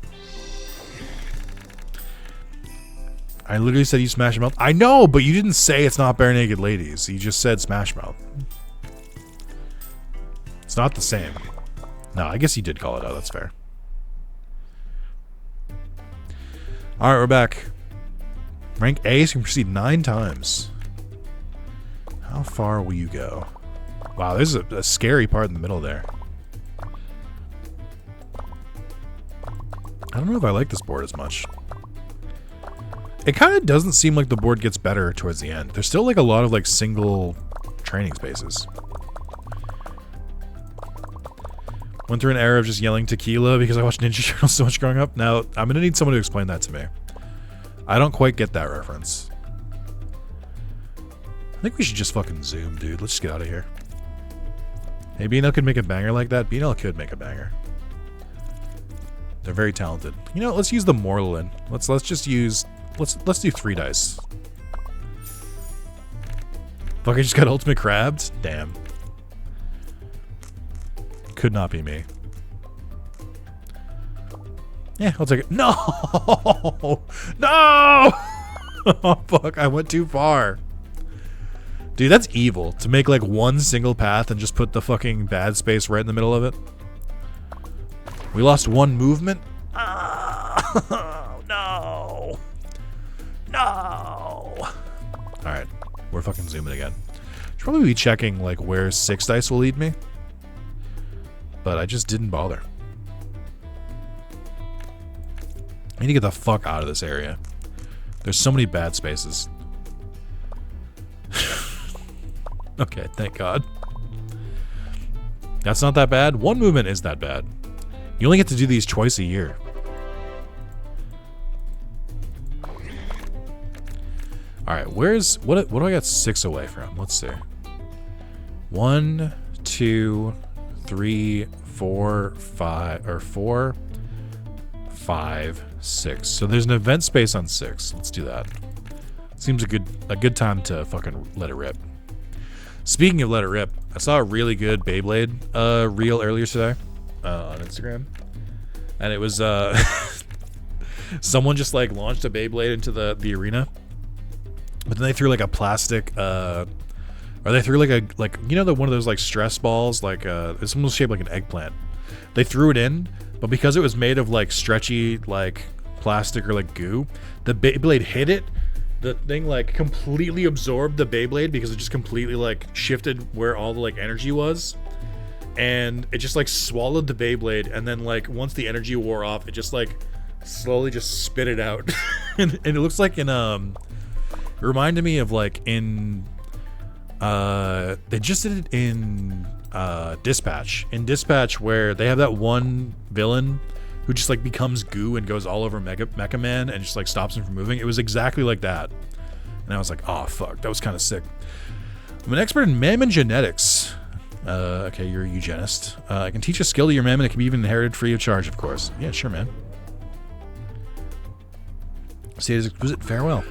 I literally said you Smash Mouth. I know, but you didn't say it's not Bare Naked Ladies. You just said Smash Mouth. It's not the same. No, I guess you did call it out. That's fair. Alright, we're back. Rank A, so you can proceed 9 times. How far will you go? Wow, there's a scary part in the middle there. I don't know if I like this board as much. It kind of doesn't seem like the board gets better towards the end. There's still like a lot of like single training spaces. Went through an era of just yelling tequila because I watched Ninja Turtles so much growing up. Now, I'm gonna need someone to explain that to me. I don't quite get that reference. I think we should just fucking zoom, dude. Let's just get out of here. Hey, BNL could make a banger like that. BNL could make a banger. They're very talented. You know, let's use the Morlin. Let's just use let's do 3 dice. Fuck, I just got ultimate crabbed? Damn. Could not be me. Yeah, I'll take it. No! No! Oh, fuck, I went too far. Dude, that's evil. To make like one single path and just put the fucking bad space right in the middle of it. We lost 1 movement? Oh, no. No. Alright, we're fucking zooming again. Should probably be checking like where 6 dice will lead me. But I just didn't bother. I need to get the fuck out of this area. There's so many bad spaces. Okay, thank God. That's not that bad. 1 movement is that bad. You only get to do these twice a year. Alright, where's... What do I got 6 away from? Let's see. 1, 2, 3, 4, 5... Or 4, 5, 6. So there's an event space on 6. Let's do that. Seems a good time to fucking let it rip. Speaking of let it rip, I saw a really good Beyblade reel earlier today on Instagram, and it was someone just like launched a Beyblade into the arena, but then they threw like a plastic or they threw like you know, one of those like stress balls, like it's almost shaped like an eggplant. They threw it in, but because it was made of like stretchy like plastic or like goo, the Beyblade hit it. The thing like completely absorbed the Beyblade because it just completely like shifted where all the like energy was, and it just like swallowed the Beyblade, and then like once the energy wore off, it just like slowly just spit it out. and it looks like in it reminded me of like in they just did it in Dispatch, where they have that one villain who just like becomes goo and goes all over Mecha Man and just like stops him from moving. It was exactly like that. And I was like, oh fuck, that was kind of sick. I'm an expert in Mamon genetics. Okay, you're a eugenist. I can teach a skill to your Mamon. It can be even inherited free of charge, of course. Yeah, sure, man. Status exquisite. Farewell.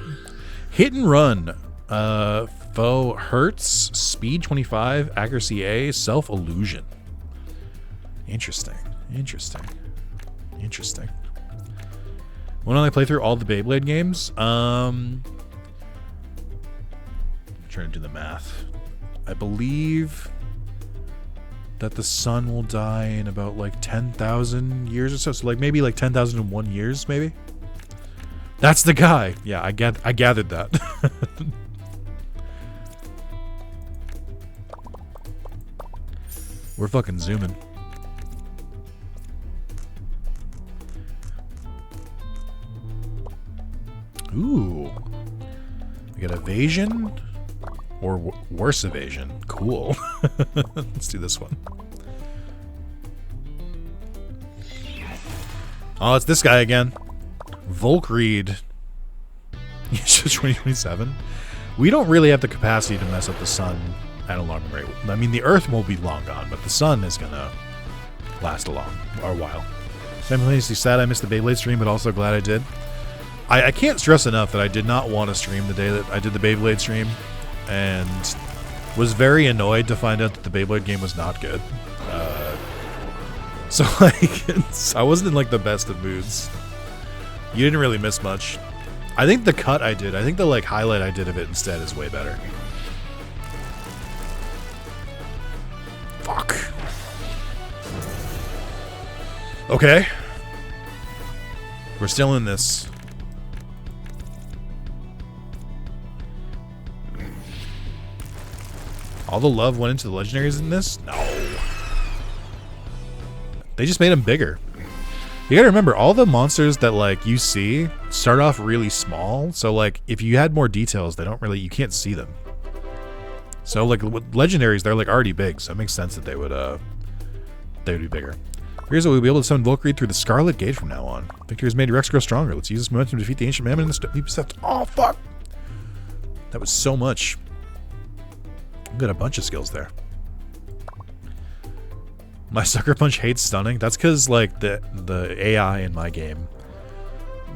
Hit and run. Foe hurts. Speed 25. Accuracy A. Self illusion. Interesting. Interesting. Interesting. When I play through all the Beyblade games, I'm trying to do the math. I believe that the sun will die in about like 10,000 years or so. So like maybe like 10,001 years, maybe. That's the guy. Yeah, I gathered that. We're fucking zooming. Ooh. We got evasion or worse evasion. Cool. Let's do this one. Oh, it's this guy again. Volkreed. It's just 2027. We don't really have the capacity to mess up the sun at a long rate. I mean, the Earth won't be long gone, but the sun is gonna last a while. Simultaneously sad I missed the Beyblade stream, but also glad I did. I can't stress enough that I did not want to stream the day that I did the Beyblade stream, and was very annoyed to find out that the Beyblade game was not good. So like, I wasn't in like the best of moods. You didn't really miss much. I think the cut I did, I think the like highlight I did of it instead is way better. Fuck. Okay. We're still in this. All the love went into the legendaries in this? No. They just made them bigger. You gotta remember, all the monsters that like you see start off really small. So like, if you had more details, you can't see them. So like with legendaries, they're like already big. So it makes sense that they would be bigger. Here's what we'll be able to summon Volkreed through the Scarlet Gate from now on. Victory has made Rex grow stronger. Let's use this momentum to defeat the ancient Mamon in the deep steps. Oh fuck! That was so much. I've got a bunch of skills there. My Sucker Punch hates stunning. That's because like the AI in my game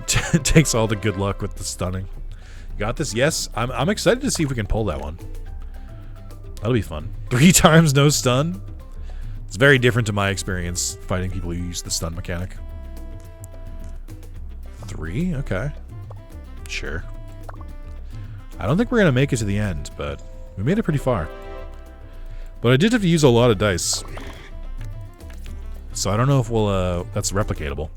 takes all the good luck with the stunning. You got this? Yes. I'm excited to see if we can pull that one. That'll be fun. 3 times no stun. It's very different to my experience fighting people who use the stun mechanic. 3? Okay. Sure. I don't think we're gonna make it to the end, but we made it pretty far. But I did have to use a lot of dice. So I don't know if we'll, that's replicatable.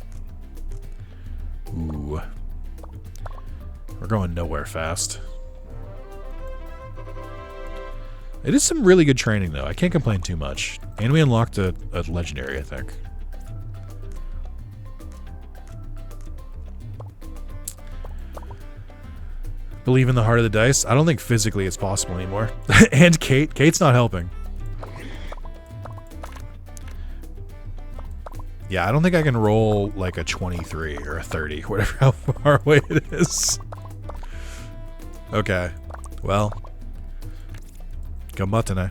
Ooh. We're going nowhere fast. It is some really good training, though. I can't complain too much. And we unlocked a legendary, I think. Believe in the heart of the dice. I don't think physically it's possible anymore. And Kate's not helping. Yeah, I don't think I can roll like a 23 or a 30, whatever how far away it is. Okay. Well. Gambatane.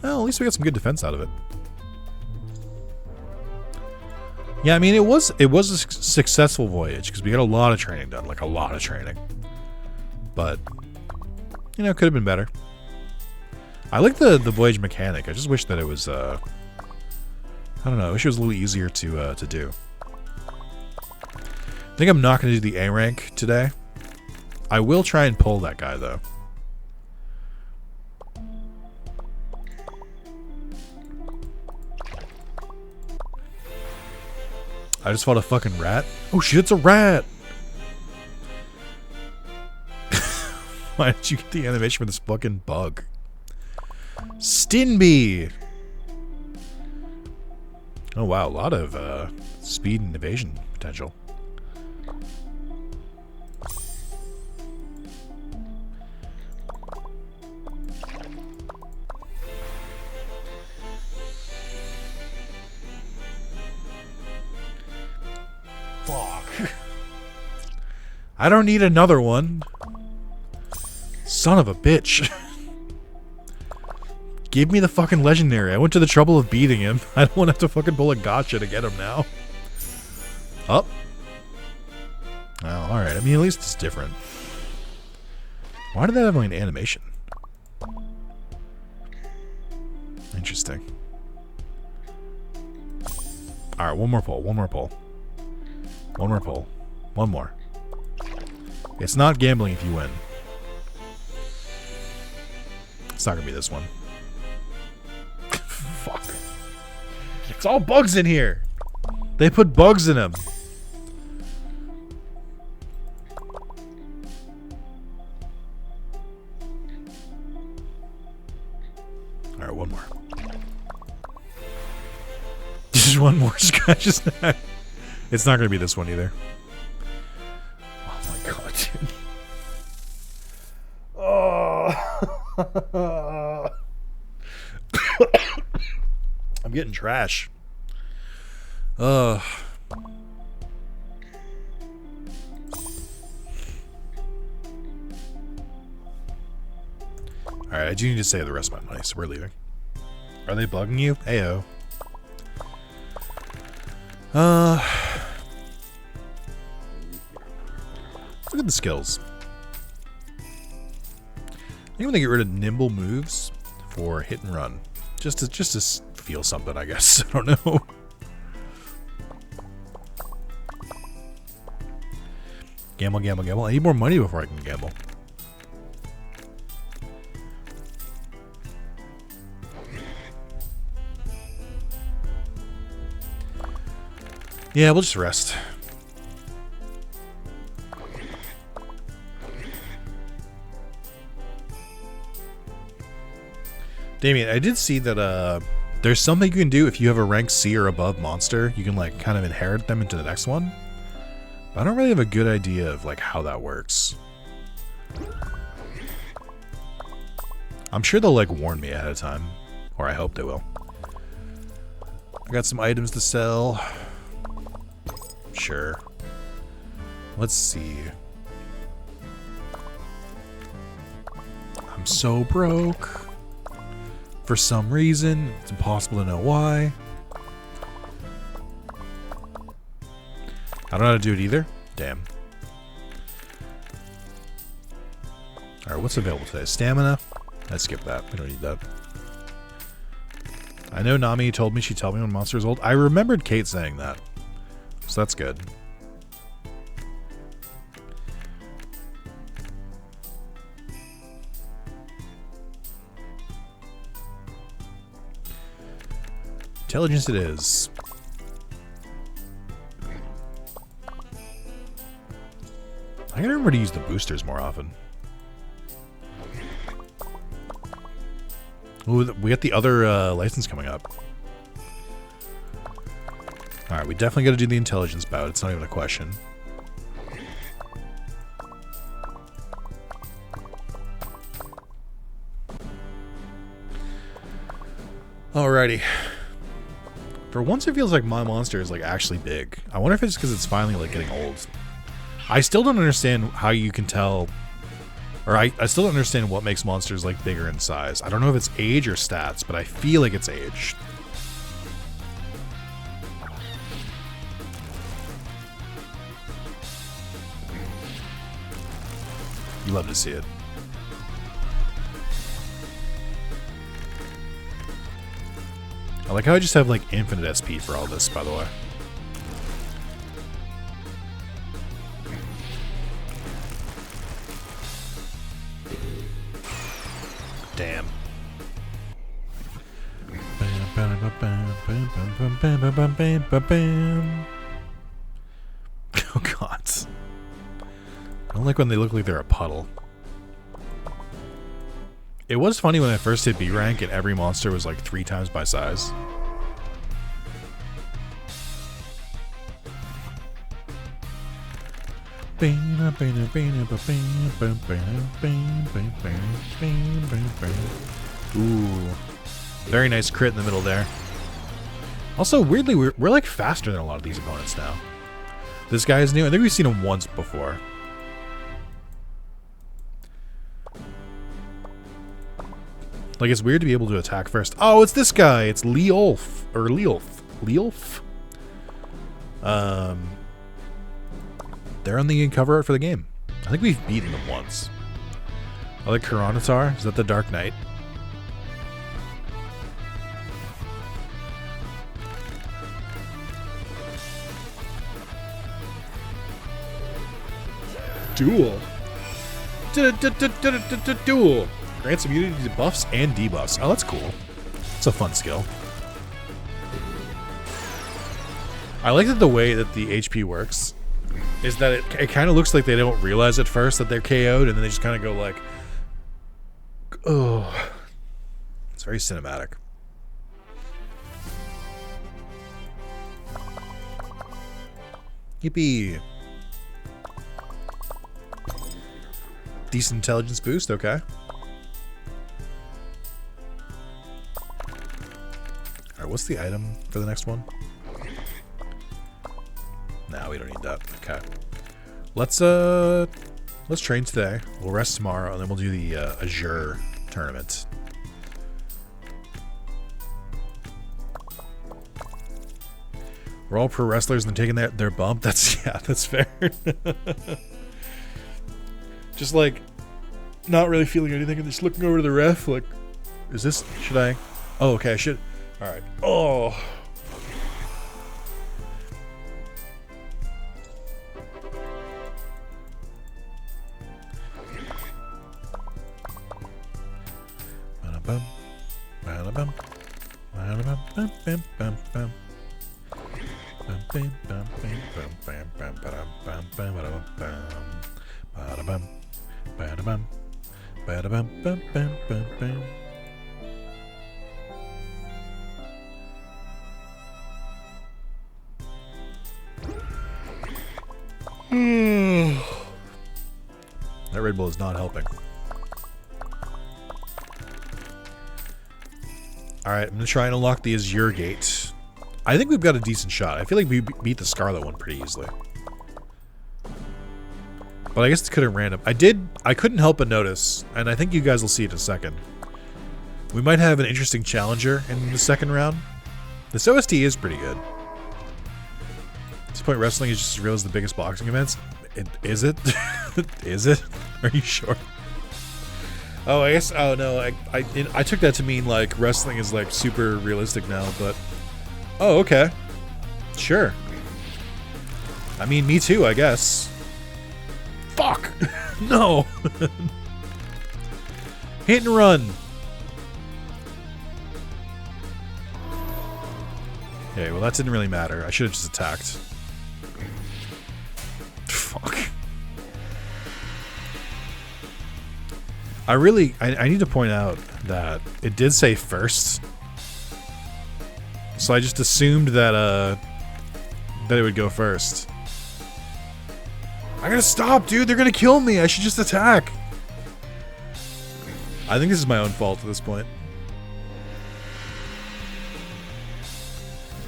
Well, at least we got some good defense out of it. Yeah, I mean, it was a successful voyage because we got a lot of training done, like a lot of training. But, you know, it could have been better. I like the voyage mechanic. I just wish that it was, I don't know, I wish it was a little easier to do. I think I'm not going to do the A rank today. I will try and pull that guy, though. I just fought a fucking rat. Oh shit, it's a rat! Why did you get the animation for this fucking bug? Stinby! Oh wow, a lot of speed and evasion potential. Fuck. I don't need another one. Son of a bitch. Give me the fucking legendary. I went to the trouble of beating him. I don't want to have to fucking pull a gotcha to get him now. Up. Oh, alright. I mean, at least it's different. Why did that have like an animation? Interesting. Alright, one more pull. One more pull. One more pull. One more. It's not gambling if you win. It's not gonna be this one. Fuck. It's all bugs in here. They put bugs in them. Alright, one more. Just one more scratch. It's not gonna be this one either. Oh my god, dude. Oh. I'm getting trash. Alright, I do need to save the rest of my money, so we're leaving. Are they bugging you? Ayo. Look at the skills. I think when they get rid of nimble moves for hit and run, just to feel something, I guess. I don't know. Gamble, gamble, gamble. I need more money before I can gamble. Yeah, we'll just rest. Damien, I did see that there's something you can do if you have a rank C or above monster. You can like kind of inherit them into the next one. But I don't really have a good idea of like how that works. I'm sure they'll like warn me ahead of time, or I hope they will. I got some items to sell. Sure. Let's see. I'm so broke. For some reason, it's impossible to know why. I don't know how to do it either. Damn. Alright, what's available today? Stamina? Let's skip that. We don't need that. I know Nami told me she'd tell me when monster is old. I remembered Kate saying that. So that's good. Intelligence it is. I gotta remember to use the boosters more often. Ooh, we got the other license coming up. Alright, we definitely gotta do the intelligence bout. It's not even a question. Alrighty. For once, it feels like my monster is like actually big. I wonder if it's because it's finally like getting old. I still don't understand how you can tell, or I still don't understand what makes monsters like bigger in size. I don't know if it's age or stats, but I feel like it's age. You love to see it. I like how I just have like infinite SP for all this, by the way. Damn. Oh god. I don't like when they look like they're a puddle. It was funny when I first hit B rank and every monster was like 3 times my size. Ooh. Very nice crit in the middle there. Also, weirdly, we're like faster than a lot of these opponents now. This guy is new. I think we've seen him once before. Like, it's weird to be able to attack first. Oh, it's this guy. It's Leolf. Or Leolf. Leolf? They're on the cover art for the game. I think we've beaten them once. I like Kuranatar. Is that the Dark Knight? Duel. Duel. Grants immunity to buffs and debuffs. Oh, that's cool. It's a fun skill. I like that the way that the HP works is that it kind of looks like they don't realize at first that they're KO'd, and then they just kind of go like, oh. It's very cinematic. Yippee. Decent intelligence boost, okay. Alright, what's the item for the next one? No, we don't need that. Okay. Let's train today. We'll rest tomorrow, and then we'll do the Azure tournament. We're all pro wrestlers and they're taking their bump. That's fair. Just like not really feeling anything and just looking over to the ref like, is this, should I? Oh, okay, I should. All right. Oh. That Red Bull is not helping. Alright, I'm going to try and unlock the Azure Gate. I think we've got a decent shot. I feel like we beat the Scarlet one pretty easily. But I guess it's kind of random. I couldn't help but notice, and I think you guys will see it in a second. We might have an interesting challenger in the second round. This OST is pretty good. At this point, wrestling is just as real as the biggest boxing events. Is it? Is it? Are you sure? Oh, I guess. Oh no, I took that to mean like wrestling is like super realistic now. But oh, okay, sure. I mean, me too, I guess. Fuck! No! Hit and run! Okay, well that didn't really matter. I should have just attacked. Fuck. I need to point out that it did say first. So I just assumed that it would go first. I gotta stop, dude. They're gonna kill me. I should just attack. I think this is my own fault at this point.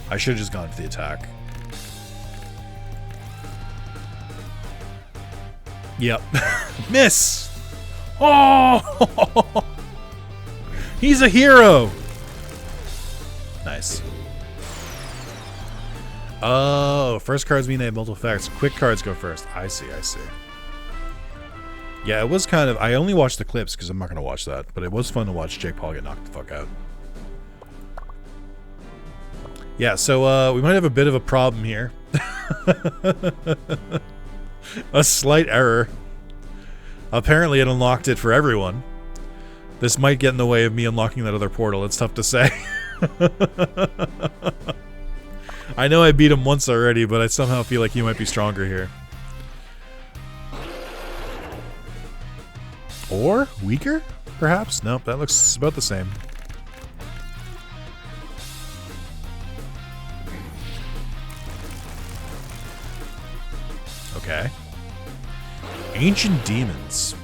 I should have just gone for the attack. Yep. Miss! Oh! He's a hero! Nice. Oh, first cards mean they have multiple effects. Quick cards go first. I see. Yeah, it was kind of... I only watched the clips because I'm not going to watch that. But it was fun to watch Jake Paul get knocked the fuck out. Yeah, so we might have a bit of a problem here. A slight error. Apparently it unlocked it for everyone. This might get in the way of me unlocking that other portal. It's tough to say. I know I beat him once already, but I somehow feel like he might be stronger here. Or weaker, perhaps? Nope, that looks about the same. Okay. Ancient Demons.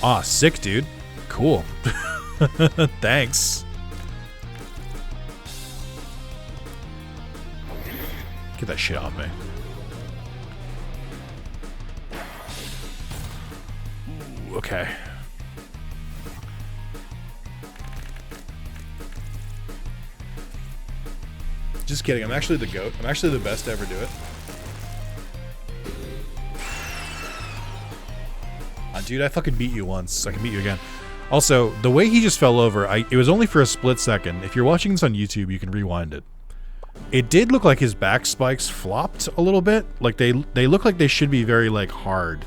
Aw, sick, dude. Cool. Thanks. Get that shit off me. Ooh, okay. Just kidding. I'm actually the GOAT. I'm actually the best to ever do it. dude, I fucking beat you once. I can beat you again. Also, the way he just fell over, it was only for a split second. If you're watching this on YouTube, you can rewind it. It did look like his back spikes flopped a little bit. Like they look like they should be very like hard,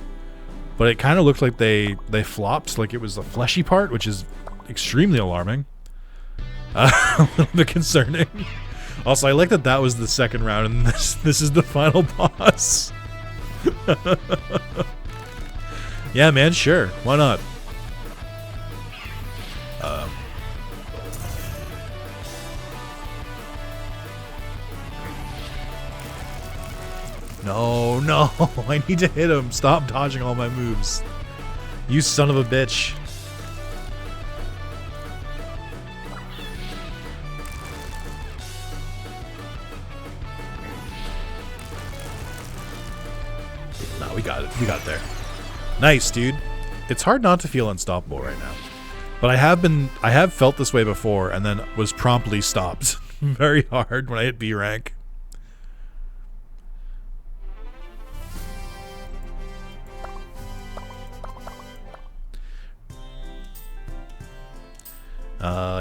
but it kind of looked like they flopped, like it was the fleshy part, which is extremely alarming. A little bit concerning. Also, I like that was the second round, and this is the final boss. Yeah, man, sure, why not? No, I need to hit him. Stop dodging all my moves. You son of a bitch. No, we got it. We got there. Nice, dude. It's hard not to feel unstoppable right now. But I have felt this way before and then was promptly stopped very hard when I hit B rank.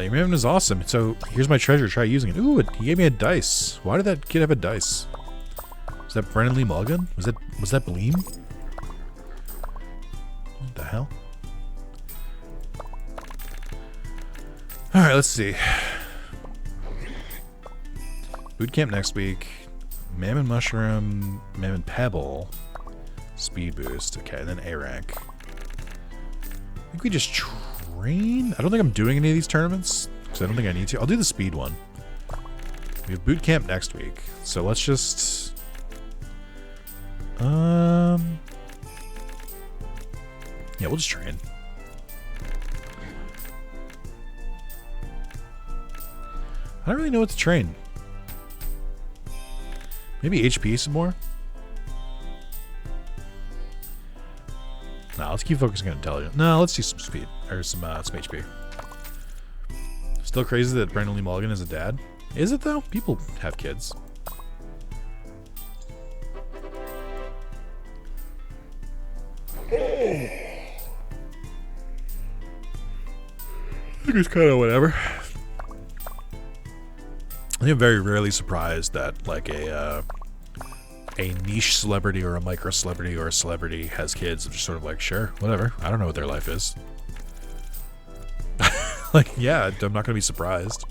Your Mamon is awesome. So here's my treasure. Try using it. Ooh, he gave me a dice. Why did that kid have a dice? Was that Brennan Lee Mulligan? Was that Bleem? What the hell? All right, let's see. Boot camp next week. Mamon Mushroom, Mamon Pebble, Speed Boost. Okay, and then A rank. I think we just train. I don't think I'm doing any of these tournaments because I don't think I need to. I'll do the speed one. We have boot camp next week, so let's just yeah, we'll just train. I don't really know what to train. Maybe HP some more? No, let's keep focusing on intelligence. No, let's do some speed. Or some HP. Still crazy that Brendan Lee Mulligan is a dad. Is it though? People have kids. I think it's kind of whatever. I think I'm very rarely surprised that like a niche celebrity or a micro celebrity or a celebrity has kids. I'm just sort of like, sure, whatever. I don't know what their life is. Like, yeah, I'm not gonna be surprised.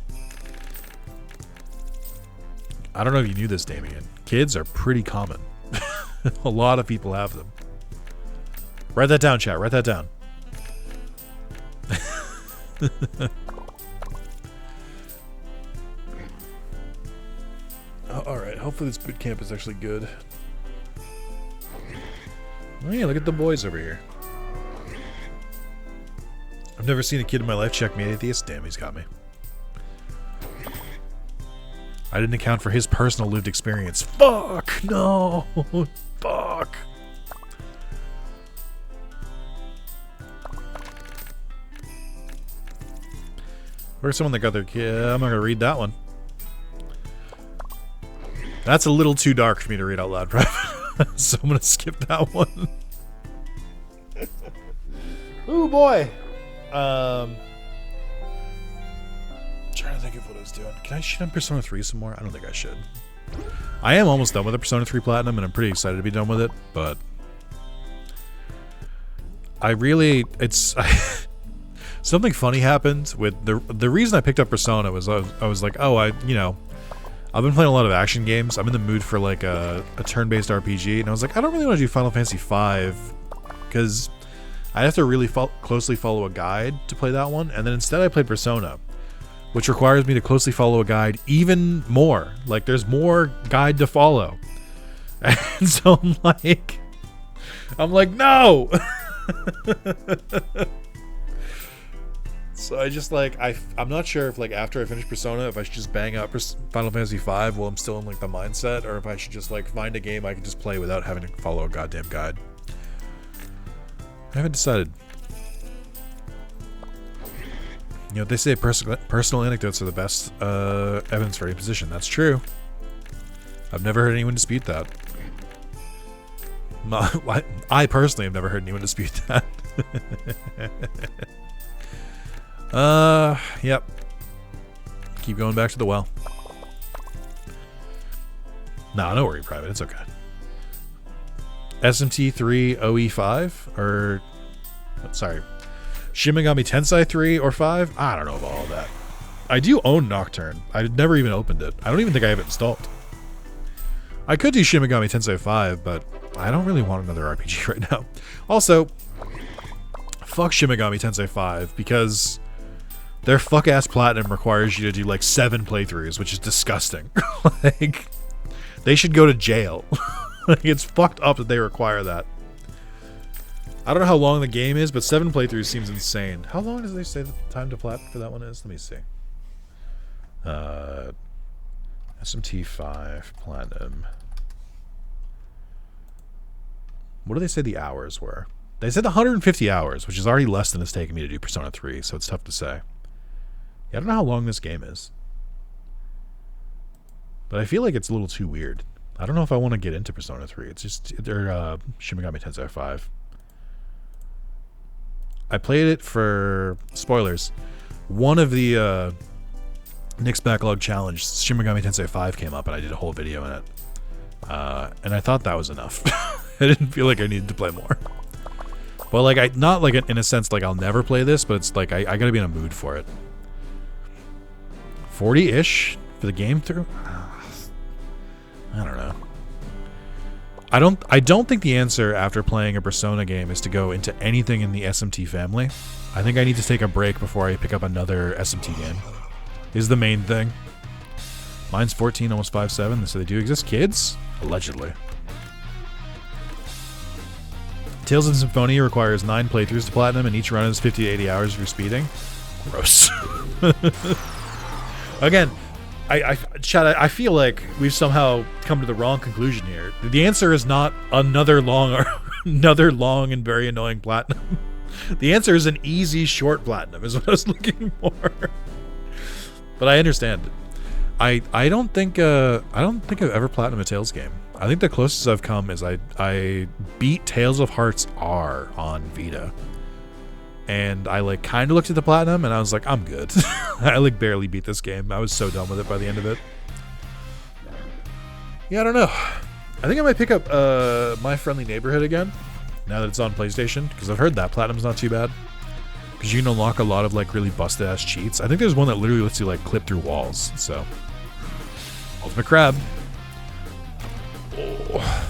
I don't know if you knew this, Damien. Kids are pretty common. A lot of people have them. Write that down, chat. Write that down. Alright, hopefully this boot camp is actually good. Oh yeah, look at the boys over here. I've never seen a kid in my life check me atheist. Damn, he's got me. I didn't account for his personal lived experience. Fuck! No! Fuck! Where's someone that got their kid? I'm not gonna read that one. That's a little too dark for me to read out loud, bro. So I'm gonna skip that one. Ooh boy. Trying to think of what I was doing. Can I shoot on Persona 3 some more? I don't think I should. I am almost done with the Persona 3 Platinum, and I'm pretty excited to be done with it, but something funny happened with the reason I picked up Persona was I was like, oh, I've been playing a lot of action games. I'm in the mood for like a turn-based RPG, and I was like, I don't really want to do Final Fantasy V because I have to really closely follow a guide to play that one, and then instead I played Persona, which requires me to closely follow a guide even more. Like, there's more guide to follow. And so I'm like, no! So I just like, I'm not sure if like after I finish Persona, if I should just bang out Final Fantasy V while I'm still in like the mindset, or if I should just like find a game I can just play without having to follow a goddamn guide. I haven't decided. You know, they say personal anecdotes are the best evidence for any position. That's true. I've never heard anyone dispute that. I personally have never heard anyone dispute that. Yep. Keep going back to the well. Nah, don't worry, private. It's okay. SMT 3 OE5 or sorry, Shin Megami Tensei 3 or 5. I don't know about all that. I do own Nocturne. I never even opened it. I don't even think I have it installed. I could do Shin Megami Tensei 5, but I don't really want another RPG right now. Also, fuck Shin Megami Tensei 5 because their fuck-ass platinum requires you to do like 7 playthroughs, which is disgusting. Like, they should go to jail. Like, it's fucked up that they require that. I don't know how long the game is, but 7 playthroughs seems insane. How long does they say the time to plat for that one is? Let me see. SMT 5 platinum. What do they say the hours were? They said 150 hours, which is already less than it's taken me to do Persona 3, so it's tough to say. Yeah, I don't know how long this game is. But I feel like it's a little too weird. I don't know if I want to get into Persona 3. It's just, or Shin Megami Tensei 5. I played it for, spoilers, one of the Nick's Backlog Challenge, Shin Megami Tensei 5 came up and I did a whole video in it. And I thought that was enough. I didn't feel like I needed to play more. Well, like, not like in a sense like I'll never play this, but it's like I gotta be in a mood for it. 40-ish for the game through? I don't know. I don't think the answer after playing a Persona game is to go into anything in the SMT family. I think I need to take a break before I pick up another SMT game. Is the main thing. Mine's 14, almost 5'7", so they do exist. Kids? Allegedly. Tales of Symphonia requires 9 playthroughs to platinum, and each run is 50 to 80 hours for speeding. Gross. Again, Chad, I feel like we've somehow come to the wrong conclusion here. The answer is not another long and very annoying platinum. The answer is an easy short platinum is what I was looking for. But I understand it. I don't think I've ever platinumed a Tales game. I think the closest I've come is I beat Tales of Hearts R on Vita. And I like kind of looked at the platinum and I was like, I'm good. I like barely beat this game. I was so done with it by the end of it. Yeah, I don't know. I think I might pick up My Friendly Neighborhood again now that it's on PlayStation, because I've heard that platinum's not too bad. Because you can unlock a lot of like really busted ass cheats. I think there's one that literally lets you like clip through walls. So, Ultimate Crab. Oh.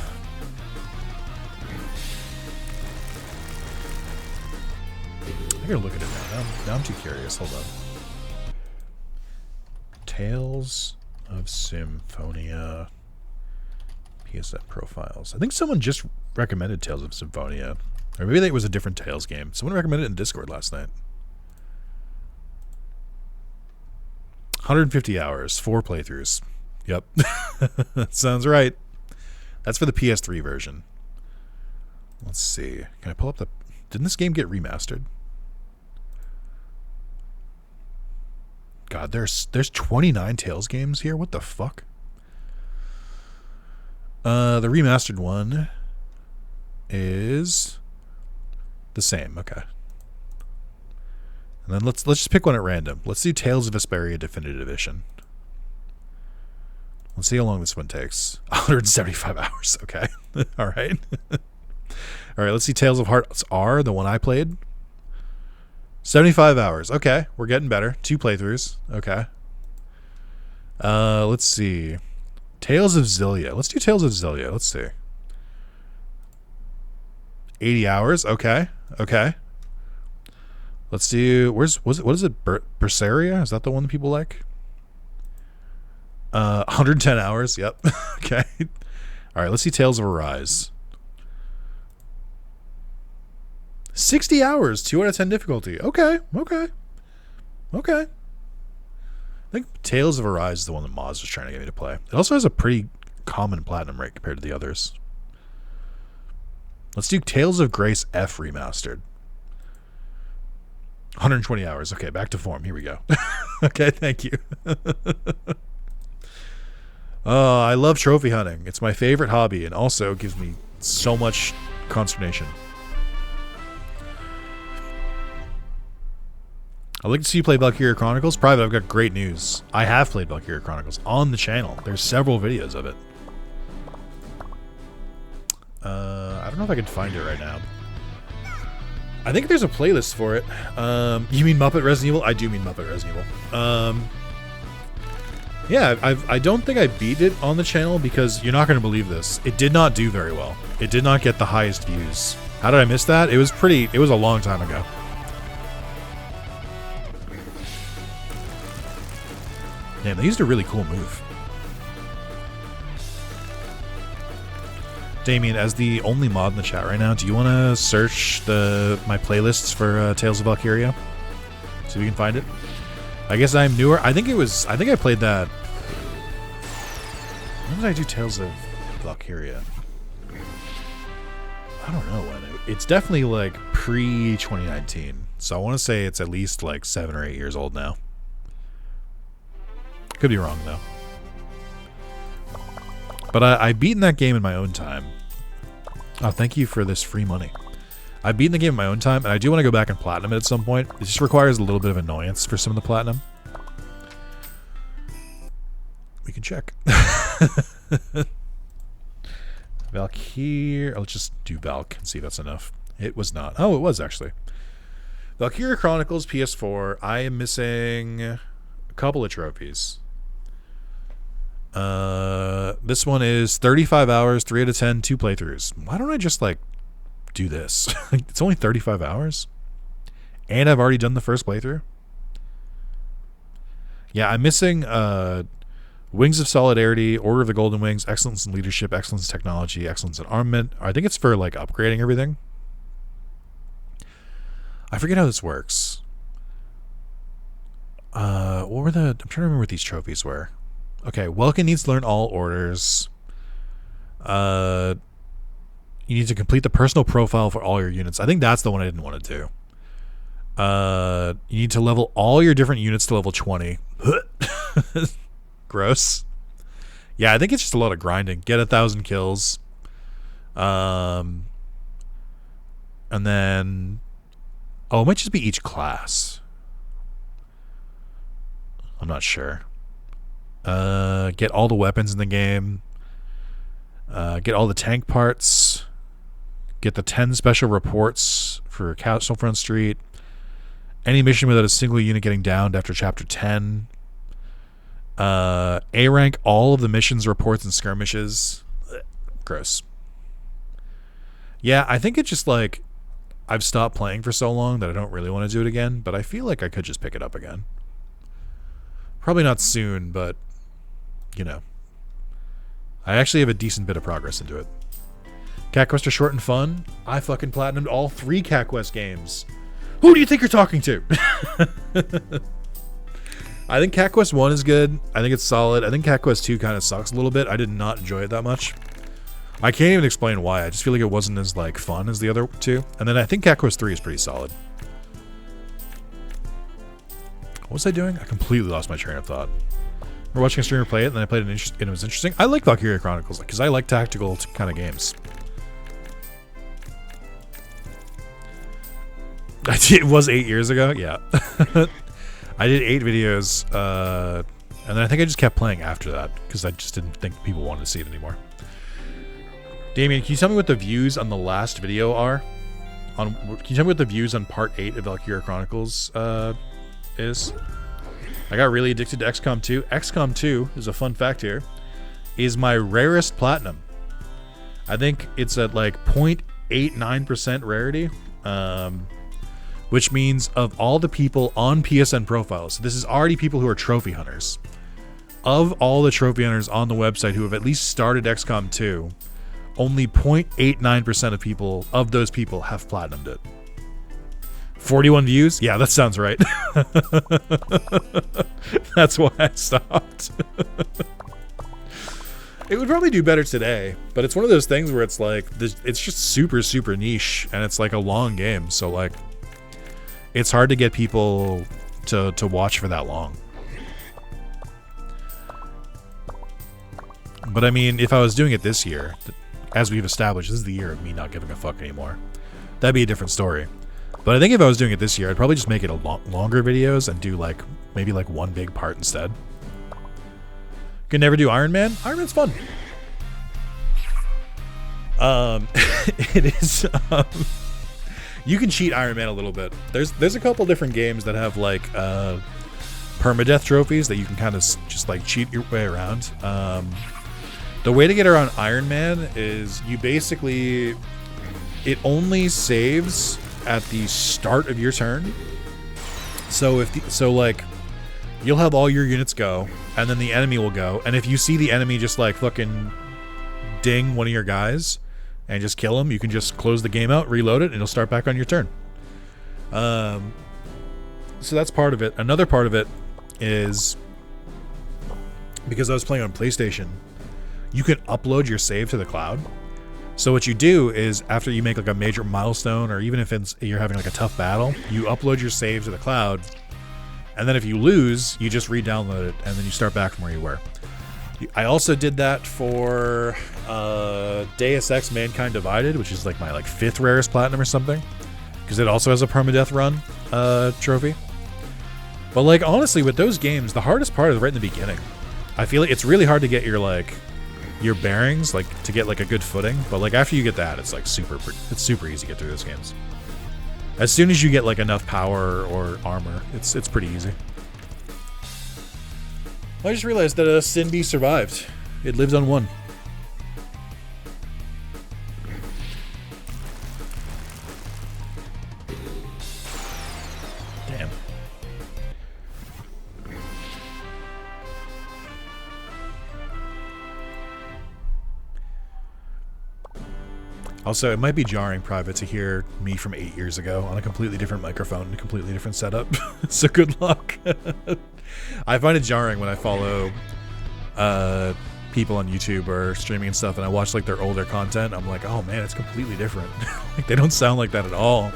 I gotta look at it now. I'm too curious. Hold on. Tales of Symphonia PSN profiles. I think someone just recommended Tales of Symphonia. Or maybe it was a different Tales game. Someone recommended it in Discord last night. 150 hours, 4 playthroughs. Yep. Sounds right. That's for the PS3 version. Let's see. Can I pull up the... Didn't this game get remastered? God, there's 29 Tales games here? What the fuck? The remastered one is the same. Okay. And then let's just pick one at random. Let's do Tales of Vesperia Definitive Edition. Let's see how long this one takes. 175 hours. Okay. All right. All right, let's see Tales of Hearts R, the one I played. 75 hours. Okay, we're getting better. 2 playthroughs. Okay. Let's see. Tales of Xillia. Let's do Tales of Xillia. Let's see. 80 hours. Okay. Okay. Let's do... what is it? Berseria? Is that the one that people like? 110 hours. Yep. Okay. All right, let's see Tales of Arise. 60 hours, 2 out of 10 difficulty. Okay, okay. Okay. I think Tales of Arise is the one that Moz was trying to get me to play. It also has a pretty common platinum rate compared to the others. Let's do Tales of Grace F Remastered. 120 hours. Okay, back to form. Here we go. Okay, thank you. Oh, I love trophy hunting. It's my favorite hobby and also gives me so much consternation. I'd like to see you play Valkyria Chronicles. Private, I've got great news. I have played Valkyria Chronicles on the channel. There's several videos of it. I don't know if I can find it right now. I think there's a playlist for it. You mean Muppet Resident Evil? I do mean Muppet Resident Evil. Yeah, I don't think I beat it on the channel because you're not going to believe this. It did not do very well. It did not get the highest views. How did I miss that? It was a long time ago. Damn, they used a really cool move. Damien, as the only mod in the chat right now, do you want to search my playlists for Tales of Valkyria? See if you can find it. I guess I'm newer. I think I played that. When did I do Tales of Valkyria? I don't know when. It's definitely like pre-2019. So I want to say it's at least like 7 or 8 years old now. Could be wrong though. But I've beaten that game in my own time. Oh, thank you for this free money. I've beaten the game in my own time, and I do want to go back and platinum it at some point. It just requires a little bit of annoyance for some of the platinum. We can check. Valkyria. Let's just do Valk and see if that's enough. It was not. Oh, it was actually. Valkyria Chronicles PS4. I am missing a couple of trophies. This one is 35 hours, 3 out of 10, 2 playthroughs. Why don't I just like do this? It's only 35 hours, and I've already done the first playthrough. Yeah, I'm missing Wings of Solidarity, Order of the Golden Wings, Excellence in Leadership, Excellence in Technology, Excellence in Armament. I think it's for like upgrading everything. I forget how this works. What were I'm trying to remember what these trophies were. Okay, Welkin needs to learn all orders. You need to complete the personal profile for all your units. I think that's the one I didn't want to do. You need to level all your different units to level 20. Gross. Yeah, I think it's just a lot of grinding. Get 1,000 kills. And then... Oh, it might just be each class. I'm not sure. Get all the weapons in the game. Get all the tank parts. Get the 10 special reports for Castlefront Street. Any mission without a single unit getting downed after Chapter 10. A rank all of the missions, reports, and skirmishes. Gross. Yeah, I think it's just like I've stopped playing for so long that I don't really want to do it again, but I feel like I could just pick it up again. Probably not soon, but you know. I actually have a decent bit of progress into it. Cat Quest are short and fun. I fucking platinumed all 3 Cat Quest games. Who do you think you're talking to? I think Cat Quest 1 is good. I think it's solid. I think Cat Quest 2 kind of sucks a little bit. I did not enjoy it that much. I can't even explain why. I just feel like it wasn't as like fun as the other 2. And then I think Cat Quest 3 is pretty solid. What was I doing? I completely lost my train of thought. We're watching a streamer play it, and then I played it, and it was interesting. I like Valkyria Chronicles because I like tactical kind of games. It was 8 years ago. Yeah. I did 8 videos, and then I think I just kept playing after that because I just didn't think people wanted to see it anymore. Damien, can you tell me what the views on the last video are? Can you tell me what the views on part 8 of Valkyria Chronicles is? I got really addicted to XCOM 2. XCOM 2, is a fun fact here, is my rarest platinum. I think it's at like 0.89% rarity. Which means of all the people on PSN profiles, so this is already people who are trophy hunters. Of all the trophy hunters on the website who have at least started XCOM 2, only 0.89% of those people have platinumed it. 41 views? Yeah, that sounds right. That's why I stopped. It would probably do better today, but it's one of those things where it's like, it's just super, super niche, and it's like a long game, so like, it's hard to get people to watch for that long. But I mean, if I was doing it this year, as we've established, this is the year of me not giving a fuck anymore. That'd be a different story. But I think if I was doing it this year, I'd probably just make it a longer videos and do like maybe like one big part instead. Could never do Iron Man. Iron Man's fun. It is. You can cheat Iron Man a little bit. There's a couple different games that have like permadeath trophies that you can kind of just like cheat your way around. The way to get around Iron Man is you basically, it only saves at the start of your turn. So like you'll have all your units go, and then the enemy will go, and if you see the enemy just like fucking ding one of your guys and just kill him, you can just close the game out, reload it, and it'll start back on your turn. So that's part of it. Another part of it is because I was playing on PlayStation, you can upload your save to the cloud. So what you do is after you make like a major milestone, or even if you're having like a tough battle, you upload your save to the cloud, and then if you lose, you just re-download it, and then you start back from where you were. I also did that for Deus Ex Mankind Divided, which is like my like 5th rarest platinum or something, because it also has a permadeath run trophy. But like honestly, with those games, the hardest part is right in the beginning. I feel like it's really hard to get your like your bearings, like to get like a good footing, but like after you get that, it's like super easy to get through those games. As soon as you get like enough power or armor, it's pretty easy. I just realized that Sinby survived. It lived on 1. Damn. Also, it might be jarring, Private, to hear me from 8 years ago on a completely different microphone and a completely different setup. So good luck. I find it jarring when I follow people on YouTube or streaming and stuff, and I watch like their older content. I'm like, oh man, it's completely different. Like they don't sound like that at all.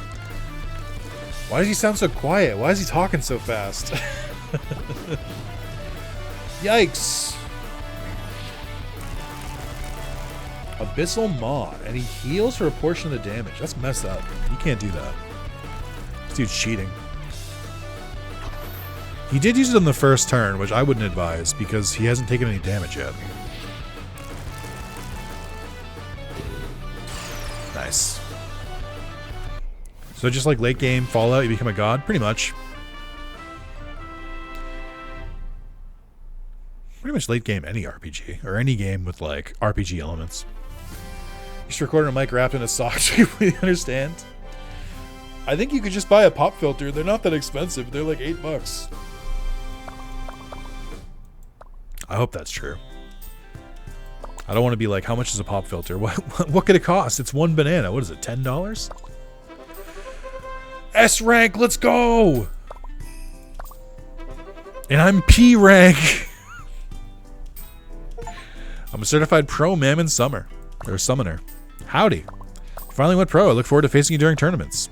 Why does he sound so quiet? Why is he talking so fast? Yikes. Abyssal Maw, and he heals for a portion of the damage. That's messed up. You can't do that. This dude's cheating. He did use it on the first turn, which I wouldn't advise because he hasn't taken any damage yet. Nice. So just like late game Fallout, you become a god? Pretty much. Pretty much late game any RPG, or any game with like RPG elements. Just recording a mic wrapped in a sock to completely understand. I think you could just buy a pop filter. They're not that expensive. They're like $8. I hope that's true. I don't want to be like, how much is a pop filter? What could it cost? It's 1 banana. What is it, $10? S rank, let's go! And I'm P rank. I'm a certified pro Mamon summoner. Howdy. Finally went pro. I look forward to facing you during tournaments.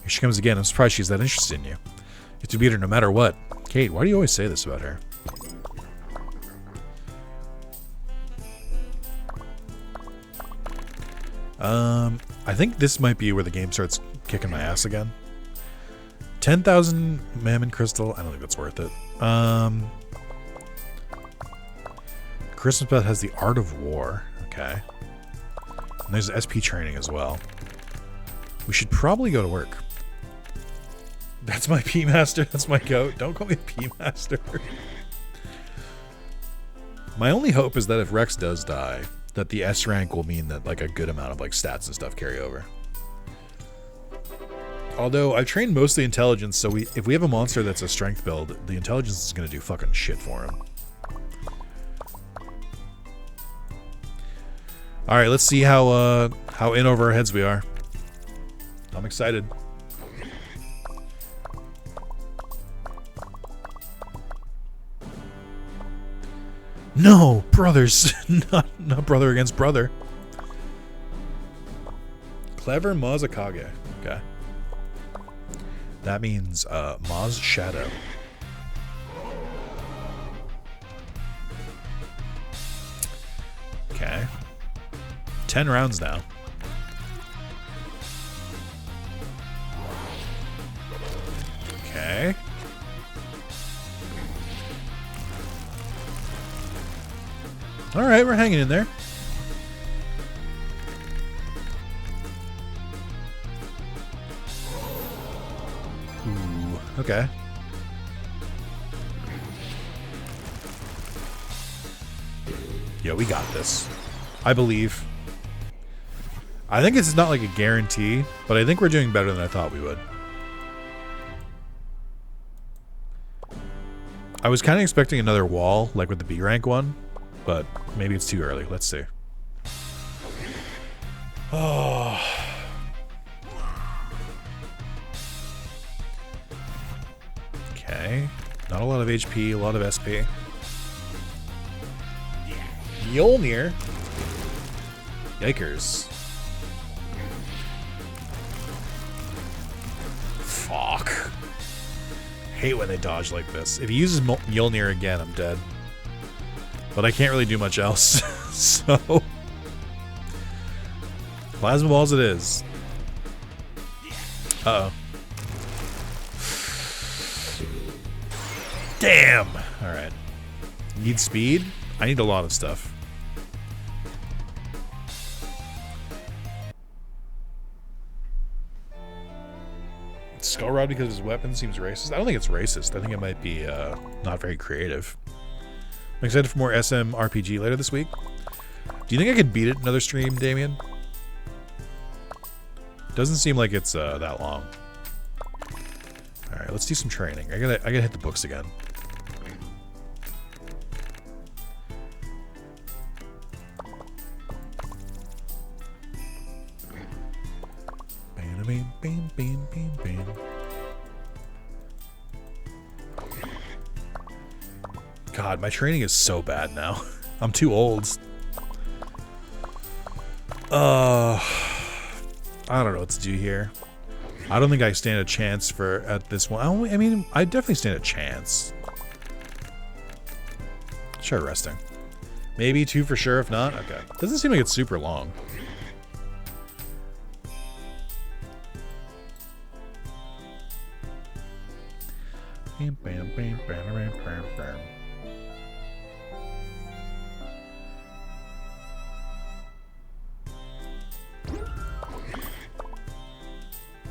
Here she comes again. I'm surprised she's that interested in you. You have to beat her no matter what. Kate, why do you always say this about her? I think this might be where the game starts kicking my ass again. 10,000 Mamon Crystal. I don't think that's worth it. Christmas Pet has the Art of War. Okay. And there's SP training as well. We should probably go to work. That's my P-Master. That's my goat. Don't call me a P-Master. My only hope is that if Rex does die, that the S rank will mean that like a good amount of like stats and stuff carry over. Although I've trained mostly intelligence, so if we have a monster that's a strength build, the intelligence is going to do fucking shit for him. All right, let's see how in over our heads we are. I'm excited. No, brothers, not brother against brother. Clever Mazakage. Okay. That means Maz Shadow. Okay. 10 rounds now. Okay. Alright, we're hanging in there. Ooh, okay. Yeah, we got this. I believe. I think it's not like a guarantee, but I think we're doing better than I thought we would. I was kind of expecting another wall, like with the B rank one, but maybe it's too early. Let's see. Oh. Okay. Not a lot of HP, a lot of SP. Mjolnir. Yikers. Fuck. Hate when they dodge like this. If he uses Mjolnir again, I'm dead. But I can't really do much else. So. Plasma balls it is. Uh-oh. Damn! Alright. Need speed? I need a lot of stuff. Skull Rod because his weapon seems racist? I don't think it's racist. I think it might be not very creative. I'm excited for more SM RPG later this week. Do you think I could beat it another stream, Damien? Doesn't seem like it's that long. Alright, let's do some training. I gotta hit the books again. Bam, bam, bam, bam, bam. God, my training is so bad now. I'm too old. I don't know what to do here. I don't think I stand a chance at this one. I mean, I definitely stand a chance. Try resting. Maybe 2 for sure, if not. Okay. Doesn't seem like it's super long. Bam, bam, bam, bam, bam, bam, bam.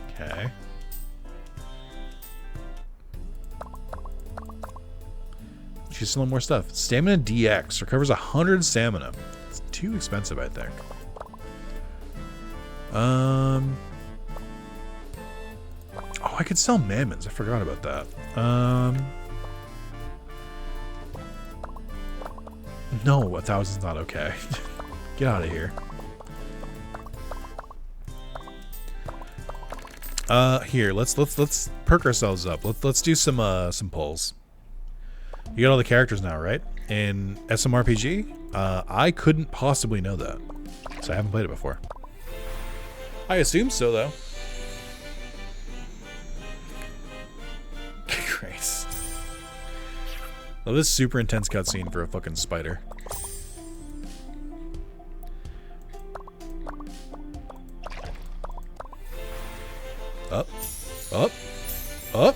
Okay. She's selling more stuff. Stamina DX recovers 100 stamina. It's too expensive, I think. Oh, I could sell Mamons. I forgot about that. No, 1,000's not okay. Get out of here. Here, let's perk ourselves up. Let's do some pulls. You got all the characters now, right? In SMRPG? I couldn't possibly know that. So I haven't played it before. I assume so, though. Great. Well, this super intense cutscene for a fucking spider. Up. Up. Up.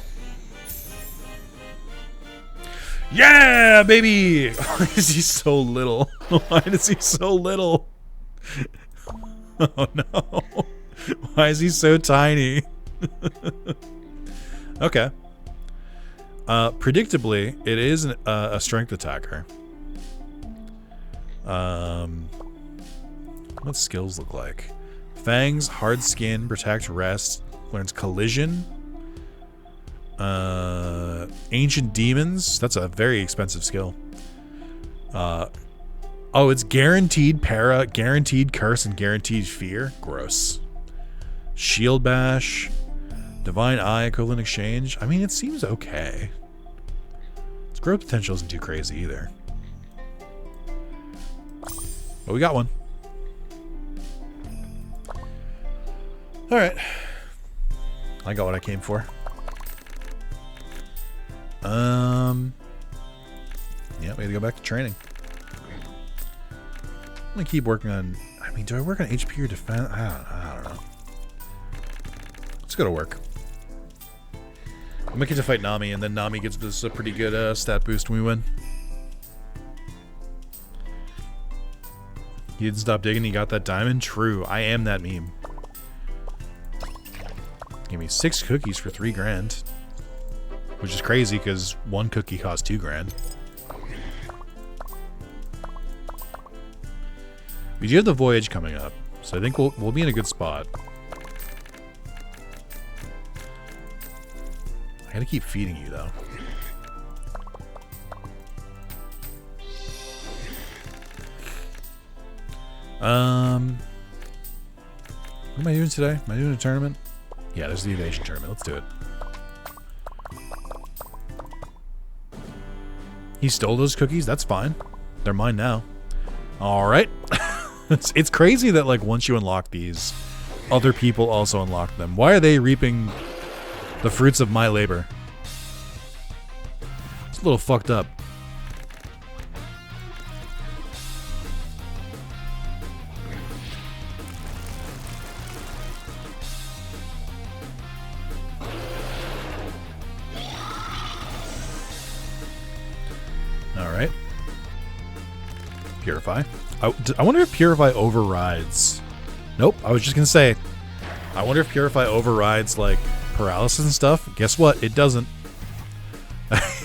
Yeah, baby! Why is he so little? Why is he so little? Oh no. Why is he so tiny? Okay. Predictably, it is a strength attacker. What skills look like? Fangs, hard skin, protect, rest, learns collision. Ancient demons. That's a very expensive skill. Oh, it's guaranteed para, guaranteed curse, and guaranteed fear. Gross. Shield bash. Divine eye, equivalent exchange. I mean, it seems okay. Its growth potential isn't too crazy either. But we got one. Alright. I got what I came for. Yeah, we gotta go back to training. I'm gonna keep working on... I mean, do I work on HP or defense? I don't know. Let's go to work. I'm gonna get to fight Nami, and then Nami gives us a pretty good stat boost when we win. He didn't stop digging, he got that diamond? True, I am that meme. Give me 6 cookies for 3 grand. Which is crazy, because 1 cookie costs 2 grand. We do have the voyage coming up, so I think we'll be in a good spot. I gotta keep feeding you, though. What am I doing today? Am I doing a tournament? Yeah, there's the evasion tournament. Let's do it. He stole those cookies? That's fine. They're mine now. Alright. It's crazy that, like, once you unlock these, other people also unlock them. Why are they reaping the fruits of my labor? It's a little fucked up. Alright. Purify. I wonder if Purify overrides... Nope, I was just gonna say, I wonder if Purify overrides, like, paralysis and stuff. Guess what? It doesn't.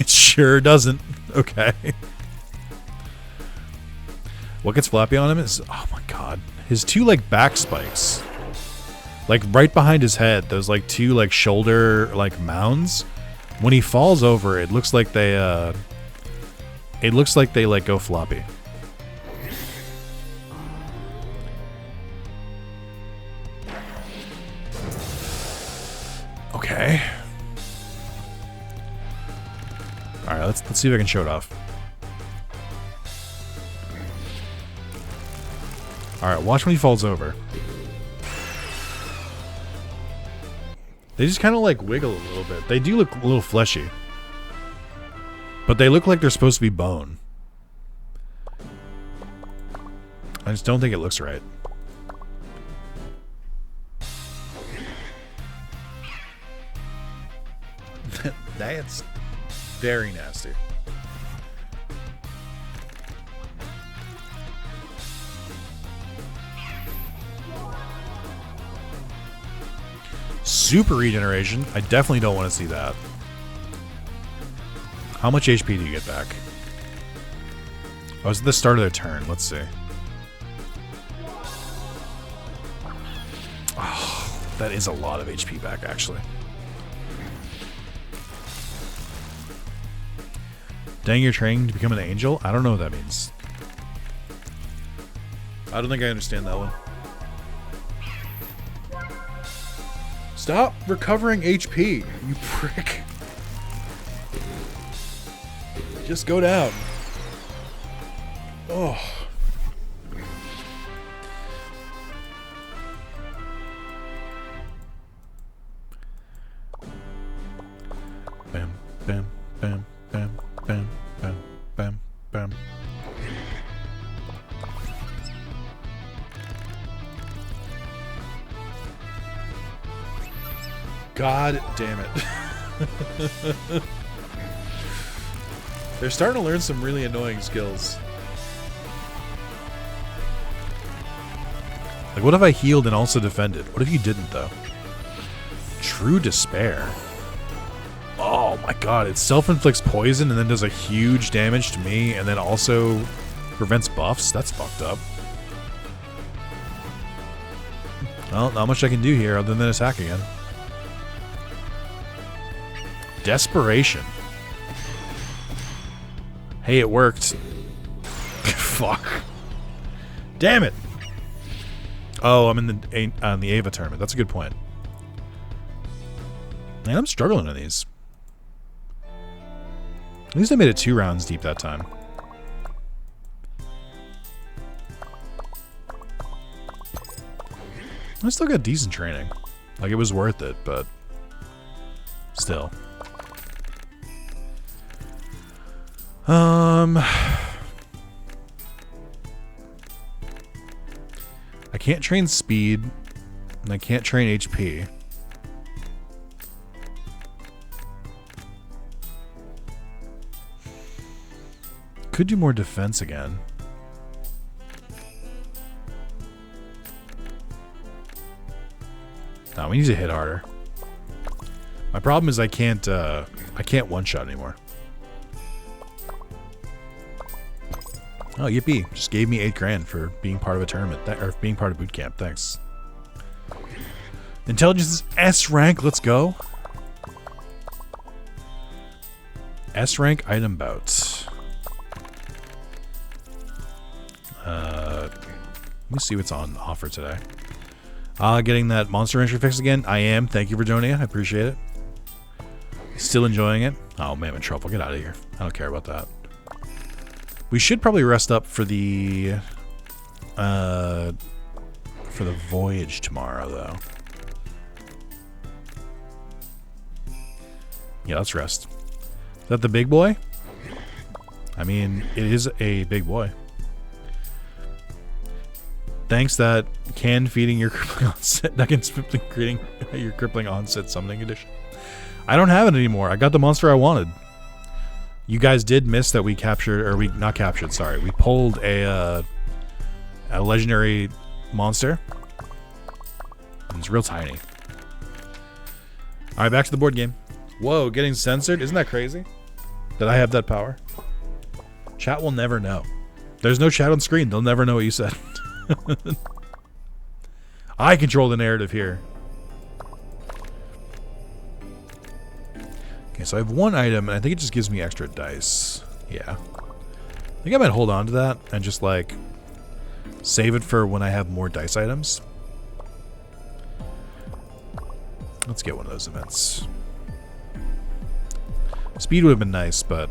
It sure doesn't. Okay. What gets flappy on him is... Oh my god. His 2, like, back spikes. Like, right behind his head. Those, like, 2, like, shoulder, like, mounds. When he falls over, it looks like they, like, go floppy. Okay. Alright, let's see if I can show it off. Alright, watch when he falls over. They just kind of like wiggle a little bit. They do look a little fleshy. But they look like they're supposed to be bone. I just don't think it looks right. That's very nasty. Super regeneration. I definitely don't want to see that. How much HP do you get back? Oh, it's at the start of their turn. Let's see. Oh, that is a lot of HP back, actually. Dang, you're training to become an angel? I don't know what that means. I don't think I understand that one. Stop recovering HP, you prick. Just go down. Oh. Bam, bam, bam, bam, bam, bam, bam, bam. God damn it. They're starting to learn some really annoying skills. Like, what if I healed and also defended? What if you didn't, though? True Despair. Oh my god, it self-inflicts poison and then does a huge damage to me and then also prevents buffs? That's fucked up. Well, not much I can do here other than attack again. Desperation. Hey, it worked. Fuck. Damn it. Oh, I'm in the Ava tournament. That's a good point. Man, I'm struggling in these. At least I made it 2 rounds deep that time. I still got decent training. Like, it was worth it, but still. I can't train speed, and I can't train HP. Could do more defense again. No, we need to hit harder. My problem is I can't one-shot anymore. Oh, yippee. Just gave me 8 grand for being part of a tournament. Or being part of boot camp. Thanks. Intelligence is S rank. Let's go. S rank item bout. Let me see what's on offer today. Getting that monster entry fix again. I am. Thank you for joining it. I appreciate it. Still enjoying it. Oh, man, I'm in trouble. Get out of here. I don't care about that. We should probably rest up for the voyage tomorrow, though. Yeah, let's rest. Is that the big boy? I mean, it is a big boy. Thanks that can feeding your crippling onset. That can creating your crippling onset summoning edition. I don't have it anymore. I got the monster I wanted. You guys did miss that we captured, or we not captured. Sorry, we pulled a legendary monster. It's real tiny. All right, back to the board game. Whoa, getting censored? Isn't that crazy? That I have that power? Chat will never know. There's no chat on screen. They'll never know what you said. I control the narrative here. Okay, so I have one item, and I think it just gives me extra dice. Yeah. I think I might hold on to that and just, like, save it for when I have more dice items. Let's get one of those events. Speed would have been nice, but...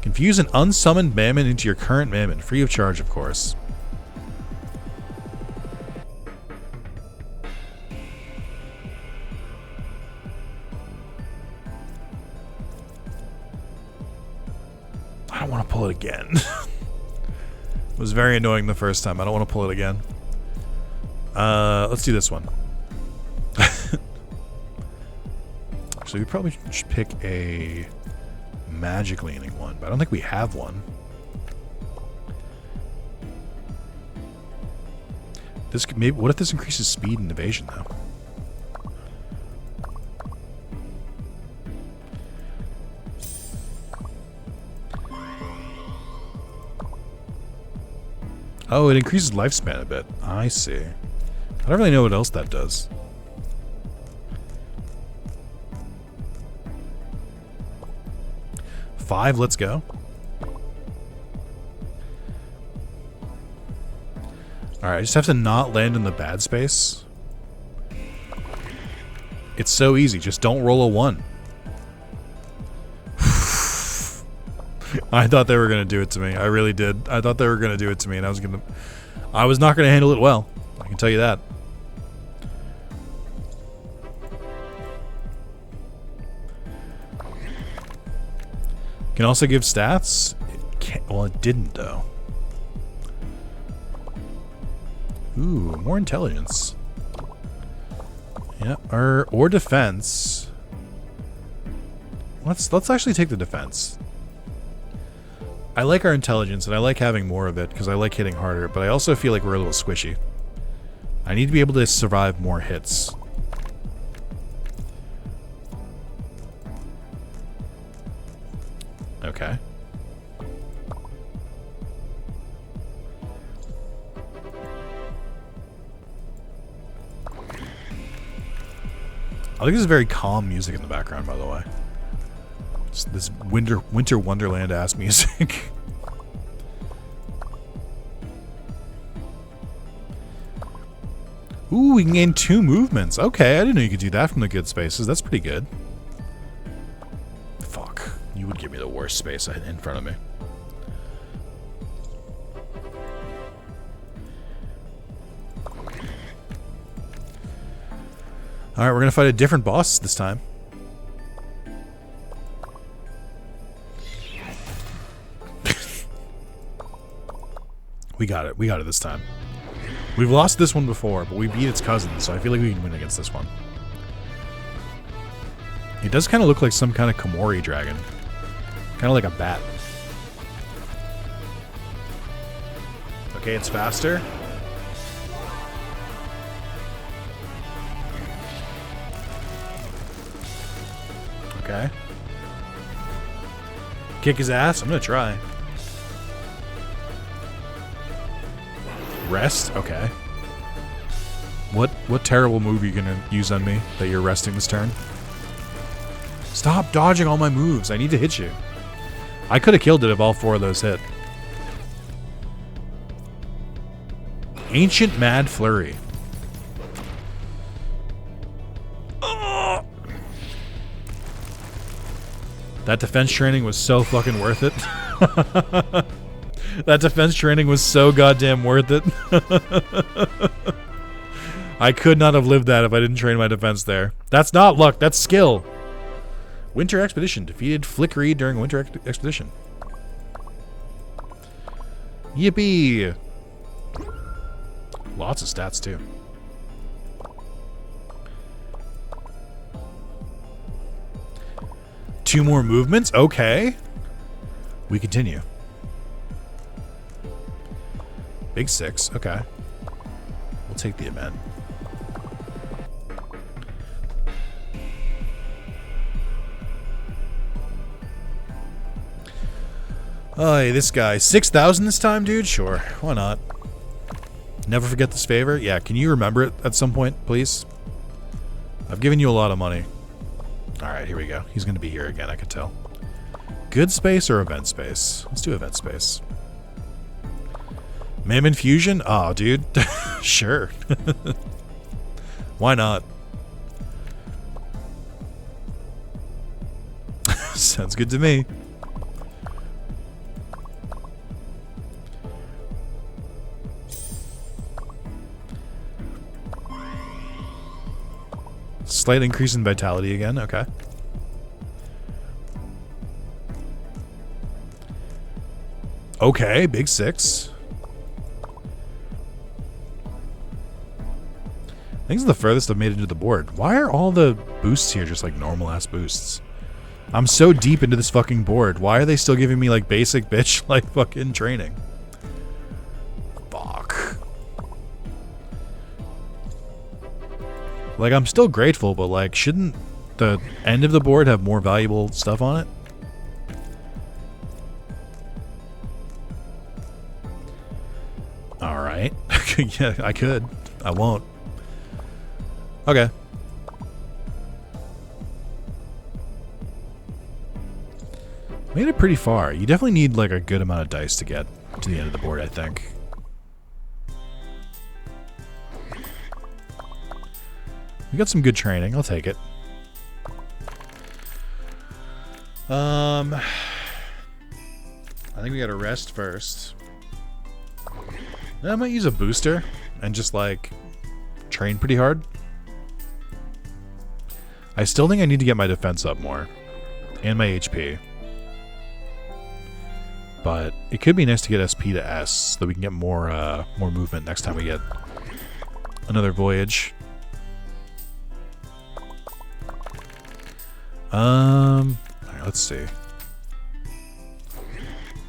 Confuse an unsummoned Mamon into your current Mamon. Free of charge, of course. I don't want to pull it again. It was very annoying the first time. I don't want to pull it again. Let's do this one. So we probably should pick a magic leaning one, but I don't think we have one. This could maybe. What if this increases speed and evasion though? Oh, it increases lifespan a bit. I see. I don't really know what else that does. Five, let's go. Alright, I just have to not land in the bad space. It's so easy, just don't roll a 1. I thought they were gonna do it to me. I really did. I thought they were gonna do it to me, and I was not gonna handle it well. I can tell you that. Can also give stats. It can't, well, it didn't though. Ooh, more intelligence. Yeah, or defense. Let's actually take the defense. I like our intelligence, and I like having more of it, because I like hitting harder, but I also feel like we're a little squishy. I need to be able to survive more hits. Okay. I think this is very calm music in the background, by the way. This winter wonderland ass music. Ooh, we can gain 2 movements. Okay, I didn't know you could do that from the good spaces. That's pretty good. Fuck. You would give me the worst space in front of me. Alright, we're gonna fight a different boss this time. We got it. We got it this time. We've lost this one before, but we beat its cousin, so I feel like we can win against this one. It does kind of look like some kind of Komori dragon. Kind of like a bat. Okay, it's faster. Okay. Kick his ass? I'm gonna try. Rest? Okay. What terrible move are you gonna use on me that you're resting this turn? Stop dodging all my moves. I need to hit you. I could have killed it if all 4 of those hit. Ancient Mad Flurry. Oh! That defense training was so fucking worth it. That defense training was so goddamn worth it. I could not have lived that if I didn't train my defense there. That's not luck, that's skill. Winter Expedition. Defeated Flickery during Winter Expedition. Yippee! Lots of stats, too. Two more movements? Okay. We continue. Big 6. Okay. We'll take the event. Oh, hey, this guy. 6,000 this time, dude? Sure. Why not? Never forget this favor? Yeah, can you remember it at some point, please? I've given you a lot of money. Alright, here we go. He's going to be here again, I can tell. Good space or event space? Let's do event space. Mamon Fusion? Oh, dude. Sure. Why not? Sounds good to me. Slight increase in vitality again, okay. Okay, big 6. I think it's the furthest I've made it to the board. Why are all the boosts here just like normal ass boosts? I'm so deep into this fucking board. Why are they still giving me like basic bitch like fucking training? Fuck. Like, I'm still grateful, but like, shouldn't the end of the board have more valuable stuff on it? Alright. Yeah, I could. I won't. Okay. Made it pretty far. You definitely need like a good amount of dice to get to the end of the board, I think. We got some good training. I'll take it. I think we gotta rest first. Then I might use a booster and just like train pretty hard. I still think I need to get my defense up more and my HP. But it could be nice to get SP to S so that we can get more movement next time we get another voyage. Alright, let's see.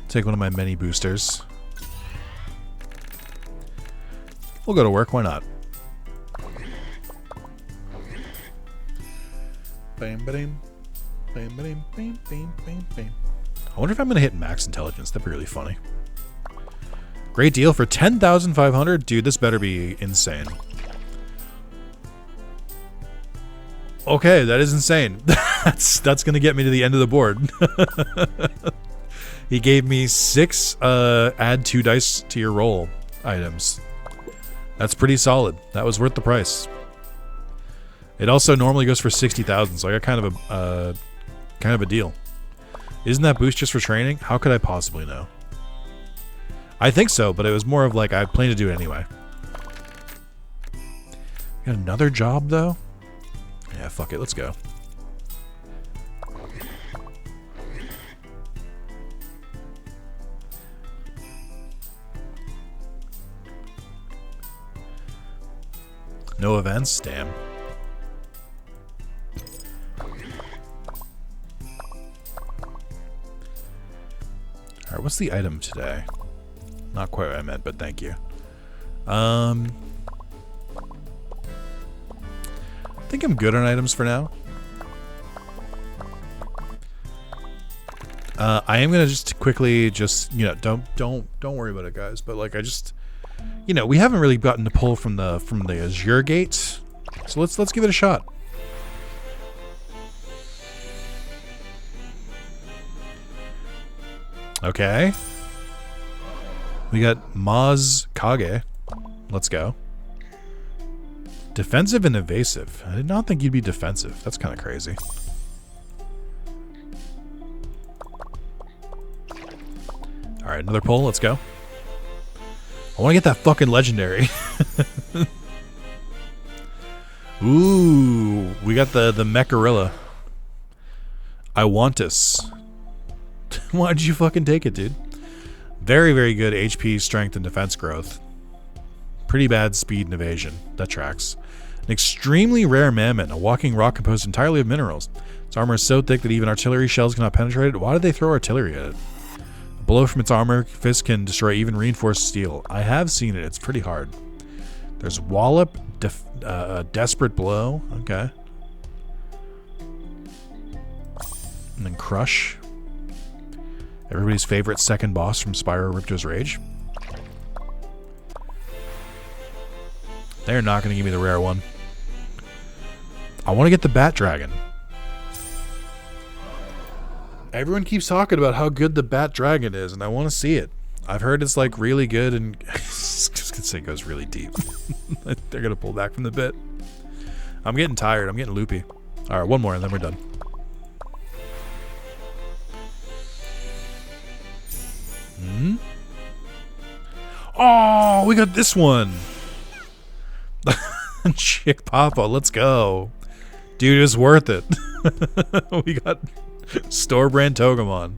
Take one of my many boosters. We'll go to work, why not? Bam, bam, bam, bam, bam, bam, bam, bam. I wonder if I'm gonna hit max intelligence. That'd be really funny. Great deal for 10,500, dude. This better be insane. Okay, that is insane. That's gonna get me to the end of the board. He gave me 6 add 2 dice to your roll items. That's pretty solid. That was worth the price. It also normally goes for 60,000, so I got kind of a deal. Isn't that boost just for training? How could I possibly know? I think so, but it was more of like I plan to do it anyway. Got another job though? Yeah, fuck it, let's go. No events? Damn. Alright, what's the item today? Not quite what I meant, but thank you. I think I'm good on items for now. I am gonna just quickly don't worry about it, guys. But like I just we haven't really gotten to pull from the Azure gate, so let's give it a shot. Okay. We got Maz Kage. Let's go. Defensive and evasive. I did not think you'd be defensive. That's kind of crazy. Alright, another pull. Let's go. I want to get that fucking legendary. Ooh, we got the Mecharilla. I want us. Why'd you fucking take it, dude? Very, very good HP, strength, and defense growth. Pretty bad speed and evasion. That tracks. An extremely rare Mamon, a walking rock composed entirely of minerals. Its armor is so thick that even artillery shells cannot penetrate it. Why did they throw artillery at it? A blow from its armor fist can destroy even reinforced steel. I have seen it. It's pretty hard. There's Wallop, Desperate Blow. Okay. And then Crush. Everybody's favorite second boss from Spyro Ripto's Rage. They're not going to give me the rare one. I want to get the Bat Dragon. Everyone keeps talking about how good the Bat Dragon is, and I want to see it. I've heard it's like really good, and I was going to say it goes really deep. They're going to pull back from the bit. I'm getting tired. I'm getting loopy. All right, one more, and then we're done. Oh, we got this one. Chick Papa, let's go. Dude, it's worth it. We got store brand Togemon.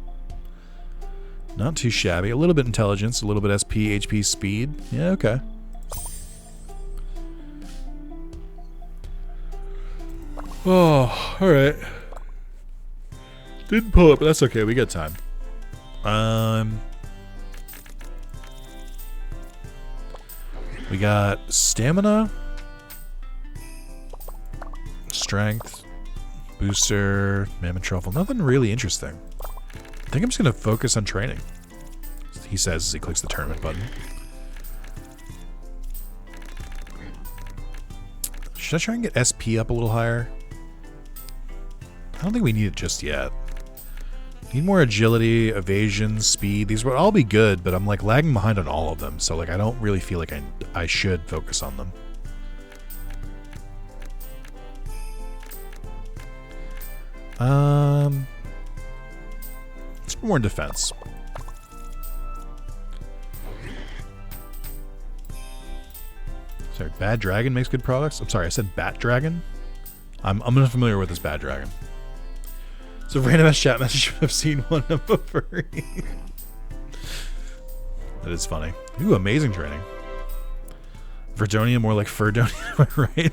Not too shabby. A little bit intelligence, a little bit SP, HP, speed. Yeah, okay. Oh, alright. Didn't pull it, but that's okay. We got time. We got stamina, strength, booster, Mammoth Truffle. Nothing really interesting. I think I'm just going to focus on training. He says as he clicks the tournament button. Should I try and get SP up a little higher? I don't think we need it just yet. Need more agility, evasion, speed. These would all be good, but I'm like lagging behind on all of them. So like I don't really feel like I should focus on them. Let's put more in defense. Sorry, Bad Dragon makes good products. I'm sorry, I said Bat Dragon. I'm unfamiliar with this Bad Dragon. So random ass chat message. I've seen one of a furry. That is funny. Ooh, amazing training. Verdonia, more like Furdonia, right?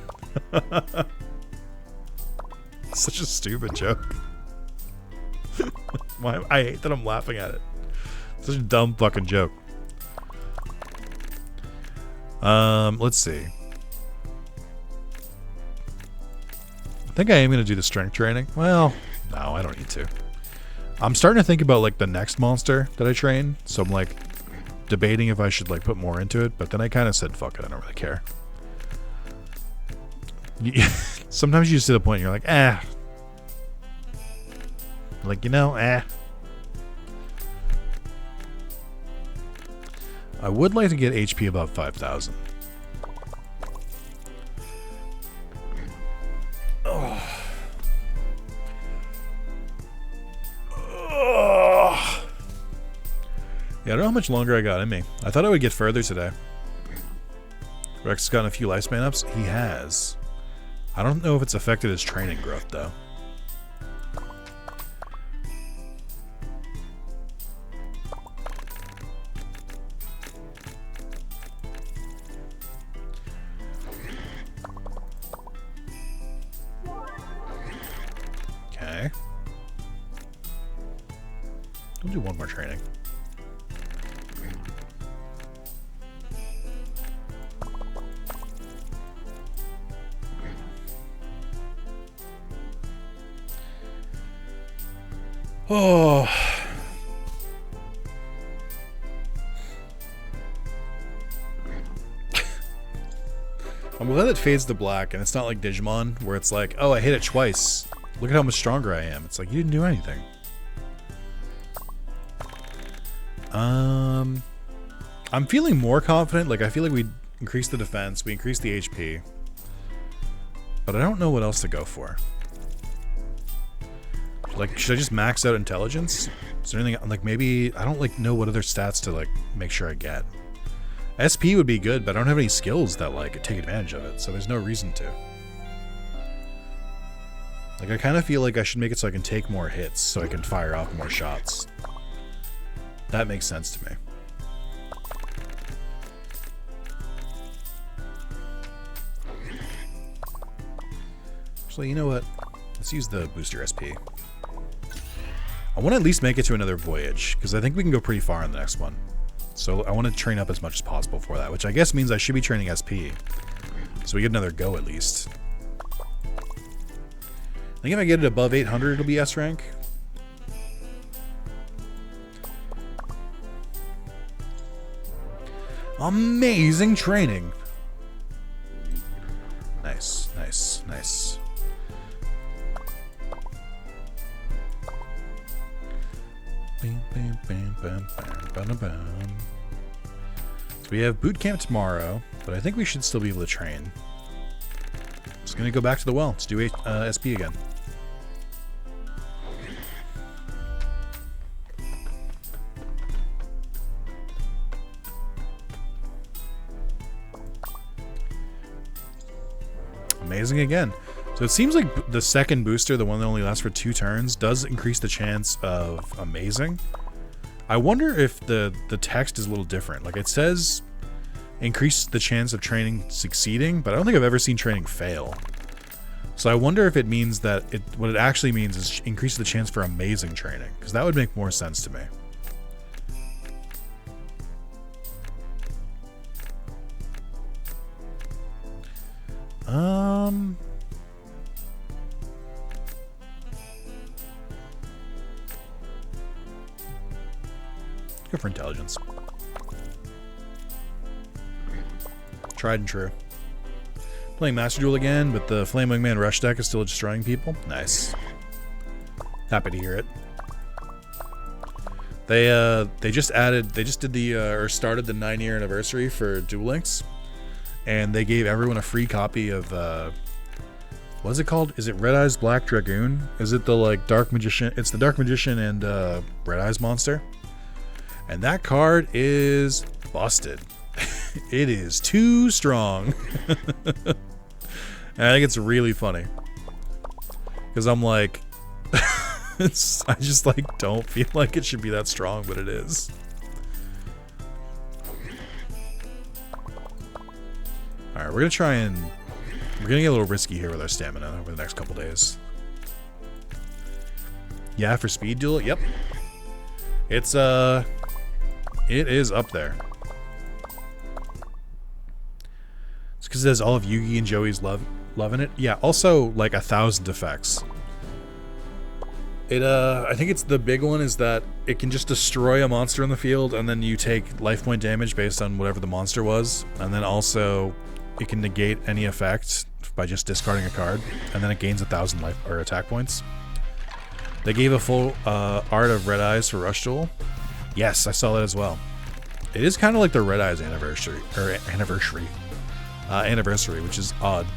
Such a stupid joke. I hate that I'm laughing at it. Such a dumb fucking joke. Let's see. I think I am going to do the strength training. Well, no, I don't need to. I'm starting to think about like the next monster that I train. So I'm like debating if I should like put more into it. But then I kind of said, fuck it, I don't really care. Sometimes you just hit a point and you're like, eh. Like, eh. I would like to get HP above 5,000. Oh. Oh. Yeah, I don't know how much longer I got in me. I thought I would get further today. Rex has gotten a few lifespan ups. He has. I don't know if it's affected his training growth, though. Okay. We'll do one more training. Oh. I'm glad it fades to black, and it's not like Digimon, where it's like, oh, I hit it twice. Look at how much stronger I am. It's like, you didn't do anything. I'm feeling more confident. Like, I feel like we increased the defense, we increased the HP. But I don't know what else to go for. Like, should I just max out intelligence? Is there anything, like, maybe, I don't, like, know what other stats to, like, make sure I get. SP would be good, but I don't have any skills that, like, take advantage of it, so there's no reason to. Like, I kind of feel like I should make it so I can take more hits, so I can fire off more shots. That makes sense to me. Actually, you know what? Let's use the booster SP. I want to at least make it to another voyage, because I think we can go pretty far on the next one. So I want to train up as much as possible for that, which I guess means I should be training SP. So we get another go at least. I think if I get it above 800, it'll be S rank. Amazing training. Nice, nice, nice. So we have boot camp tomorrow, but I think we should still be able to train. Just gonna go back to the well. Let's do SP again. Amazing again. So it seems like the second booster, the one that only lasts for 2 turns, does increase the chance of amazing. I wonder if the text is a little different. Like, it says increase the chance of training succeeding, but I don't think I've ever seen training fail. So I wonder if it means that what it actually means is increase the chance for amazing training, because that would make more sense to me. Go for intelligence. Tried and true. Playing Master Duel again, but the Flame Wingman Rush deck is still destroying people. Nice. Happy to hear it. They just did the or started the 9-year anniversary for Duel Links, and they gave everyone a free copy of what is it called? Is it Red Eyes Black Dragoon? Is it the like Dark Magician? It's the Dark Magician and Red Eyes monster. And that card is busted. It is too strong. And I think it's really funny. Because I'm like, I just like don't feel like it should be that strong, but it is. Alright, we're gonna try and we're gonna get a little risky here with our stamina over the next couple days. Yeah, for speed duel, yep. It's it is up there. It's because it has all of Yugi and Joey's loving it. Yeah, also like 1,000 effects. I think it's the big one is that it can just destroy a monster in the field, and then you take life point damage based on whatever the monster was, and then also it can negate any effect by just discarding a card, and then it gains 1,000 life or attack points. They gave a full art of Red Eyes for Rush Duel. Yes, I saw that as well. It is kind of like the Red Eyes anniversary, which is odd.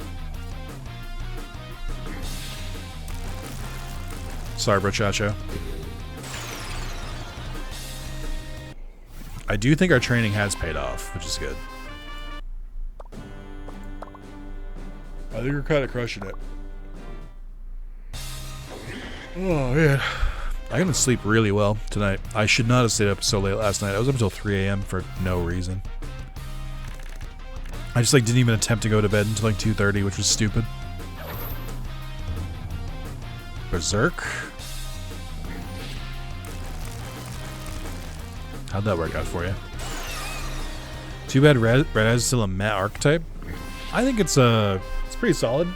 Sorry, Brochacho. I do think our training has paid off, which is good. I think we're kind of crushing it. Oh, man. I didn't sleep really well tonight. I should not have stayed up so late last night. I was up until 3 a.m. for no reason. I just like didn't even attempt to go to bed until like 2:30, which was stupid. Berserk. How'd that work out for you? Too bad Red Eyes is still a meh archetype. I think it's pretty solid.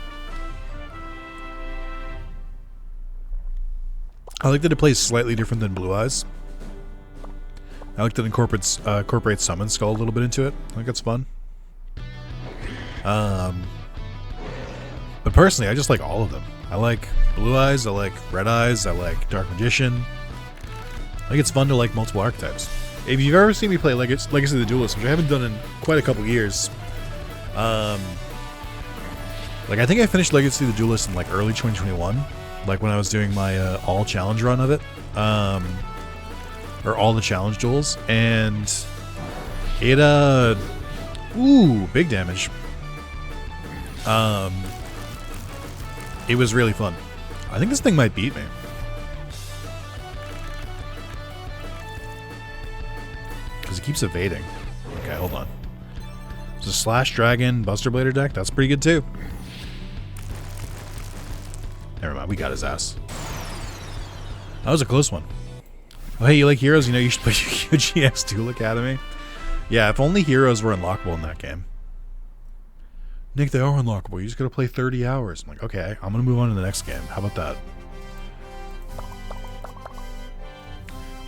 I like that it plays slightly different than Blue Eyes. I like that it incorporates Summon Skull a little bit into it. I think it's fun. But personally, I just like all of them. I like Blue Eyes, I like Red Eyes, I like Dark Magician. I think it's fun to like multiple archetypes. If you've ever seen me play Legacy of the Duelist, which I haven't done in quite a couple years, like I think I finished Legacy of the Duelist in like early 2021, like when I was doing my all challenge run of it, or all the challenge duels, and it ooh, big damage. It was really fun. I think this thing might beat me. Because it keeps evading. Okay, hold on. It's a Slash Dragon Buster Blader deck. That's pretty good too. Never mind, we got his ass. That was a close one. Oh, hey, you like heroes? You know you should play UGX Duel Academy? Yeah, if only heroes were unlockable in that game. Nick, they are unlockable. You just gotta play 30 hours. I'm like, okay, I'm gonna move on to the next game. How about that?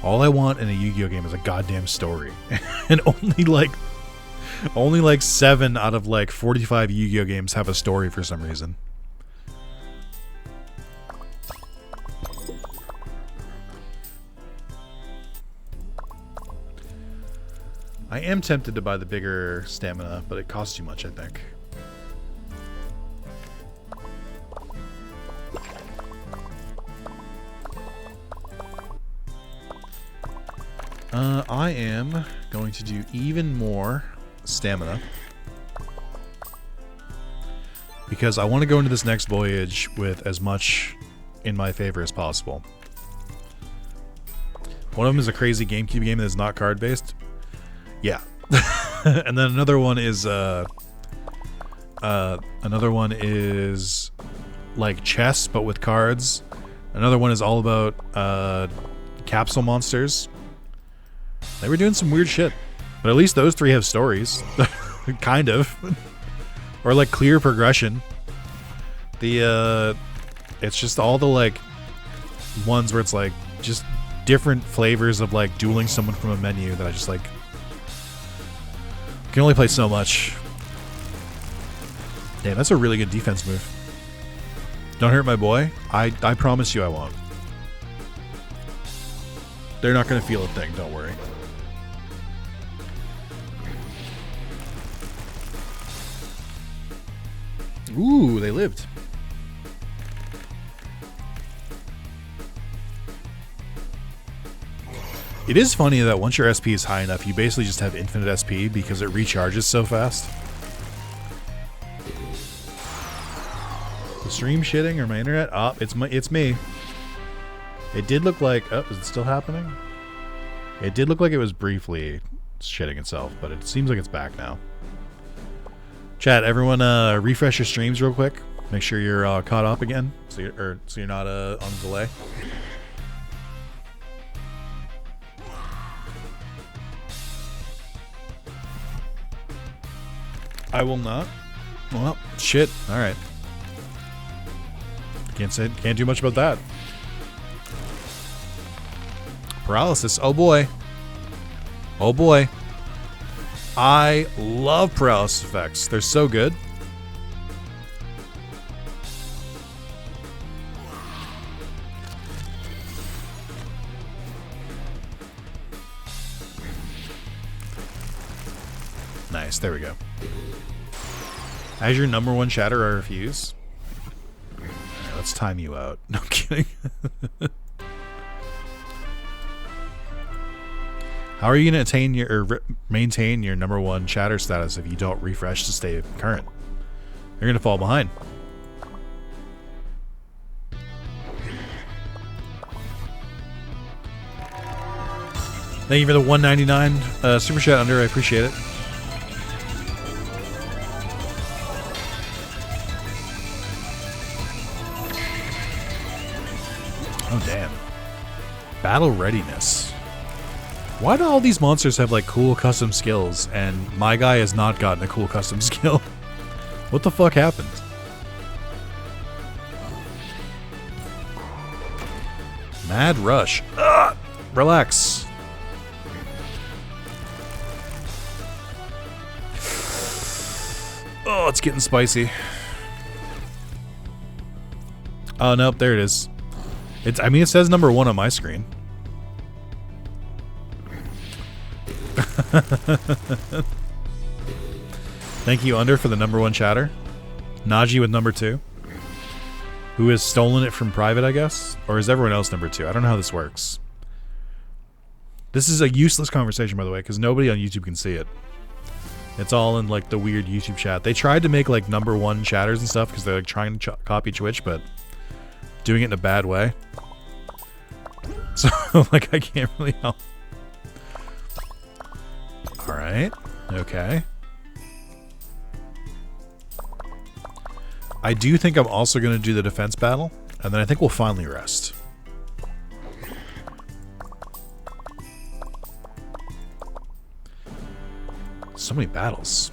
All I want in a Yu-Gi-Oh game is a goddamn story. And only like 7 out of like 45 Yu-Gi-Oh games have a story for some reason. I am tempted to buy the bigger stamina, but it costs too much, I think. I am going to do even more stamina because I want to go into this next voyage with as much in my favor as possible. One of them is a crazy GameCube game that's not card based. Yeah. And then another one is like chess but with cards. Another one is all about capsule monsters. They were doing some weird shit. But at least those 3 have stories. Kind of. Or like clear progression. It's just all the like ones where it's like just different flavors of like dueling someone from a menu that I just like can only play so much. Damn, that's a really good defense move. Don't hurt my boy. I promise you I won't. They're not going to feel a thing, don't worry. Ooh, they lived. It is funny that once your SP is high enough, you basically just have infinite SP because it recharges so fast. The stream shitting or my internet? Oh, it's me. It did look like... Oh, is it still happening? It did look like it was briefly shitting itself, but it seems like it's back now. Chat, everyone refresh your streams real quick. Make sure you're caught up again, so you're not on delay. I will not. Well, shit. All right. Can't do much about that. Paralysis. Oh boy. Oh boy. I love paralysis effects. They're so good. Nice. There we go. As your number 1 shatter, I refuse. Right, let's time you out. No kidding. How are you going to attain your maintain your number 1 chatter status if you don't refresh to stay current? You're going to fall behind. Thank you for the 199 super chat under. I appreciate it. Oh damn. Battle readiness. Why do all these monsters have like cool custom skills and my guy has not gotten a cool custom skill? What the fuck happened? Mad rush. Ugh! Relax. Oh, it's getting spicy. Oh, nope, there it is. I mean, it says number 1 on my screen. Thank you, Under, for the number 1 chatter. Najee with number 2. Who has stolen it from private, I guess? Or is everyone else number 2? I don't know how this works. This is a useless conversation, by the way, because nobody on YouTube can see it. It's all in, like, the weird YouTube chat. They tried to make, like, number 1 chatters and stuff because they're, like, trying to copy Twitch, but doing it in a bad way. So, like, I can't really help. Alright. Okay. I do think I'm also going to do the defense battle, and then I think we'll finally rest. So many battles.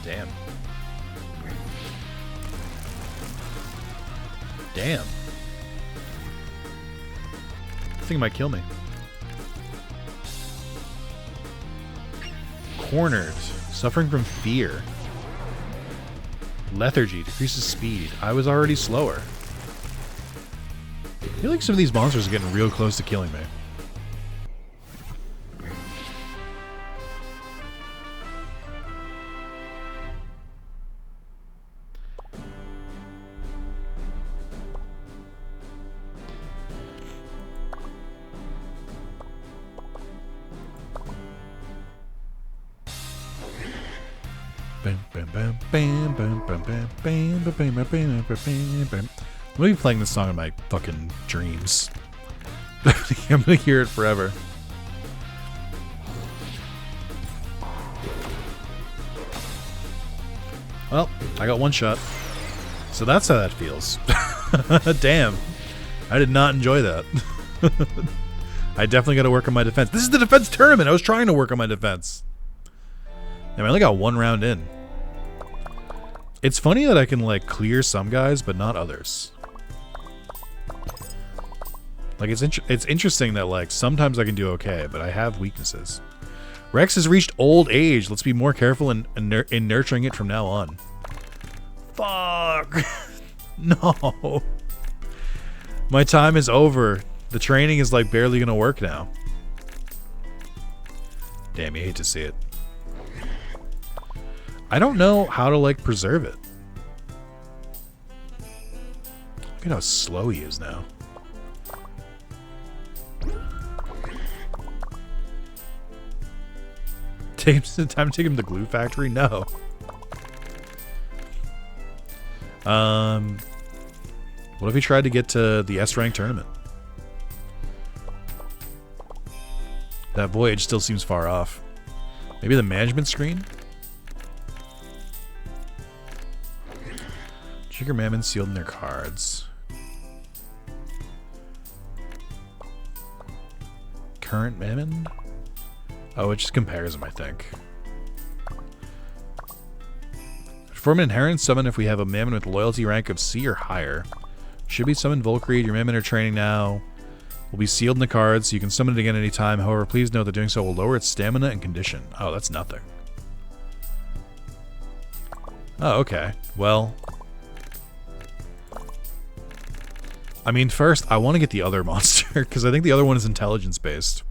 Damn. Damn. I think it might kill me. Cornered. Suffering from fear. Lethargy. Decreases speed. I was already slower. I feel like some of these monsters are getting real close to killing me. I'm gonna be playing this song in my fucking dreams. I'm gonna hear it forever. Well, I got 1 shot. So that's how that feels. Damn. I did not enjoy that. I definitely gotta work on my defense. This is the defense tournament! I was trying to work on my defense. I only got 1 round in. It's funny that I can, like, clear some guys, but not others. Like, it's interesting that, like, sometimes I can do okay, but I have weaknesses. Rex has reached old age. Let's be more careful in nurturing it from now on. Fuck. No. My time is over. The training is, like, barely gonna work now. Damn, you hate to see it. I don't know how to, like, preserve it. Look at how slow he is now. Take him, time to take him to the glue factory? No. What if he tried to get to the S-rank tournament? That voyage still seems far off. Maybe the management screen? Trigger Mamon sealed in their cards. Current Mamon? Oh, it just compares them, I think. Perform an inherent summon if we have a Mamon with loyalty rank of C or higher. Should be summoned Volcreed. Your Mamon are training now. Will be sealed in the cards, so you can summon it again anytime. However, please note that doing so will lower its stamina and condition. Oh, that's nothing. Oh, okay. Well... I mean, first, I want to get the other monster, because I think the other one is intelligence-based.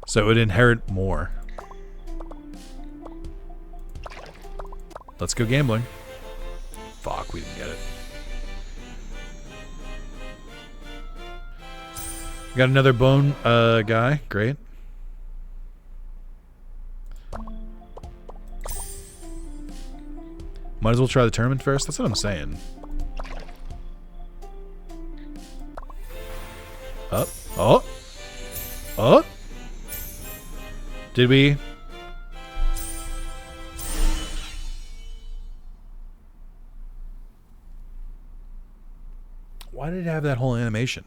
So it would inherit more. Let's go gambling. Fuck, we didn't get it. Got another bone guy. Great. Might as well try the tournament first. That's what I'm saying. Up. Oh. Oh. Did we? Why did it have that whole animation?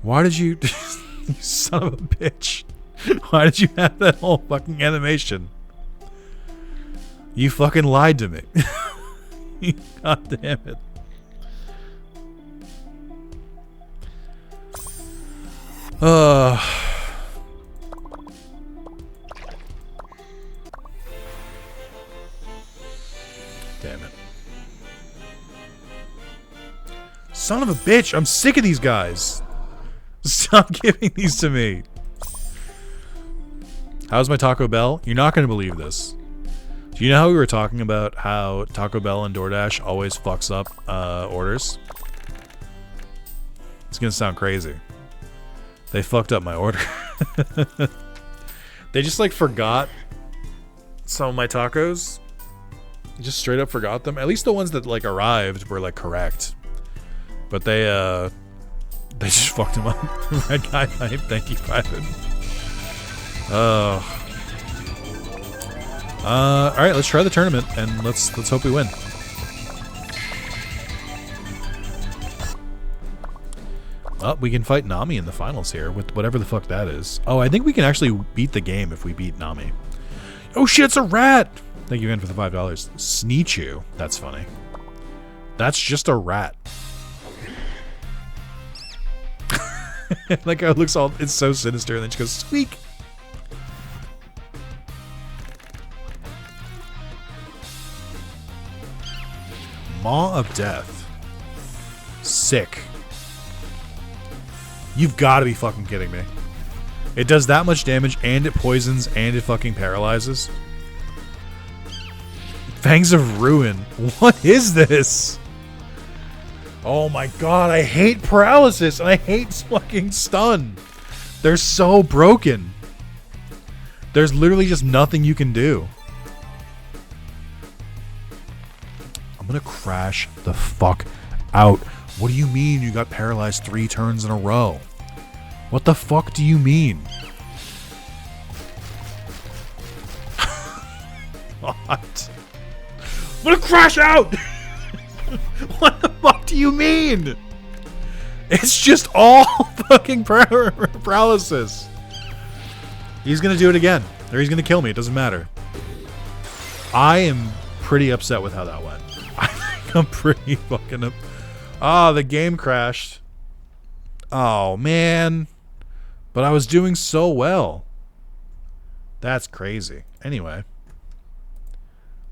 Why did you... You son of a bitch. Why did you have that whole fucking animation? You fucking lied to me. God damn it. Damn it. Son of a bitch, I'm sick of these guys. Stop giving these to me. How's my Taco Bell? You're not going to believe this. Do you know how we were talking about how Taco Bell and DoorDash always fucks up orders? It's going to sound crazy. They fucked up my order. They just like forgot some of my tacos. Just straight up forgot them. At least the ones that like arrived were like correct. But they just fucked him up. Red guy hype, thank you, Ivan. Alright, let's try the tournament and let's hope we win. Well, we can fight Nami in the finals here with whatever the fuck that is. Oh, I think we can actually beat the game if we beat Nami. Oh shit, it's a rat! Thank you again for the $5. Sneechu. That's funny. That's just a rat. Like how it looks all, it's so sinister, and then she goes, squeak. Maw of Death. Sick. You've got to be fucking kidding me. It does that much damage, and it poisons, and it fucking paralyzes. Fangs of Ruin. What is this? Oh my god, I hate paralysis, and I hate fucking stun. They're so broken. There's literally just nothing you can do. I'm gonna crash the fuck out. What do you mean you got paralyzed 3 turns in a row? What the fuck do you mean? What? I'm gonna crash out! What the fuck do you mean? It's just all fucking paralysis. He's gonna do it again. Or he's gonna kill me. It doesn't matter. I am pretty upset with how that went. I think I'm pretty fucking up. Ah, the game crashed. Oh, man. But I was doing so well. That's crazy. Anyway.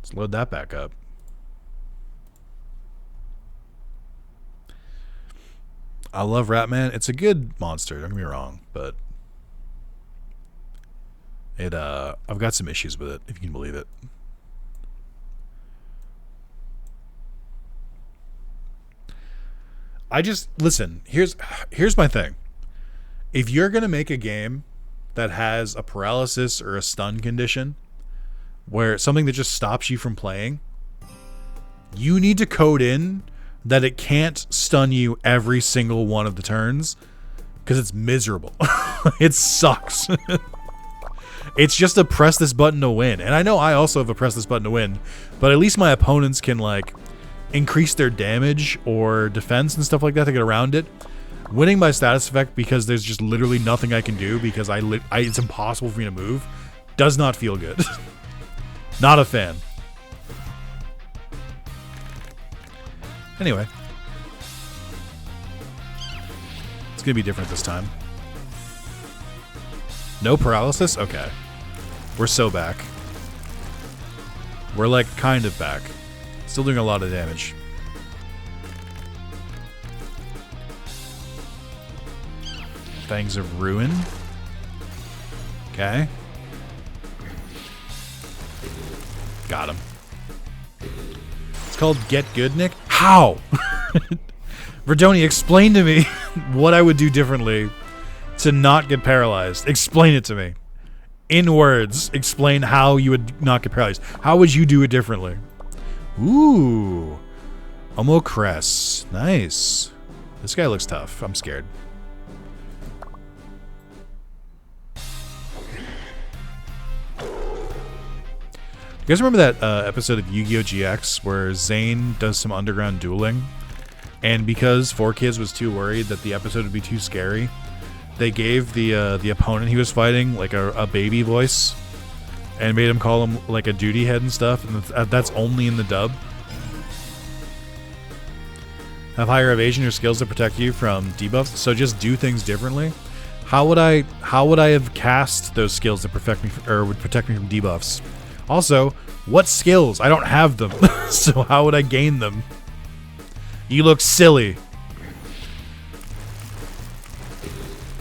Let's load that back up. I love Ratman. It's a good monster, don't get me wrong, but it I've got some issues with it, if you can believe it. I just listen, here's my thing. If you're going to make a game that has a paralysis or a stun condition, where something that just stops you from playing, you need to code in that it can't stun you every single one of the turns, because it's miserable. It sucks. It's just a press this button to win. And I know I also have a press this button to win, but at least my opponents can like increase their damage or defense and stuff like that to get around it. Winning by status effect because there's just literally nothing I can do because it's impossible for me to move does not feel good. Not a fan. Anyway. It's gonna be different this time. No paralysis? Okay. We're so back. We're like kind of back. Still doing a lot of damage. Fangs of Ruin. Okay. Got him. It's called Get Good, Nick? How? Verdoni, explain to me what I would do differently to not get paralyzed. Explain it to me. In words, explain how you would not get paralyzed. How would you do it differently? Ooh. Cress. Nice. This guy looks tough. I'm scared. You guys remember that episode of Yu-Gi-Oh! GX where Zane does some underground dueling? And because 4Kids was too worried that the episode would be too scary, they gave the opponent he was fighting like a baby voice, and made him call him like a duty head and stuff. And that's only in the dub. Have higher evasion or skills to protect you from debuffs. So just do things differently. How would I have cast those skills that would protect me from debuffs? Also, what skills? I don't have them. So how would I gain them? You look silly.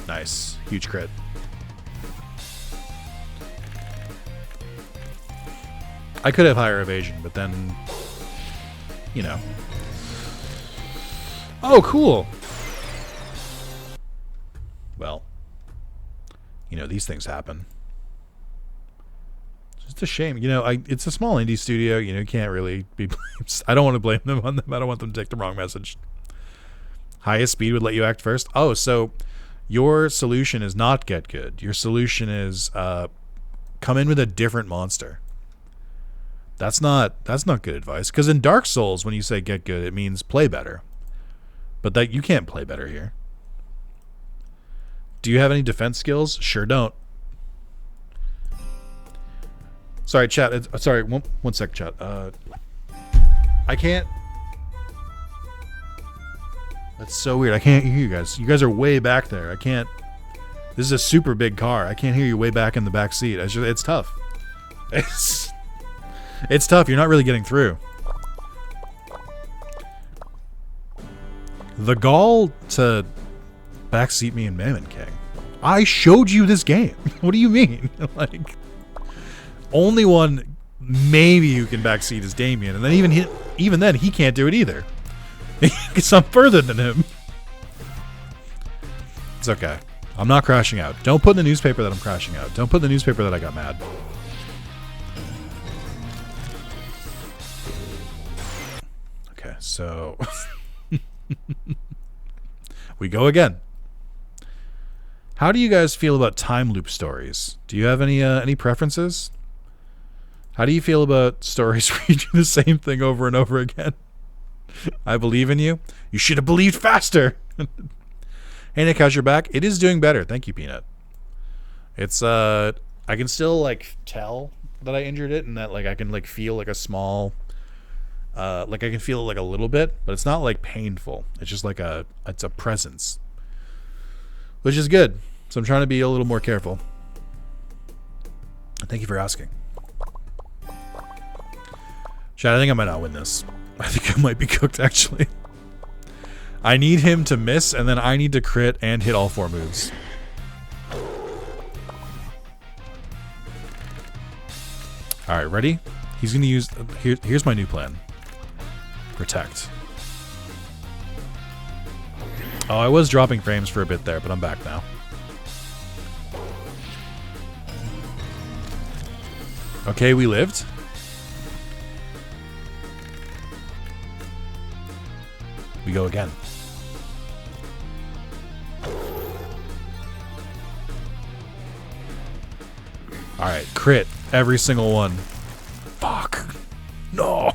Nice. Huge crit. I could have higher evasion, but then, you know. Oh, cool. Well, you know, these things happen. It's just a shame. You know, it's a small indie studio. You know, you can't really be blamed. I don't want to blame them on them. I don't want them to take the wrong message. Highest speed would let you act first. Oh, so your solution is not get good. Your solution is come in with a different monster. That's not good advice. Because in Dark Souls, when you say get good, it means play better. But that you can't play better here. Do you have any defense skills? Sure don't. Sorry, chat. Sorry, one sec, chat. I can't. That's so weird. I can't hear you guys. You guys are way back there. I can't. This is a super big car. I can't hear you way back in the back seat. It's tough. It's tough. You're not really getting through. The gall to backseat me in Mamon King. I showed you this game. What do you mean? Like, only one maybe who can backseat is Damien, and then even then he can't do it either. Because I'm further than him. It's okay. I'm not crashing out. Don't put in the newspaper that I'm crashing out. Don't put in the newspaper that I got mad. Okay, so we go again. How do you guys feel about time loop stories? Do you have any preferences? How do you feel about stories where you do the same thing over and over again? I believe in you. You should have believed faster. Hey Nick, how's your back? It is doing better. Thank you, Peanut. It's I can still like tell that I injured it, and that like I can like feel like a small like I can feel it like a little bit, but it's not like painful. It's just like it's a presence, which is good. So I'm trying to be a little more careful. Thank you for asking. Chad, I think I might not win this. I think I might be cooked, actually. I need him to miss, and then I need to crit and hit all 4 moves. Alright, ready? He's going to use... Here's my new plan. Protect. Oh, I was dropping frames for a bit there, but I'm back now. Okay, we lived. We go again. Alright, crit. Every single one. Fuck. No.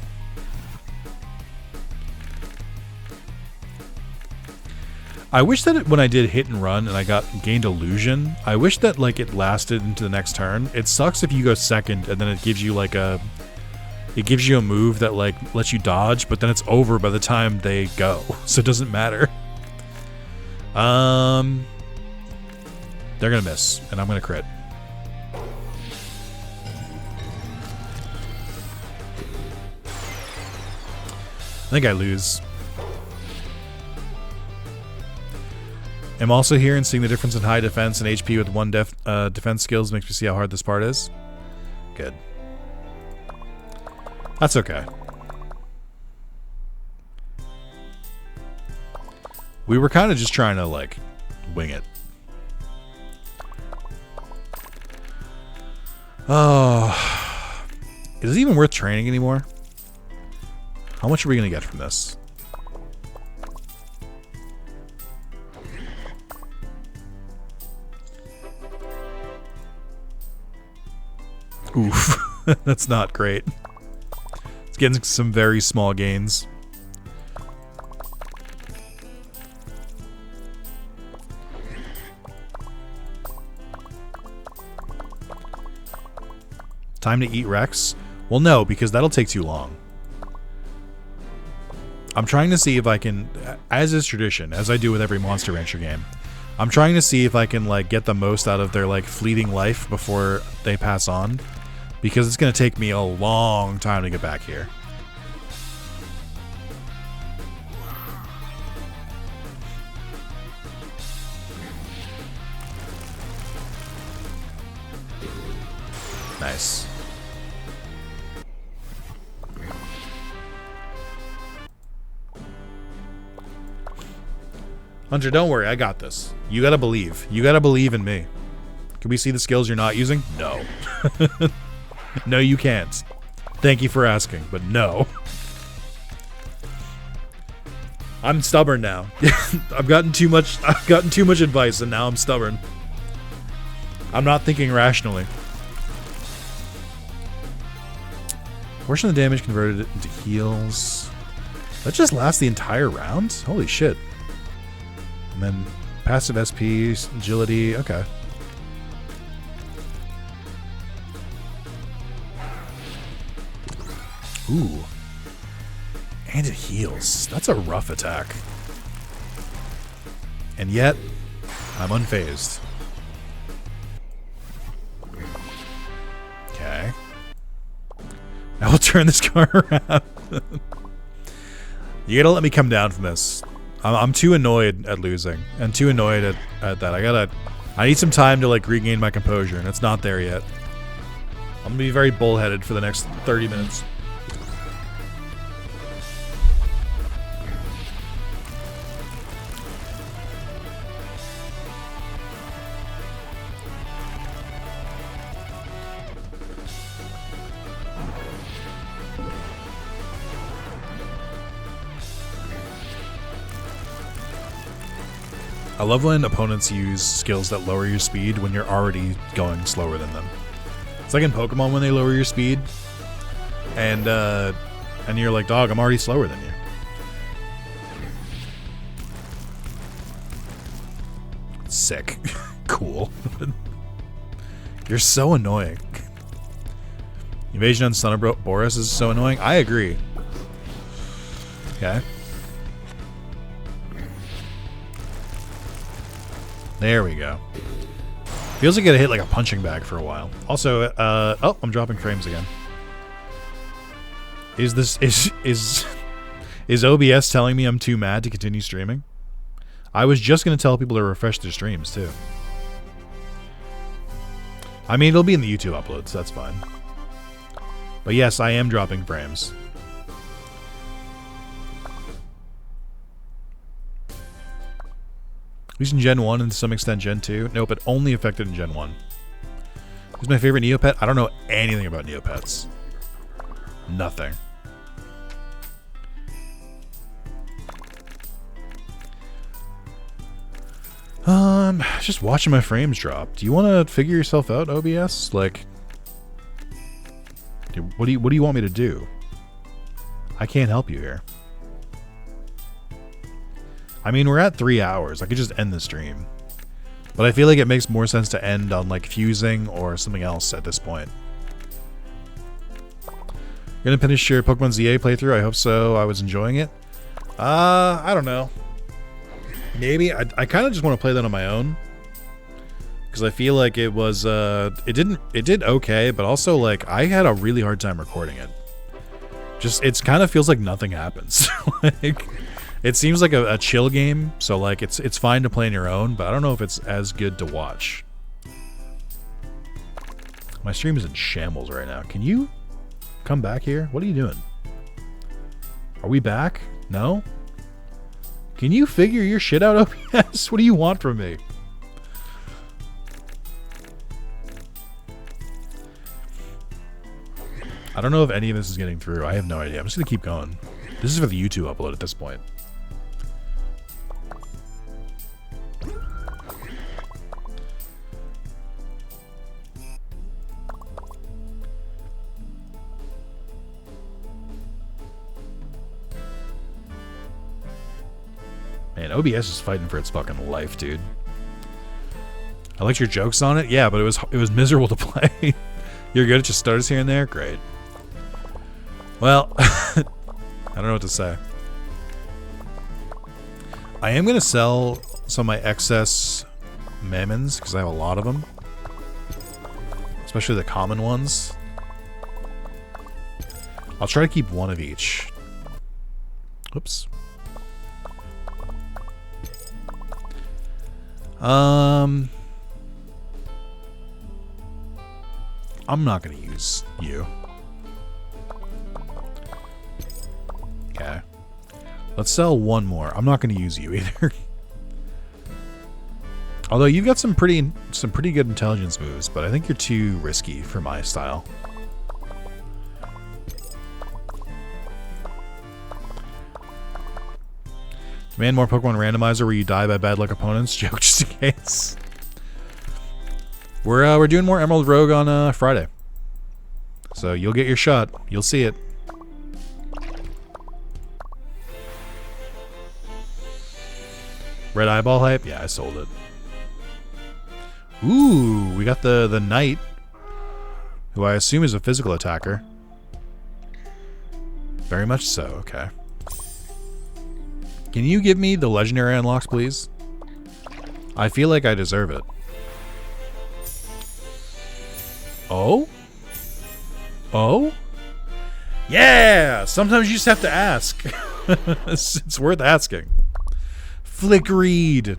I wish that when I did hit and run and I gained illusion, I wish that like it lasted into the next turn. It sucks if you go second and then it gives you like a move that like lets you dodge, but then it's over by the time they go. So it doesn't matter. They're gonna miss, and I'm gonna crit. I think I lose. I'm also here and seeing the difference in high defense and HP with 1 defense skills makes me see how hard this part is. Good. That's okay. We were kind of just trying to, like, wing it. Oh. Is it even worth training anymore? How much are we going to get from this? Oof. That's not great. It's getting some very small gains. Time to eat Rex? Well, no, because that'll take too long. I'm trying to see if I can, as is tradition, as I do with every Monster Rancher game, I'm trying to see if I can like get the most out of their like fleeting life before they pass on, because it's going to take me a long time to get back here. Nice. Hunter, don't worry, I got this. You gotta believe. You gotta believe in me. Can we see the skills you're not using? No. No, you can't. Thank you for asking, but no. I'm stubborn now. I've gotten too much advice and now I'm stubborn. I'm not thinking rationally. Portion of the damage converted into heals. That just lasts the entire round? Holy shit. And then passive SP, agility, okay. Ooh. And it heals. That's a rough attack. And yet, I'm unfazed. Okay. I will turn this car around. You gotta let me come down from this. I'm too annoyed at losing and too annoyed at that. I need some time to like regain my composure, and it's not there yet. I'm gonna be very bullheaded for the next 30 minutes. I love when opponents use skills that lower your speed when you're already going slower than them. It's like in Pokemon when they lower your speed, and you're like, dog, I'm already slower than you. Sick. Cool. You're so annoying. Evasion on Son of Boris is so annoying. I agree. Okay. There we go. Feels like I hit like a punching bag for a while. Also, oh, I'm dropping frames again. Is OBS telling me I'm too mad to continue streaming? I was just gonna tell people to refresh their streams too. I mean, it'll be in the YouTube uploads, so that's fine. But yes, I am dropping frames. At least in Gen 1 and to some extent Gen 2. No, but only affected in Gen 1. Who's my favorite Neopet? I don't know anything about Neopets. Nothing. Just watching my frames drop. Do you want to figure yourself out, OBS? Like, what do you want me to do? I can't help you here. I mean, we're at 3 hours. I could just end the stream. But I feel like it makes more sense to end on, like, fusing or something else at this point. You're gonna finish your Pokemon ZA playthrough? I hope so. I was enjoying it. I don't know. Maybe. I kind of just want to play that on my own. Because I feel like it was, it did okay, but also, like, I had a really hard time recording it. Just, it kind of feels like nothing happens. Like... It seems like a chill game, so like it's fine to play on your own, but I don't know if it's as good to watch. My stream is in shambles right now. Can you come back here? What are you doing? Are we back? No? Can you figure your shit out, OBS? What do you want from me? I don't know if any of this is getting through. I have no idea. I'm just gonna keep going. This is for the YouTube upload at this point. Man, OBS is fighting for its fucking life, dude. I liked your jokes on it, yeah, but it was miserable to play. You're good at just starters here and there? Great. Well, I don't know what to say. I am going to sell some of my excess Mamons because I have a lot of them. Especially the common ones. I'll try to keep one of each. Oops. I'm not going to use you. Okay. Let's sell one more. I'm not going to use you either. Although you've got some pretty good intelligence moves, but I think you're too risky for my style. Demand more Pokemon Randomizer where you die by bad luck opponents. Joke just in case. We're doing more Emerald Rogue on Friday. So you'll get your shot. You'll see it. Red Eyeball hype? Yeah, I sold it. Ooh, we got the Knight, who I assume is a physical attacker. Very much so, okay. Can you give me the legendary unlocks, please? I feel like I deserve it. Oh? Oh? Yeah! Sometimes you just have to ask. It's worth asking. Flickreed.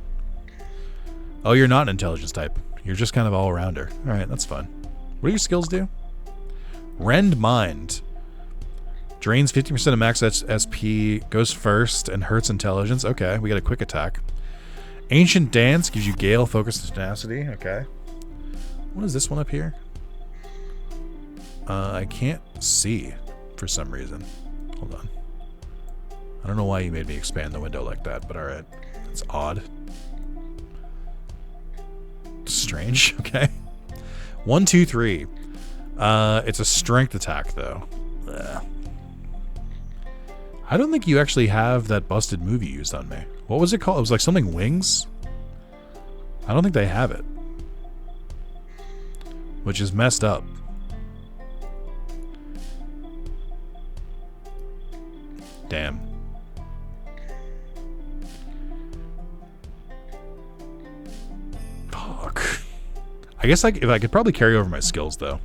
Oh, you're not an intelligence type. You're just kind of all-rounder. Alright, that's fun. What do your skills do? Rend Mind. Drains 50% of max SP, goes first, and hurts intelligence. Okay, we got a quick attack. Ancient Dance gives you Gale, Focus, and Tenacity. Okay. What is this one up here? I can't see for some reason. Hold on. I don't know why you made me expand the window like that, but alright. It's odd. Strange. Okay. 1, 2, 3. It's a strength attack, though. Ugh. I don't think you actually have that busted move you used on me. What was it called? It was like something wings? I don't think they have it. Which is messed up. Damn. Fuck. I guess if I could probably carry over my skills, though.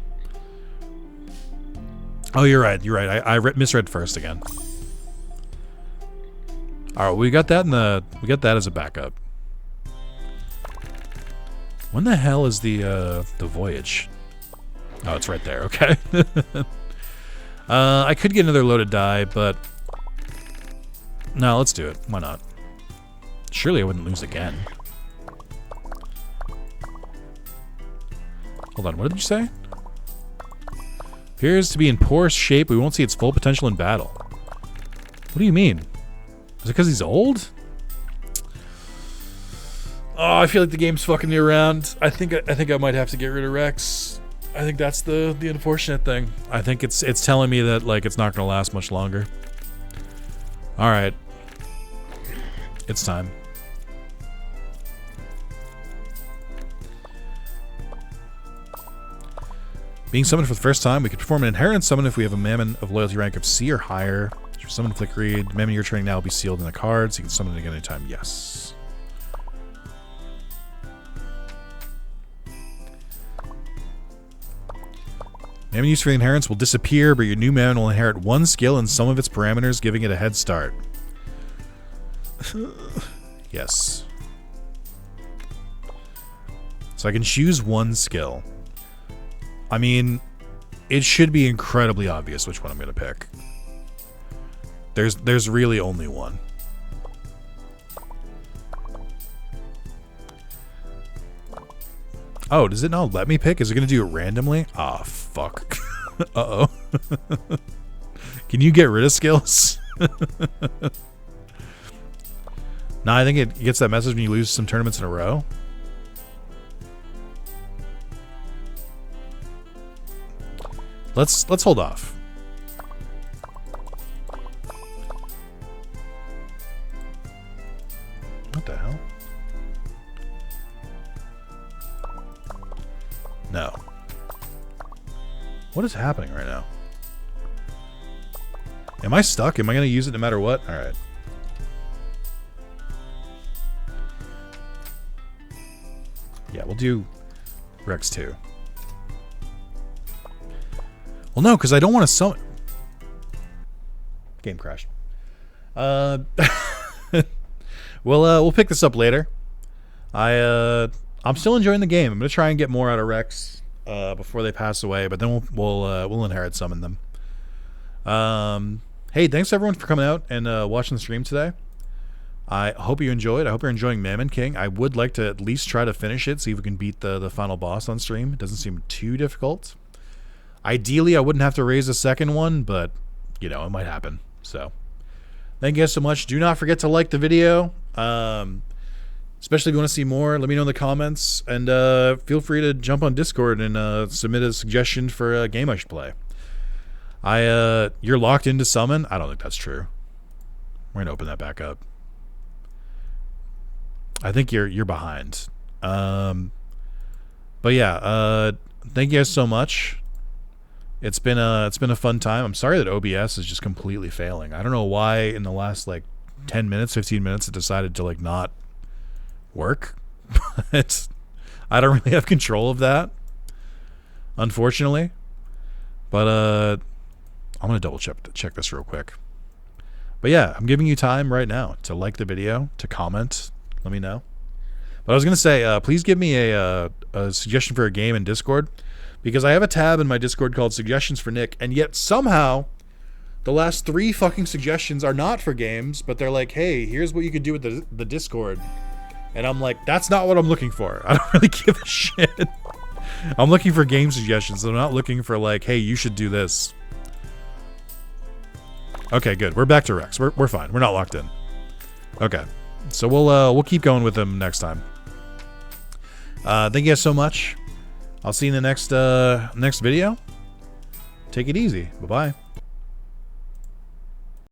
Oh, you're right. You're right. I misread first again. All right, we got that we got that as a backup. When the hell is the voyage? Oh, it's right there. Okay. I could get another loaded die, but no, let's do it. Why not? Surely I wouldn't lose again. Hold on, what did you say? Appears to be in poor shape. We won't see its full potential in battle. What do you mean? Is it because he's old? Oh, I feel like the game's fucking me around. I think I might have to get rid of Rex. I think that's the unfortunate thing. I think it's telling me that like it's not gonna last much longer. All right, it's time. Being summoned for the first time, we can perform an inheritance summon if we have a Mamon of loyalty rank of C or higher. If you summon Flickreed, Mamon you're training now will be sealed in a card, so you can summon it again anytime. Yes. Mamon use for the inheritance will disappear, but your new Mamon will inherit one skill and some of its parameters, giving it a head start. Yes. So I can choose one skill. I mean, it should be incredibly obvious which one I'm going to pick. There's really only one. Oh, does it not let me pick? Is it going to do it randomly? Ah, fuck. Uh-oh. Can you get rid of skills? Nah, I think it gets that message when you lose some tournaments in a row. Let's hold off. What the hell? No. What is happening right now? Am I stuck? Am I going to use it no matter what? All right. Yeah, we'll do Rex 2. Well, no, because I don't want to summon... Game crashed. We'll pick this up later. I'm still enjoying the game. I'm going to try and get more out of Rex before they pass away, but then we'll inherit summon them. Hey, thanks everyone for coming out and watching the stream today. I hope you enjoyed. I hope you're enjoying Mamon King. I would like to at least try to finish it, see if we can beat the final boss on stream. It doesn't seem too difficult. Ideally, I wouldn't have to raise a second one, but, you know, it might happen. So, thank you guys so much. Do not forget to like the video. Especially if you want to see more, let me know in the comments. And feel free to jump on Discord and submit a suggestion for a game I should play. You're locked into summon? I don't think that's true. We're going to open that back up. I think you're behind. But yeah, thank you guys so much. It's been a fun time. I'm sorry that OBS is just completely failing. I don't know why in the last like 10 minutes, 15 minutes it decided to like not work. I don't really have control of that, unfortunately. But I'm gonna double check this real quick. But yeah, I'm giving you time right now to like the video, to comment. Let me know. But I was going to say, please give me a suggestion for a game in Discord, because I have a tab in my Discord called Suggestions for Nick, and yet somehow the last 3 fucking suggestions are not for games, but they're like, hey, here's what you could do with the Discord. And I'm like, that's not what I'm looking for. I don't really give a shit. I'm looking for game suggestions. I'm not looking for like, hey, you should do this. Okay, good. We're back to Rex. We're fine. We're not locked in. Okay. So we'll keep going with them next time. Thank you guys so much. I'll see you in the next video. Take it easy. Bye-bye.